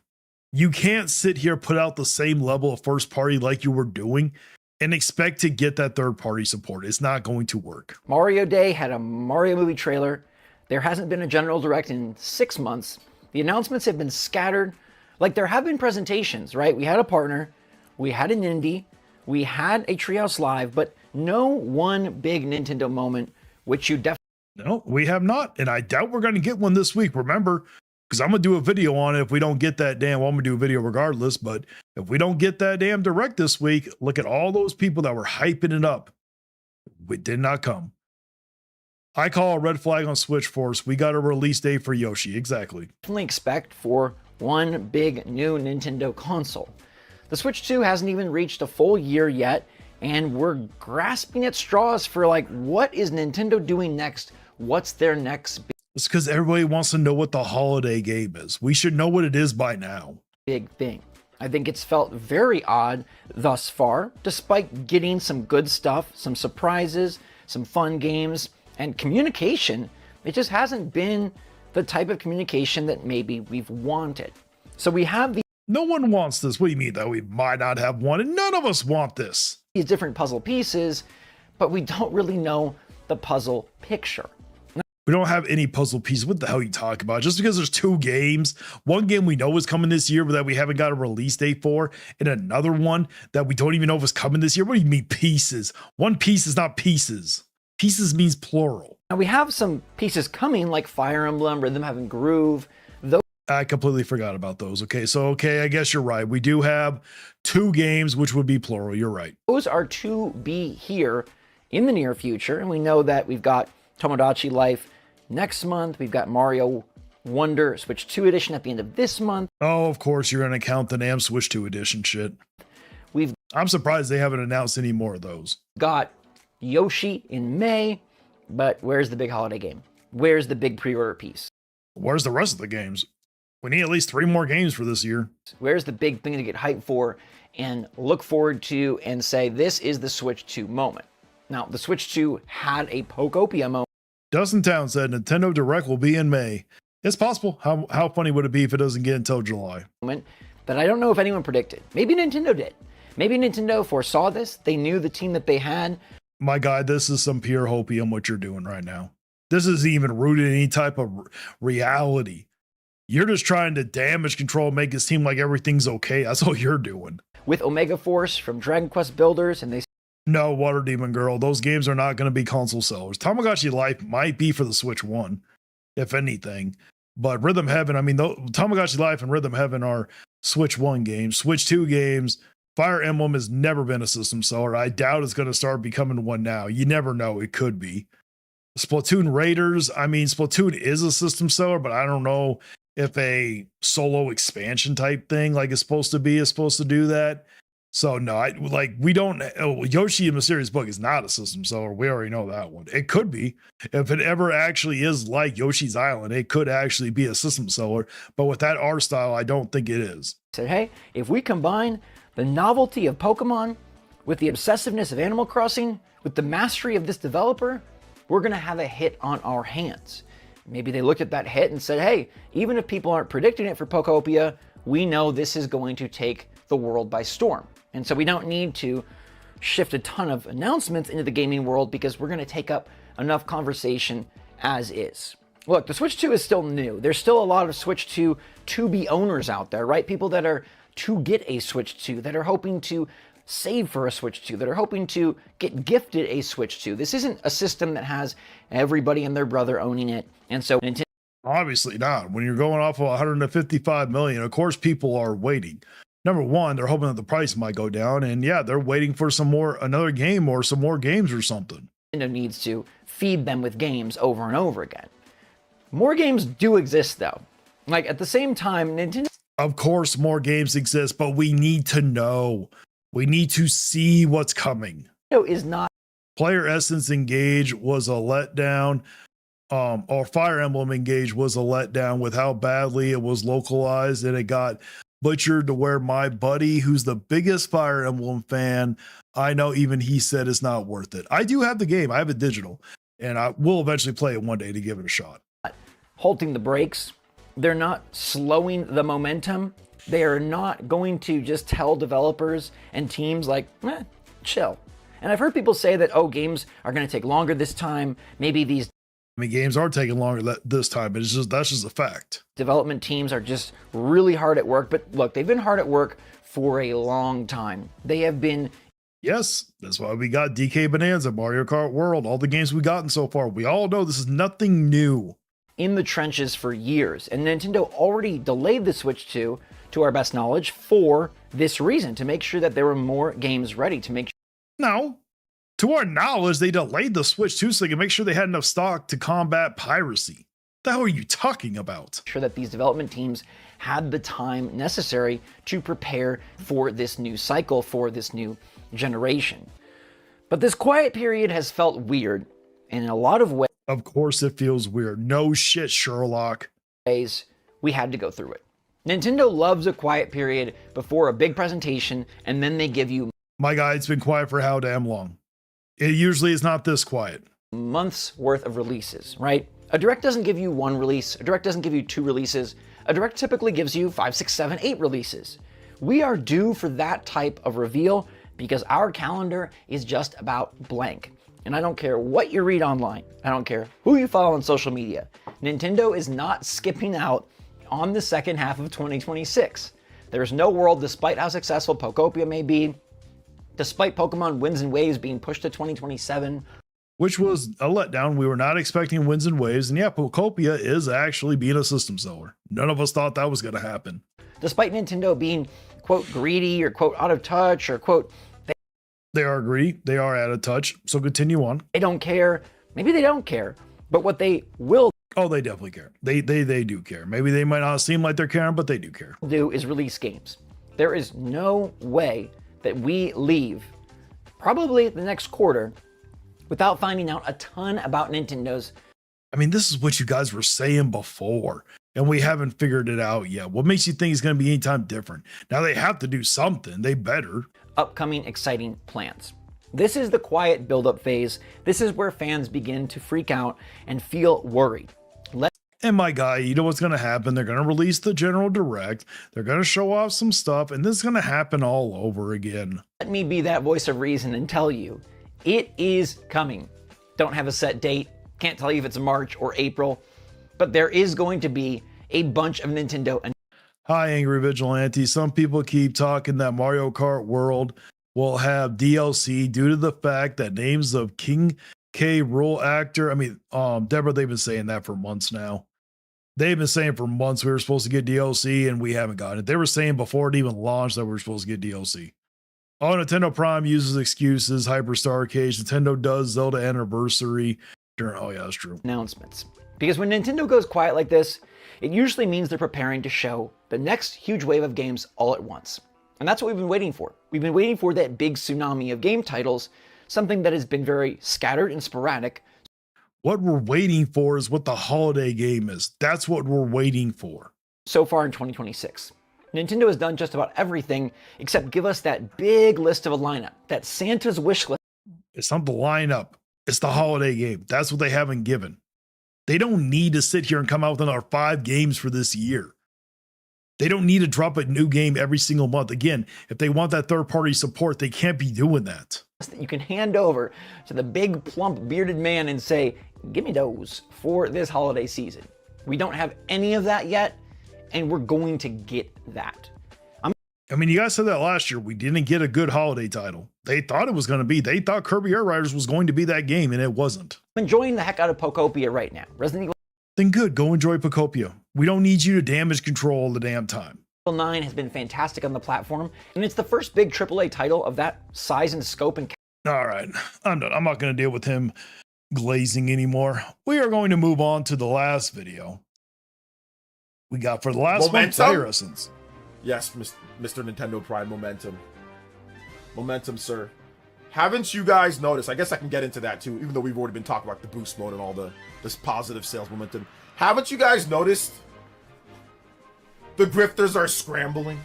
You can't sit here, put out the same level of first party like you were doing and expect to get that third party support. It's not going to work. Mario Day had a Mario movie trailer. There hasn't been a general direct in 6 months. The announcements have been scattered. Like there have been presentations, right? We had a partner, we had an indie, we had a Treehouse Live, but no one big Nintendo moment, which you definitely... No, we have not. And I doubt we're going to get one this week. Remember, because I'm going to do a video on it if we don't get that damn, well, I'm going to do a video regardless. But if we don't get that damn direct this week, look at all those people that were hyping it up. It did not come. I call a red flag on Switch Force. We got a release date for Yoshi. Exactly. Definitely expect for one big new Nintendo console. The Switch 2 hasn't even reached a full year yet. And we're grasping at straws for like, what is Nintendo doing next? What's their next It's because everybody wants to know what the holiday game is. We should know what it is by now. Big thing? I think it's felt very odd thus far, despite getting some good stuff, some surprises, some fun games, and communication. It just hasn't been the type of communication that maybe we've wanted. So we have No one wants this. What do you mean that we might not have one? And none of us want this. These different puzzle pieces, but we don't really know the puzzle picture. We don't have any puzzle pieces. What the hell are you talking about? Just because there's 2 games, one game we know is coming this year, but that we haven't got a release date for, and another one that we don't even know if it's coming this year. What do you mean pieces? One piece is not pieces. Pieces means plural. Now we have some pieces coming like Fire Emblem, Rhythm Heaven Groove. I completely forgot about those. Okay, I guess you're right. We do have 2 games, which would be plural. You're right. Those are to be here in the near future, and we know that we've got Tomodachi Life next month. We've got Mario Wonder Switch 2 edition at the end of this month. Oh, of course, you're going to count the damn Switch 2 edition shit. I'm surprised they haven't announced any more of those. Got Yoshi in May, but where's the big holiday game? Where's the big pre-order piece? Where's the rest of the games? We need at least 3 more games for this year. Where's the big thing to get hyped for and look forward to and say, this is the Switch 2 moment? Now, the Switch 2 had a Pokopia moment. Dustin Town said Nintendo Direct will be in May. It's possible. How funny would it be if it doesn't get until July? That I don't know if anyone predicted. Maybe Nintendo did. Maybe Nintendo foresaw this. They knew the team that they had. My God, this is some pure hopium what you're doing right now. This isn't even rooted in any type of reality. You're just trying to damage control, make it seem like everything's okay. That's all you're doing. With Omega Force from Dragon Quest Builders, and they... No, Water Demon Girl, those games are not going to be console sellers. Tamagotchi Life might be for the Switch 1, if anything. But Rhythm Heaven, I mean, Tamagotchi Life and Rhythm Heaven are Switch 1 games, Switch 2 games. Fire Emblem has never been a system seller. I doubt it's going to start becoming one now. You never know. It could be. Splatoon Raiders. I mean, Splatoon is a system seller, but I don't know if a solo expansion type thing like it's supposed to be is supposed to do that. So no, we don't. Yoshi in Mysterious Book is not a system seller. We already know that one. It could be if it ever actually is like Yoshi's Island. It could actually be a system seller, but with that art style, I don't think it is. Said, hey, if we combine the novelty of Pokemon with the obsessiveness of Animal Crossing, with the mastery of this developer, we're gonna have a hit on our hands. Maybe they looked at that hit and said, hey, even if people aren't predicting it for Pokopia, we know this is going to take the world by storm. And so we don't need to shift a ton of announcements into the gaming world because we're gonna take up enough conversation as is. Look, the Switch 2 is still new. There's still a lot of Switch 2 to-be owners out there, right? People that are to get a Switch 2, that are hoping to save for a Switch 2, that are hoping to get gifted a Switch 2. This isn't a system that has everybody and their brother owning it. And so Nintendo... Obviously not. When you're going off of 155 million, of course people are waiting. Number one, they're hoping that the price might go down, and yeah, they're waiting for another game or some more games or something. Nintendo needs to feed them with games over and over again. More games do exist though. Like at the same time, Nintendo... Of course more games exist, but we need to know. We need to see what's coming. is not... Player Essence Engage was a letdown. Or Fire Emblem Engage was a letdown with how badly it was localized, and it got butchered to where my buddy, who's the biggest Fire Emblem fan, I know even he said it's not worth it. I do have the game. I have it digital, and I will eventually play it one day to give it a shot. Halting the brakes. They're not slowing the momentum. They are not going to just tell developers and teams like, chill. And I've heard people say that, oh, games are going to take longer this time. Maybe these... I mean, games are taking longer this time, but that's just a fact. Development teams are just really hard at work. But look, they've been hard at work for a long time. They have been... Yes, that's why we got DK Bonanza, Mario Kart World, all the games we've gotten so far. We all know this is nothing new. In the trenches for years. And Nintendo already delayed the Switch 2, to our best knowledge, for this reason, to make sure that there were more games ready, to make sure... No. To our knowledge, they delayed the Switch 2 so they can make sure they had enough stock to combat piracy. What the hell are you talking about? Sure that these development teams had the time necessary to prepare for this new cycle, for this new generation. But this quiet period has felt weird, and in a lot of ways... Of course it feels weird. No shit, Sherlock. We had to go through it. Nintendo loves a quiet period before a big presentation, and then they give you... My guy, it's been quiet for how damn long? It usually is not this quiet. Months worth of releases, right? A Direct doesn't give you one release. A Direct doesn't give you 2 releases. A Direct typically gives you 5, 6, 7, 8 releases. We are due for that type of reveal because our calendar is just about blank. And I don't care what you read online. I don't care who you follow on social media. Nintendo is not skipping out on the second half of 2026. There's no world, despite how successful Pokopia may be, despite Pokemon Winds and Waves being pushed to 2027. Which was a letdown. We were not expecting Winds and Waves. And yeah, Pokopia is actually being a system seller. None of us thought that was going to happen. Despite Nintendo being, quote, greedy or, quote, out of touch or, quote, they are greedy. They are out of touch. So continue on. They don't care. Maybe they don't care. But what they will... Oh, they definitely care. They do care. Maybe they might not seem like they're caring, but they do care. Do is release games. There is no way that we leave probably the next quarter without finding out a ton about Nintendo's... I mean, this is what you guys were saying before, and we haven't figured it out yet. What makes you think it's going to be anytime different? Now they have to do something. They better. Upcoming exciting plans. This is the quiet build-up phase. This is where fans begin to freak out and feel worried. And my guy, you know what's going to happen? They're going to release the General Direct. They're going to show off some stuff, and this is going to happen all over again. Let me be that voice of reason and tell you, it is coming. Don't have a set date. Can't tell you if it's March or April, but there is going to be a bunch of Nintendo. Hi, Angry Vigilante. Some people keep talking that Mario Kart World will have DLC due to the fact that names of King K. Rool actor, Deborah, they've been saying that for months now. They've been saying for months we were supposed to get DLC and we haven't gotten it. They were saying before it even launched that we were supposed to get DLC. Oh, Nintendo Prime uses excuses. Hyperstar Cage. Nintendo does Zelda Anniversary. Oh, yeah, that's true. Announcements. Because when Nintendo goes quiet like this, it usually means they're preparing to show the next huge wave of games all at once. And that's what we've been waiting for. We've been waiting for that big tsunami of game titles, something that has been very scattered and sporadic. What we're waiting for is what the holiday game is. That's what we're waiting for. So far in 2026. Nintendo has done just about everything except give us that big list of a lineup, that Santa's wish list. It's not the lineup. It's the holiday game. That's what they haven't given. They don't need to sit here and come out with another 5 games for this year. They don't need to drop a new game every single month. Again, if they want that third-party support, they can't be doing that. That you can hand over to the big, plump, bearded man and say, give me those for this holiday season. We don't have any of that yet, and we're going to get that. I mean, you guys said that last year. We didn't get a good holiday title. They thought it was going to be. They thought Kirby Air Riders was going to be that game, and it wasn't. I'm enjoying the heck out of Pokopia right now. Resident Evil Then good, go enjoy Pokopia. We don't need you to damage control all the damn time. 9 has been fantastic on the platform, and it's the first big AAA title of that size and scope and All right, I'm done. I'm not going to deal with him glazing anymore. We are going to move on to the last video we got for the last one, Player Essence. Yes, Mr. Nintendo Pride Momentum. Momentum, sir. Haven't you guys noticed? I guess I can get into that too, even though we've already been talking about the boost mode and all this positive sales momentum. Haven't you guys noticed the grifters are scrambling?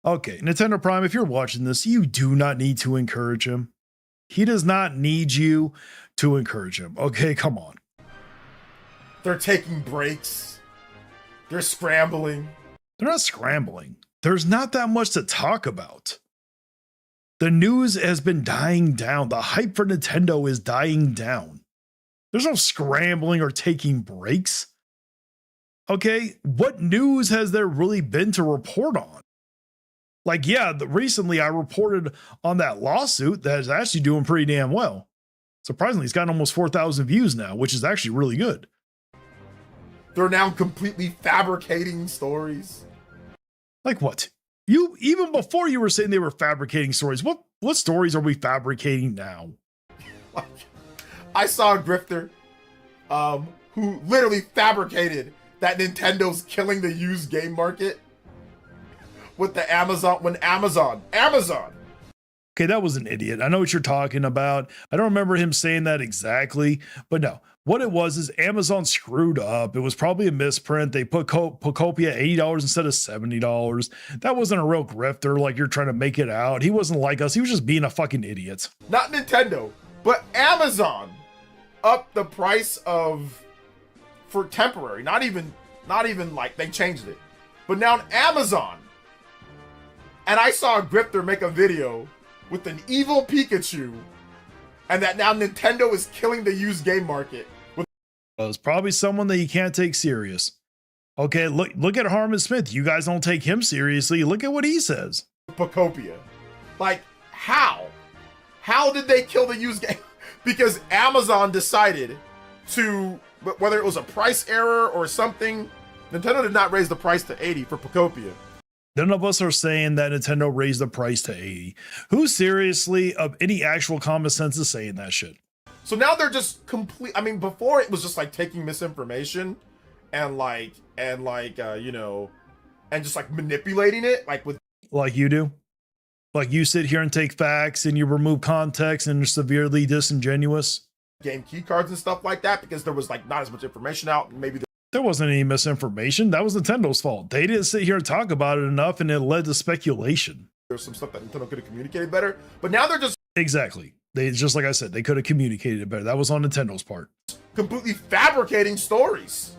Okay, Nintendo Prime, if you're watching this, you do not need to encourage him. He does not need you to encourage him. Okay, come on. They're taking breaks. They're scrambling. They're not scrambling. There's not that much to talk about. The news has been dying down. The hype for Nintendo is dying down. There's no scrambling or taking breaks. Okay, what news has there really been to report on? Like, yeah, recently I reported on that lawsuit that is actually doing pretty damn well. Surprisingly, it's gotten almost 4,000 views now, which is actually really good. They're now completely fabricating stories. Like what? You, even before you were saying they were fabricating stories, what stories are we fabricating now? Like, I saw a grifter who literally fabricated that Nintendo's killing the used game market with the Amazon, Amazon. Okay, that was an idiot. I know what you're talking about. I don't remember him saying that exactly, but no. What it was is Amazon screwed up. It was probably a misprint. They put Pokopia $80 instead of $70. That wasn't a real grifter like you're trying to make it out. He wasn't like us. He was just being a fucking idiot. Not Nintendo, but Amazon upped the price for temporary. Not even like they changed it. But now Amazon. And I saw a grifter make a video with an evil Pikachu, and that now Nintendo is killing the used game market. It's probably someone that you can't take serious. Okay, look at Harmon Smith. You guys don't take him seriously. Look at what he says. Pokopia. Like, how? How did they kill the used game? Because Amazon decided to, whether it was a price error or something, Nintendo did not raise the price to 80 for Pokopia. None of us are saying that Nintendo raised the price to 80. Who seriously, of any actual common sense, is saying that shit? So now they're just complete. I mean, before it was just like taking misinformation and you know, and just like manipulating it, like you do. Like you sit here and take facts and you remove context and you're severely disingenuous. Game key cards and stuff like that, because there was like not as much information out. Maybe there wasn't any misinformation. That was Nintendo's fault. They didn't sit here and talk about it enough, and it led to speculation. There's some stuff that Nintendo could have communicated better, but now they're just exactly. They just like I said, they could have communicated it better. That was on Nintendo's part. Completely fabricating stories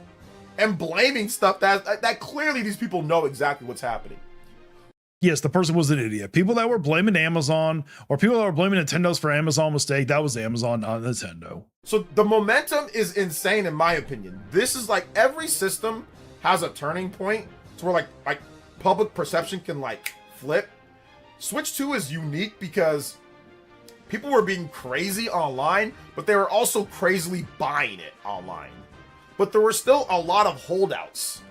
and blaming stuff that clearly these people know exactly what's happening. Yes, the person was an idiot. People that were blaming Amazon or people that were blaming Nintendo's for Amazon mistake, that was Amazon, not Nintendo. So the momentum is insane in my opinion. This is like every system has a turning point to where like public perception can like flip. Switch 2 is unique because people were being crazy online, but they were also crazily buying it online. but there were still a lot of holdouts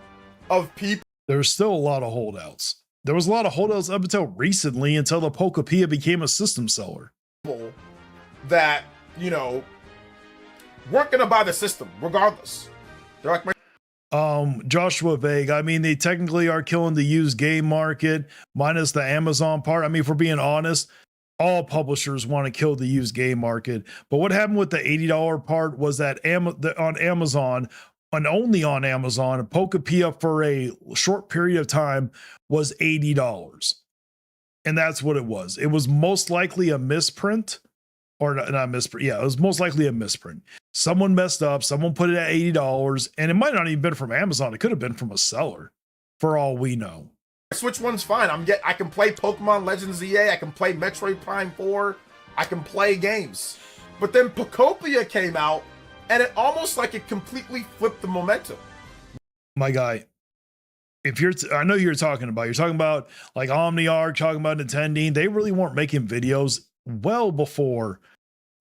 of people There's still a lot of holdouts. There was a lot of holdouts up until recently, until the Pokopia became a system seller. that, you know, weren't going to buy the system regardless. They're like, Joshua Vague, I mean, they technically are killing the used game market, minus the Amazon part. I mean, for being honest, all publishers want to kill the used game market. But what happened with the $80 part was that on Amazon, and only on Amazon, Pokopia for a short period of time was $80. And that's what it was. It was most likely a misprint. Or not misprint. Yeah, it was most likely a misprint. Someone messed up. Someone put it at $80, and it might not even been from Amazon. It could have been from a seller, for all we know. Switch one's fine. I can play Pokemon Legends ZA. I can play Metroid Prime 4. I can play games. But then Pokopia came out, and it almost like it completely flipped the momentum. My guy, if I know you're talking about like OmniArc, talking about Nintendo. They really weren't making videos well before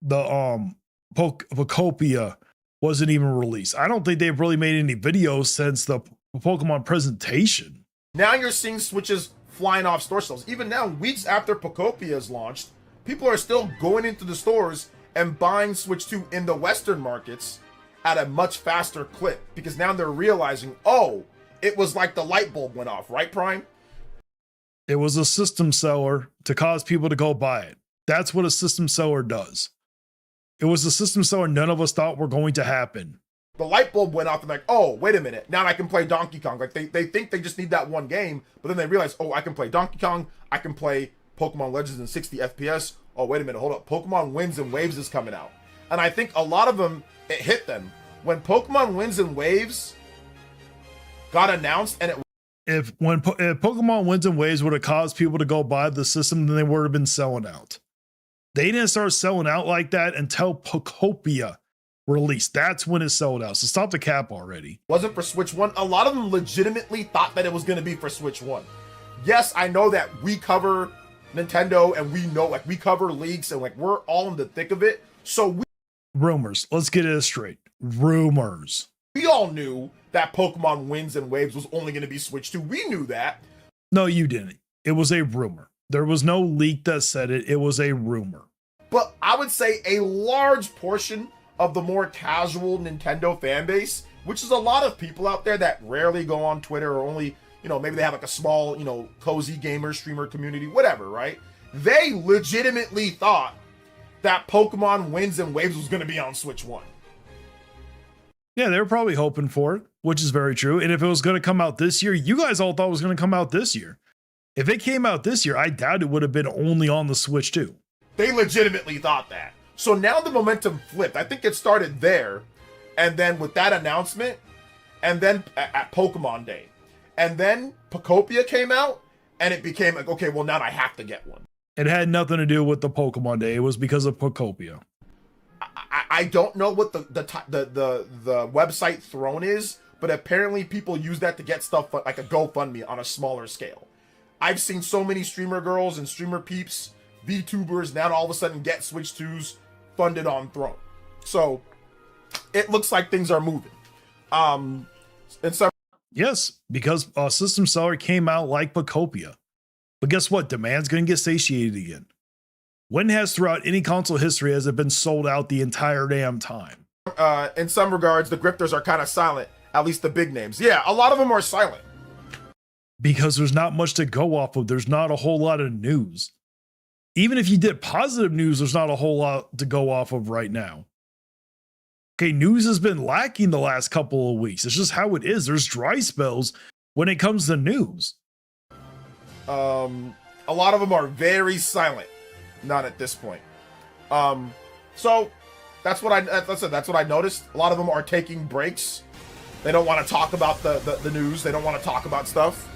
the Pokopia wasn't even released. I don't think they've really made any videos since the Pokemon presentation. Now you're seeing Switches flying off store shelves. Even now, weeks after Pokopia is launched, people are still going into the stores and buying Switch 2 in the Western markets at a much faster clip, because now they're realizing, oh, it was like the light bulb went off, right, Prime? It was a system seller to cause people to go buy it. That's what a system seller does. It was a system seller none of us thought were going to happen. The light bulb went off and like, oh, wait a minute. Now I can play Donkey Kong. Like they think they just need that one game, but then they realize, oh, I can play Donkey Kong. I can play Pokemon Legends in 60 FPS. Oh, wait a minute. Hold up. Pokemon Winds and Waves is coming out. And I think a lot of them, it hit them. When Pokemon Winds and Waves got announced and if Pokemon Winds and Waves would have caused people to go buy the system, then they would have been selling out. They didn't start selling out like that until Pokopia released. That's when it sold out. So stop the cap already. Wasn't for Switch 1. A lot of them legitimately thought that it was going to be for Switch 1. Yes, I know that we cover Nintendo and we know, like, we cover leaks and like we're all in the thick of it. So rumors. Let's get it straight. Rumors. We all knew that Pokemon Winds and Waves was only going to be Switch 2. We knew that. No, you didn't. It was a rumor. There was no leak that said it. It was a rumor. But I would say a large portion of the more casual Nintendo fan base, which is a lot of people out there that rarely go on Twitter or only, you know, maybe they have like a small, you know, cozy gamer streamer community, whatever, right? They legitimately thought that Pokemon Winds and Waves was going to be on Switch 1. Yeah, they were probably hoping for it, which is very true. And if it was going to come out this year, you guys all thought it was going to come out this year. If it came out this year, I doubt it would have been only on the Switch too. They legitimately thought that. So now the momentum flipped. I think it started there, and then with that announcement, and then at Pokemon Day, and then Pokopia came out, and it became like, okay, well now I have to get one. It had nothing to do with the Pokemon Day. It was because of Pokopia. I don't know what the website Throne is, but apparently people use that to get stuff like a GoFundMe on a smaller scale. I've seen so many streamer girls and streamer peeps, VTubers, now all of a sudden get Switch 2s funded on Throne. So it looks like things are moving. And so yes, because a system seller came out like Pokopia. But guess what? Demand's going to get satiated again. When has throughout any console history has it been sold out the entire damn time? In some regards, the grifters are kind of silent, at least the big names. Yeah, a lot of them are silent. Because there's not much to go off of. There's not a whole lot of news. Even if you did positive news, there's not a whole lot to go off of right now. Okay, news has been lacking the last couple of weeks. It's just how it is. There's dry spells when it comes to news. A lot of them are very silent. Not at this point. So that's what I noticed. A lot of them are taking breaks. They don't want to talk about the news. They don't want to talk about stuff.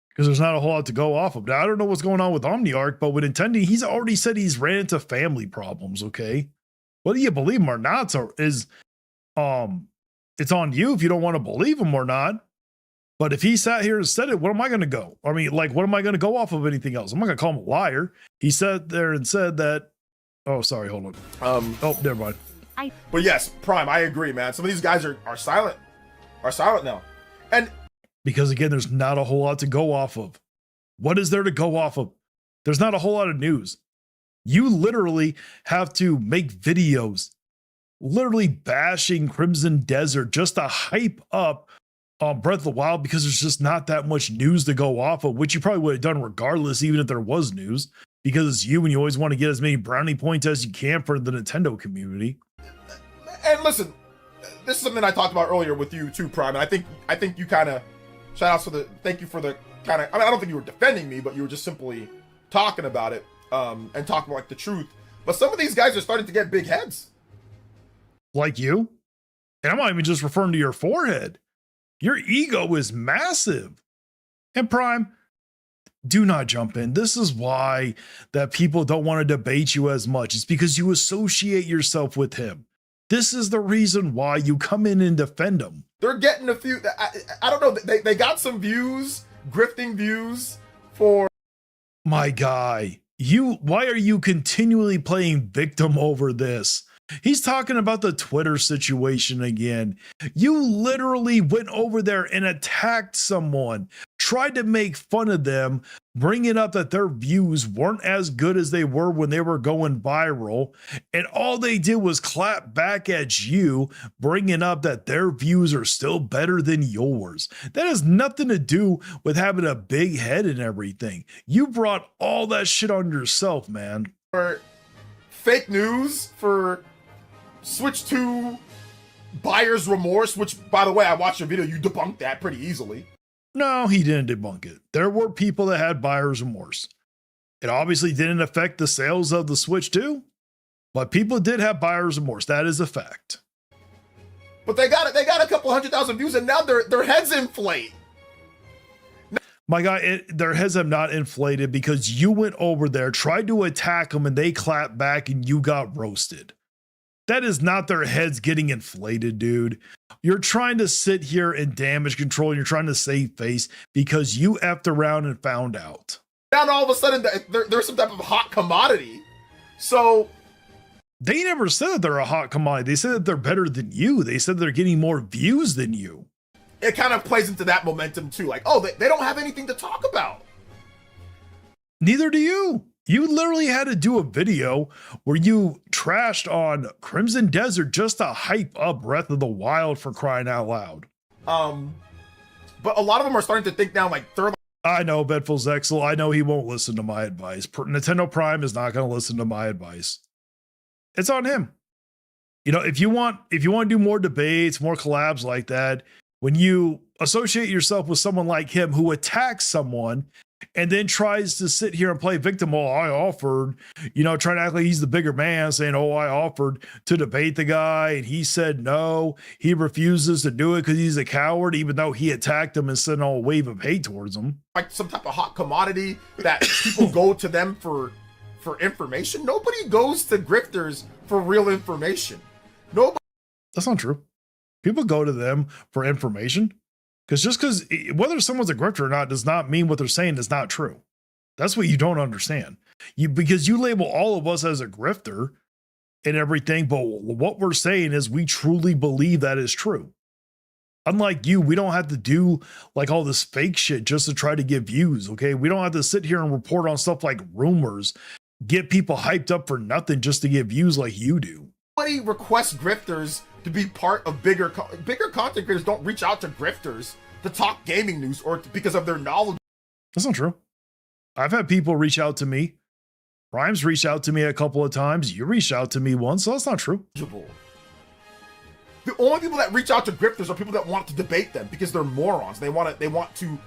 Because there's not a whole lot to go off of. Now, I don't know what's going on with OmniArc, but with Nintendo, he's already said he's ran into family problems, okay? Whether you believe him or not it's on you if you don't want to believe him or not. But if he sat here and said it, what am I going to go? I mean, like, what am I going to go off of anything else? I'm not going to call him a liar. He sat there and said that. Oh, sorry, hold on. Oh, never mind. But yes, Prime, I agree, man. Some of these guys are silent. Are silent now. And Because again, there's not a whole lot to go off of. What is there to go off of? There's not a whole lot of news. You literally have to make videos literally bashing Crimson Desert just to hype up Breath of the Wild, because there's just not that much news to go off of, which you probably would have done regardless, even if there was news, because it's you and you always want to get as many brownie points as you can for the Nintendo community. And listen, this is something I talked about earlier with you too, Prime. And I think you kind of thank you for the kind of, I mean, I don't think you were defending me, but you were just simply talking about it and talking about like the truth. But some of these guys are starting to get big heads. Like you. And I'm not even just referring to your forehead. Your ego is massive. And Prime, do not jump in. This is why that people don't want to debate you as much. It's because you associate yourself with him. This is the reason why you come in and defend him. They're getting a few, I don't know, they got some views, grifting views for... My guy, why are you continually playing victim over this? He's talking about the Twitter situation again. You literally went over there and attacked someone, tried to make fun of them, bringing up that their views weren't as good as they were when they were going viral. And all they did was clap back at you, bringing up that their views are still better than yours. That has nothing to do with having a big head and everything. You brought all that shit on yourself, man. For fake news, for Switch 2 buyer's remorse, which, by the way, I watched your video, you debunked that pretty easily. No, he didn't debunk it. There were people that had buyer's remorse. It obviously didn't affect the sales of the Switch 2, but people did have buyer's remorse. That is a fact. But they got a couple 100,000 views, and now their heads inflate. My guy, their heads have not inflated because you went over there, tried to attack them, and they clapped back and you got roasted. That is not their heads getting inflated, dude. You're trying to sit here and damage control. And you're trying to save face because you effed around and found out. Now all of a sudden there's some type of hot commodity. So they never said that they're a hot commodity. They said that they're better than you. They said they're getting more views than you. It kind of plays into that momentum too. Like, oh, they don't have anything to talk about. Neither do you. You literally had to do a video where you trashed on Crimson Desert just to hype up Breath of the Wild, for crying out loud. But a lot of them are starting to think now like they're... I know, Bedful Zexel. I know he won't listen to my advice. Nintendo Prime is not going to listen to my advice. It's on him. You know, if you want to do more debates, more collabs like that, when you associate yourself with someone like him who attacks someone and then tries to sit here and play victim, oh, I offered, trying to act like he's the bigger man, saying, oh, I offered to debate the guy and he said no, he refuses to do it because he's a coward, even though he attacked him and sent a wave of hate towards him. Like some type of hot commodity that people go to them for information. Nobody goes to grifters for real information. Nobody. That's not true. People go to them for information. Because whether someone's a grifter or not does not mean what they're saying is not true. That's what you don't understand. Because you label all of us as a grifter and everything, but what we're saying is we truly believe that is true. Unlike you, we don't have to do like all this fake shit just to try to get views, okay? We don't have to sit here and report on stuff like rumors, get people hyped up for nothing just to get views like you do. Nobody requests grifters to be part of bigger content creators. Don't reach out to grifters to talk gaming news or because of their knowledge. That's not true. I've had people reach out to me. Prime's reached out to me a couple of times. You reached out to me once, so that's not true. The only people that reach out to grifters are people that want to debate them because they're morons. They want to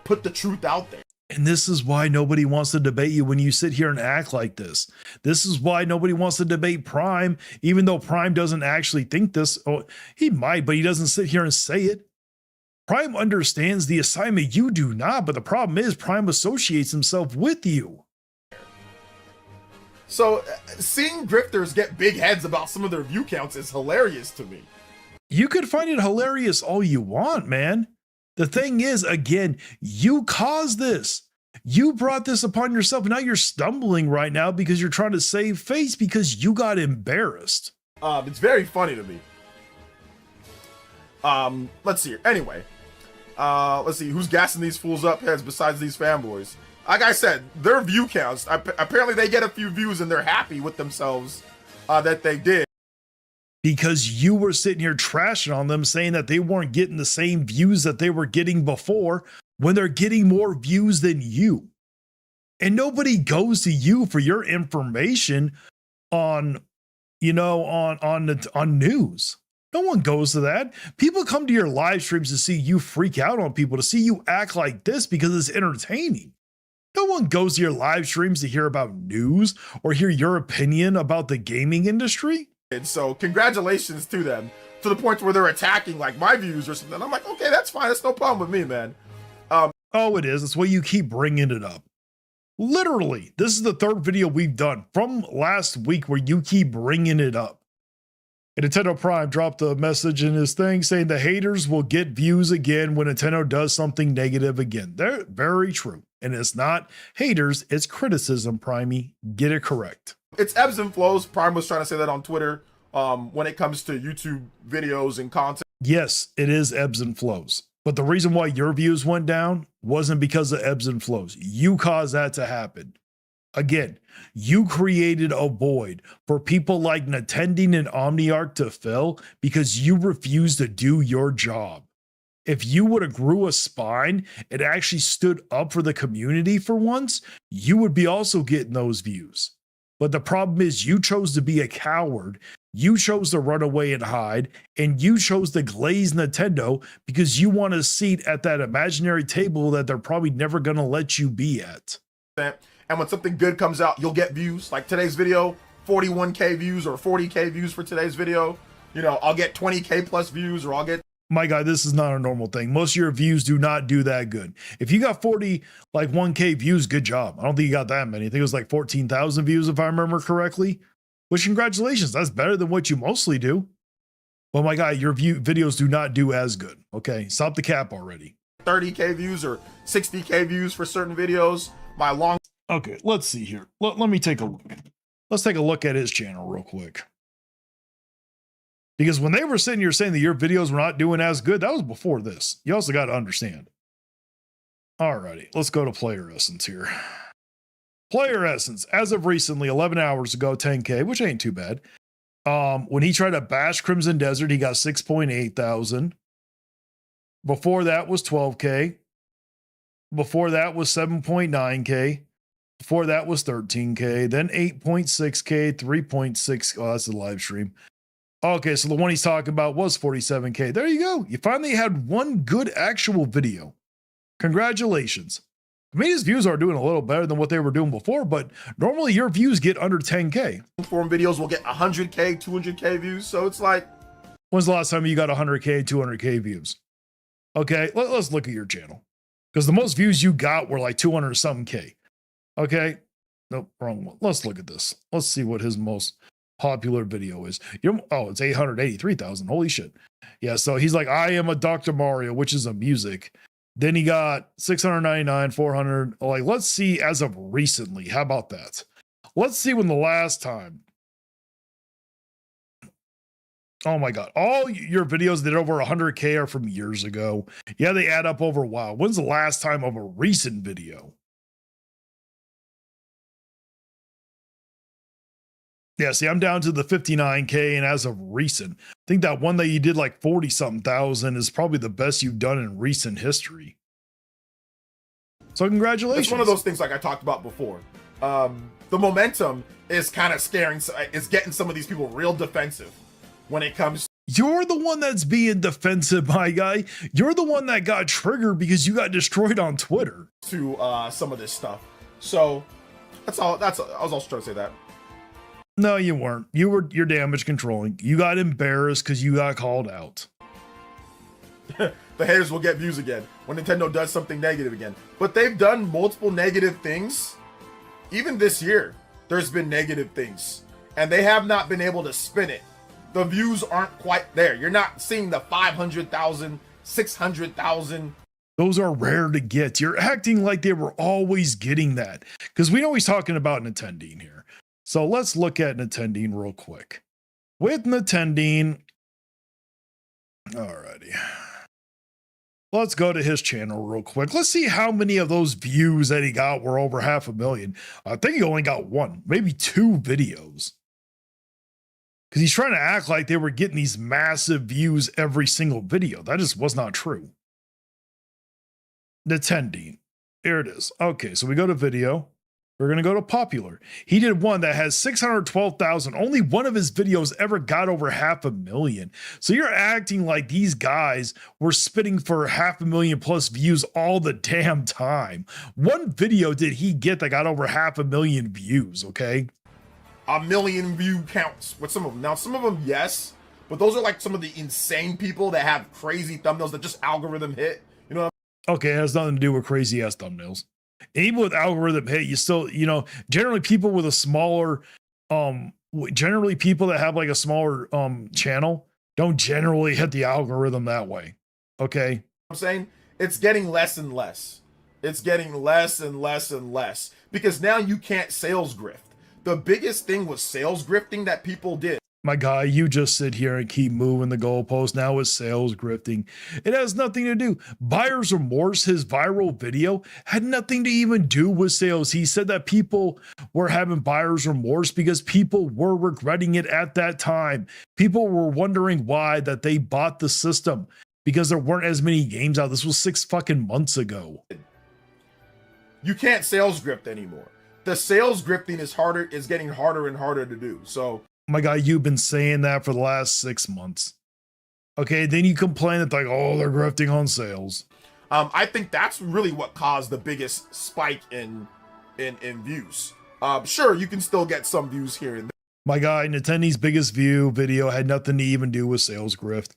put the truth out there. And this is why nobody wants to debate you when you sit here and act like this. This is why nobody wants to debate Prime, even though Prime doesn't actually think this. Oh, he might, but he doesn't sit here and say it. Prime understands the assignment. You do not, but the problem is Prime associates himself with you. So seeing grifters get big heads about some of their view counts is hilarious to me. You could find it hilarious all you want, man. The thing is, again, you caused this. You brought this upon yourself. Now you're stumbling right now because you're trying to save face because you got embarrassed. It's very funny to me. Let's see here. Anyway, let's see who's gassing these fools up heads besides these fanboys. Like I said, their view counts. Apparently, they get a few views and they're happy with themselves that they did. Because you were sitting here trashing on them, saying that they weren't getting the same views that they were getting before, when they're getting more views than you. And nobody goes to you for your information on, you know, on news. No one goes to that. People come to your live streams to see you freak out on people, to see you act like this because it's entertaining. No one goes to your live streams to hear about news or hear your opinion about the gaming industry. And so congratulations to them, to the point where they're attacking like my views or something. I'm like, okay, that's fine. That's no problem with me, man. Oh, it is. It's why you keep bringing it up. Literally, this is the third video we've done from last week where you keep bringing it up. And Nintendo Prime dropped a message in his thing saying the haters will get views again when Nintendo does something negative again. They're very true. And it's not haters, it's criticism, Primey. Get it correct. It's ebbs and flows. Prime was trying to say that on Twitter when it comes to YouTube videos and content. Yes, it is ebbs and flows. But the reason why your views went down wasn't because of ebbs and flows. You caused that to happen. Again, you created a void for people like Nintendo and OmniArc to fill because you refused to do your job. If you would have grew a spine and actually stood up for the community for once, you would be also getting those views. But the problem is you chose to be a coward. You chose to run away and hide, and you chose to glaze Nintendo because you want a seat at that imaginary table that they're probably never going to let you be at. And when something good comes out, you'll get views. Like today's video, 41K views or 40K views for today's video. You know, I'll get 20K plus views, or I'll get... My guy, this is not a normal thing. Most of your views do not do that good. If you got 1K views, good job. I don't think you got that many. I think it was like 14,000 views if I remember correctly. Which, congratulations, that's better than what you mostly do. Well, my guy, your videos do not do as good. Okay, stop the cap already. 30K views or 60K views for certain videos. My long... Okay, let's see here. Let me take a look. Let's take a look at his channel real quick. Because when they were sitting here saying that your videos were not doing as good, that was before this. You also got to understand. Alrighty, let's go to player essence here. Player essence, as of recently, 11 hours ago, 10K, which ain't too bad. When he tried to bash Crimson Desert, he got 6.8 thousand. Before that was 12K. Before that was 7.9K. Before that was 13K. Then 8.6K, 3.6. Oh, that's the live stream. Okay, so the one he's talking about was 47K. There you go. You finally had one good actual video. Congratulations. I mean, his views are doing a little better than what they were doing before, but normally your views get under 10K. Form videos will get 100K, 200K views. So it's like... When's the last time you got 100K, 200K views? Okay, let's look at your channel. Because the most views you got were like 200 something K. Okay, nope, wrong one. Let's look at this. Let's see what his most popular video is. It's 883,000. Holy shit. Yeah, so he's like, I am a Dr. Mario, which is a music. Then he got 699, 400. Like, let's see as of recently. How about that? Let's see when the last time. Oh my God. All your videos that over 100K are from years ago. Yeah, they add up over a while. When's the last time of a recent video? Yeah, see, I'm down to the 59K, and as of recent, I think that one that you did like 40-something thousand is probably the best you've done in recent history. So congratulations. It's one of those things like I talked about before. The momentum is kind of scaring, is getting some of these people real defensive when it comes. You're the one that's being defensive, my guy. You're the one that got triggered because you got destroyed on Twitter. To some of this stuff. So that's all. I was also trying to say that. No, you weren't. You're damage controlling. You got embarrassed because you got called out. The haters will get views again when Nintendo does something negative again. But they've done multiple negative things. Even this year, there's been negative things. And they have not been able to spin it. The views aren't quite there. You're not seeing the 500,000, 600,000. Those are rare to get. You're acting like they were always getting that. Because we know he's talking about Nintendo here. So let's look at Nintendo real quick. with Nintending. Alrighty. Let's go to his channel real quick. Let's see how many of those views that he got were over 500,000. I think he only got one, maybe two videos. Because he's trying to act like they were getting these massive views every single video. That just was not true. Nintending. Here it is. Okay, so we go to video. We're going to go to popular. He did one that has 612,000. Only one of his videos ever got over 500,000. So you're acting like these guys were spitting for 500,000 plus views all the damn time. One video did he get that got over 500,000 views, okay? A million view counts with some of them. Now, some of them, yes, but those are like some of the insane people that have crazy thumbnails that just algorithm hit. You know what Okay, it has nothing to do with crazy ass thumbnails. Even with algorithm hit, you still, generally people with a smaller, generally people that have like a smaller channel don't generally hit the algorithm that way. Okay. I'm saying? It's getting less and less. It's getting less and less and less because now you can't sales grift. The biggest thing was sales grifting that people did. My guy, you just sit here and keep moving the goalpost. Now it's sales grifting. It has nothing to do. Buyer's remorse, his viral video, had nothing to even do with sales. He said that people were having buyer's remorse because people were regretting it at that time. People were wondering why that they bought the system because there weren't as many games out. This was 6 fucking months ago. You can't sales grift anymore. The sales grifting is getting harder and harder to do. So my guy, you've been saying that for the last 6 months. Okay, then you complain that like, oh, they're grifting on sales. I think that's really what caused the biggest spike in views. Sure, you can still get some views here and there. My guy, Nintendo's biggest view video had nothing to even do with sales grift.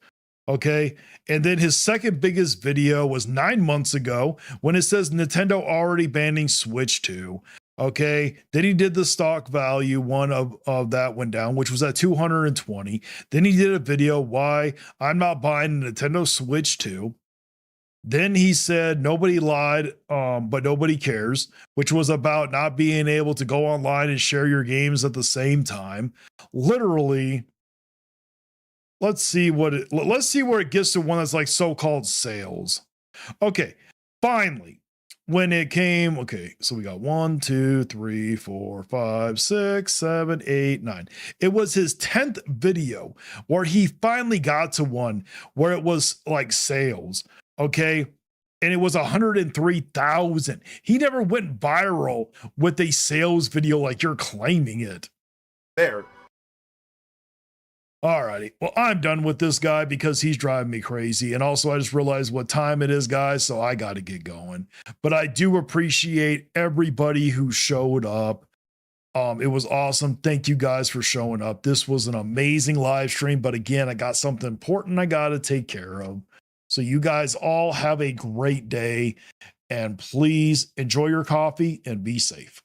Okay, and then his second biggest video was 9 months ago when it says Nintendo already banning Switch 2. Okay, then he did the stock value one of that went down, which was at 220. Then he did a video why I'm not buying a Nintendo Switch 2. Then he said nobody lied, but nobody cares, which was about not being able to go online and share your games at the same time. Literally, let's see where it gets to one that's like so-called sales. Okay, finally. When it came, okay, so we got 1, 2, 3, 4, 5, 6, 7, 8, 9. It was his 10th video where he finally got to one where it was like sales, okay? And it was 103,000. He never went viral with a sales video like you're claiming it. There. Alrighty, well, I'm done with this guy because he's driving me crazy. And also, I just realized what time it is, guys, so I got to get going. But I do appreciate everybody who showed up. It was awesome. Thank you guys for showing up. This was an amazing live stream. But again, I got something important I got to take care of. So you guys all have a great day. And please enjoy your coffee and be safe.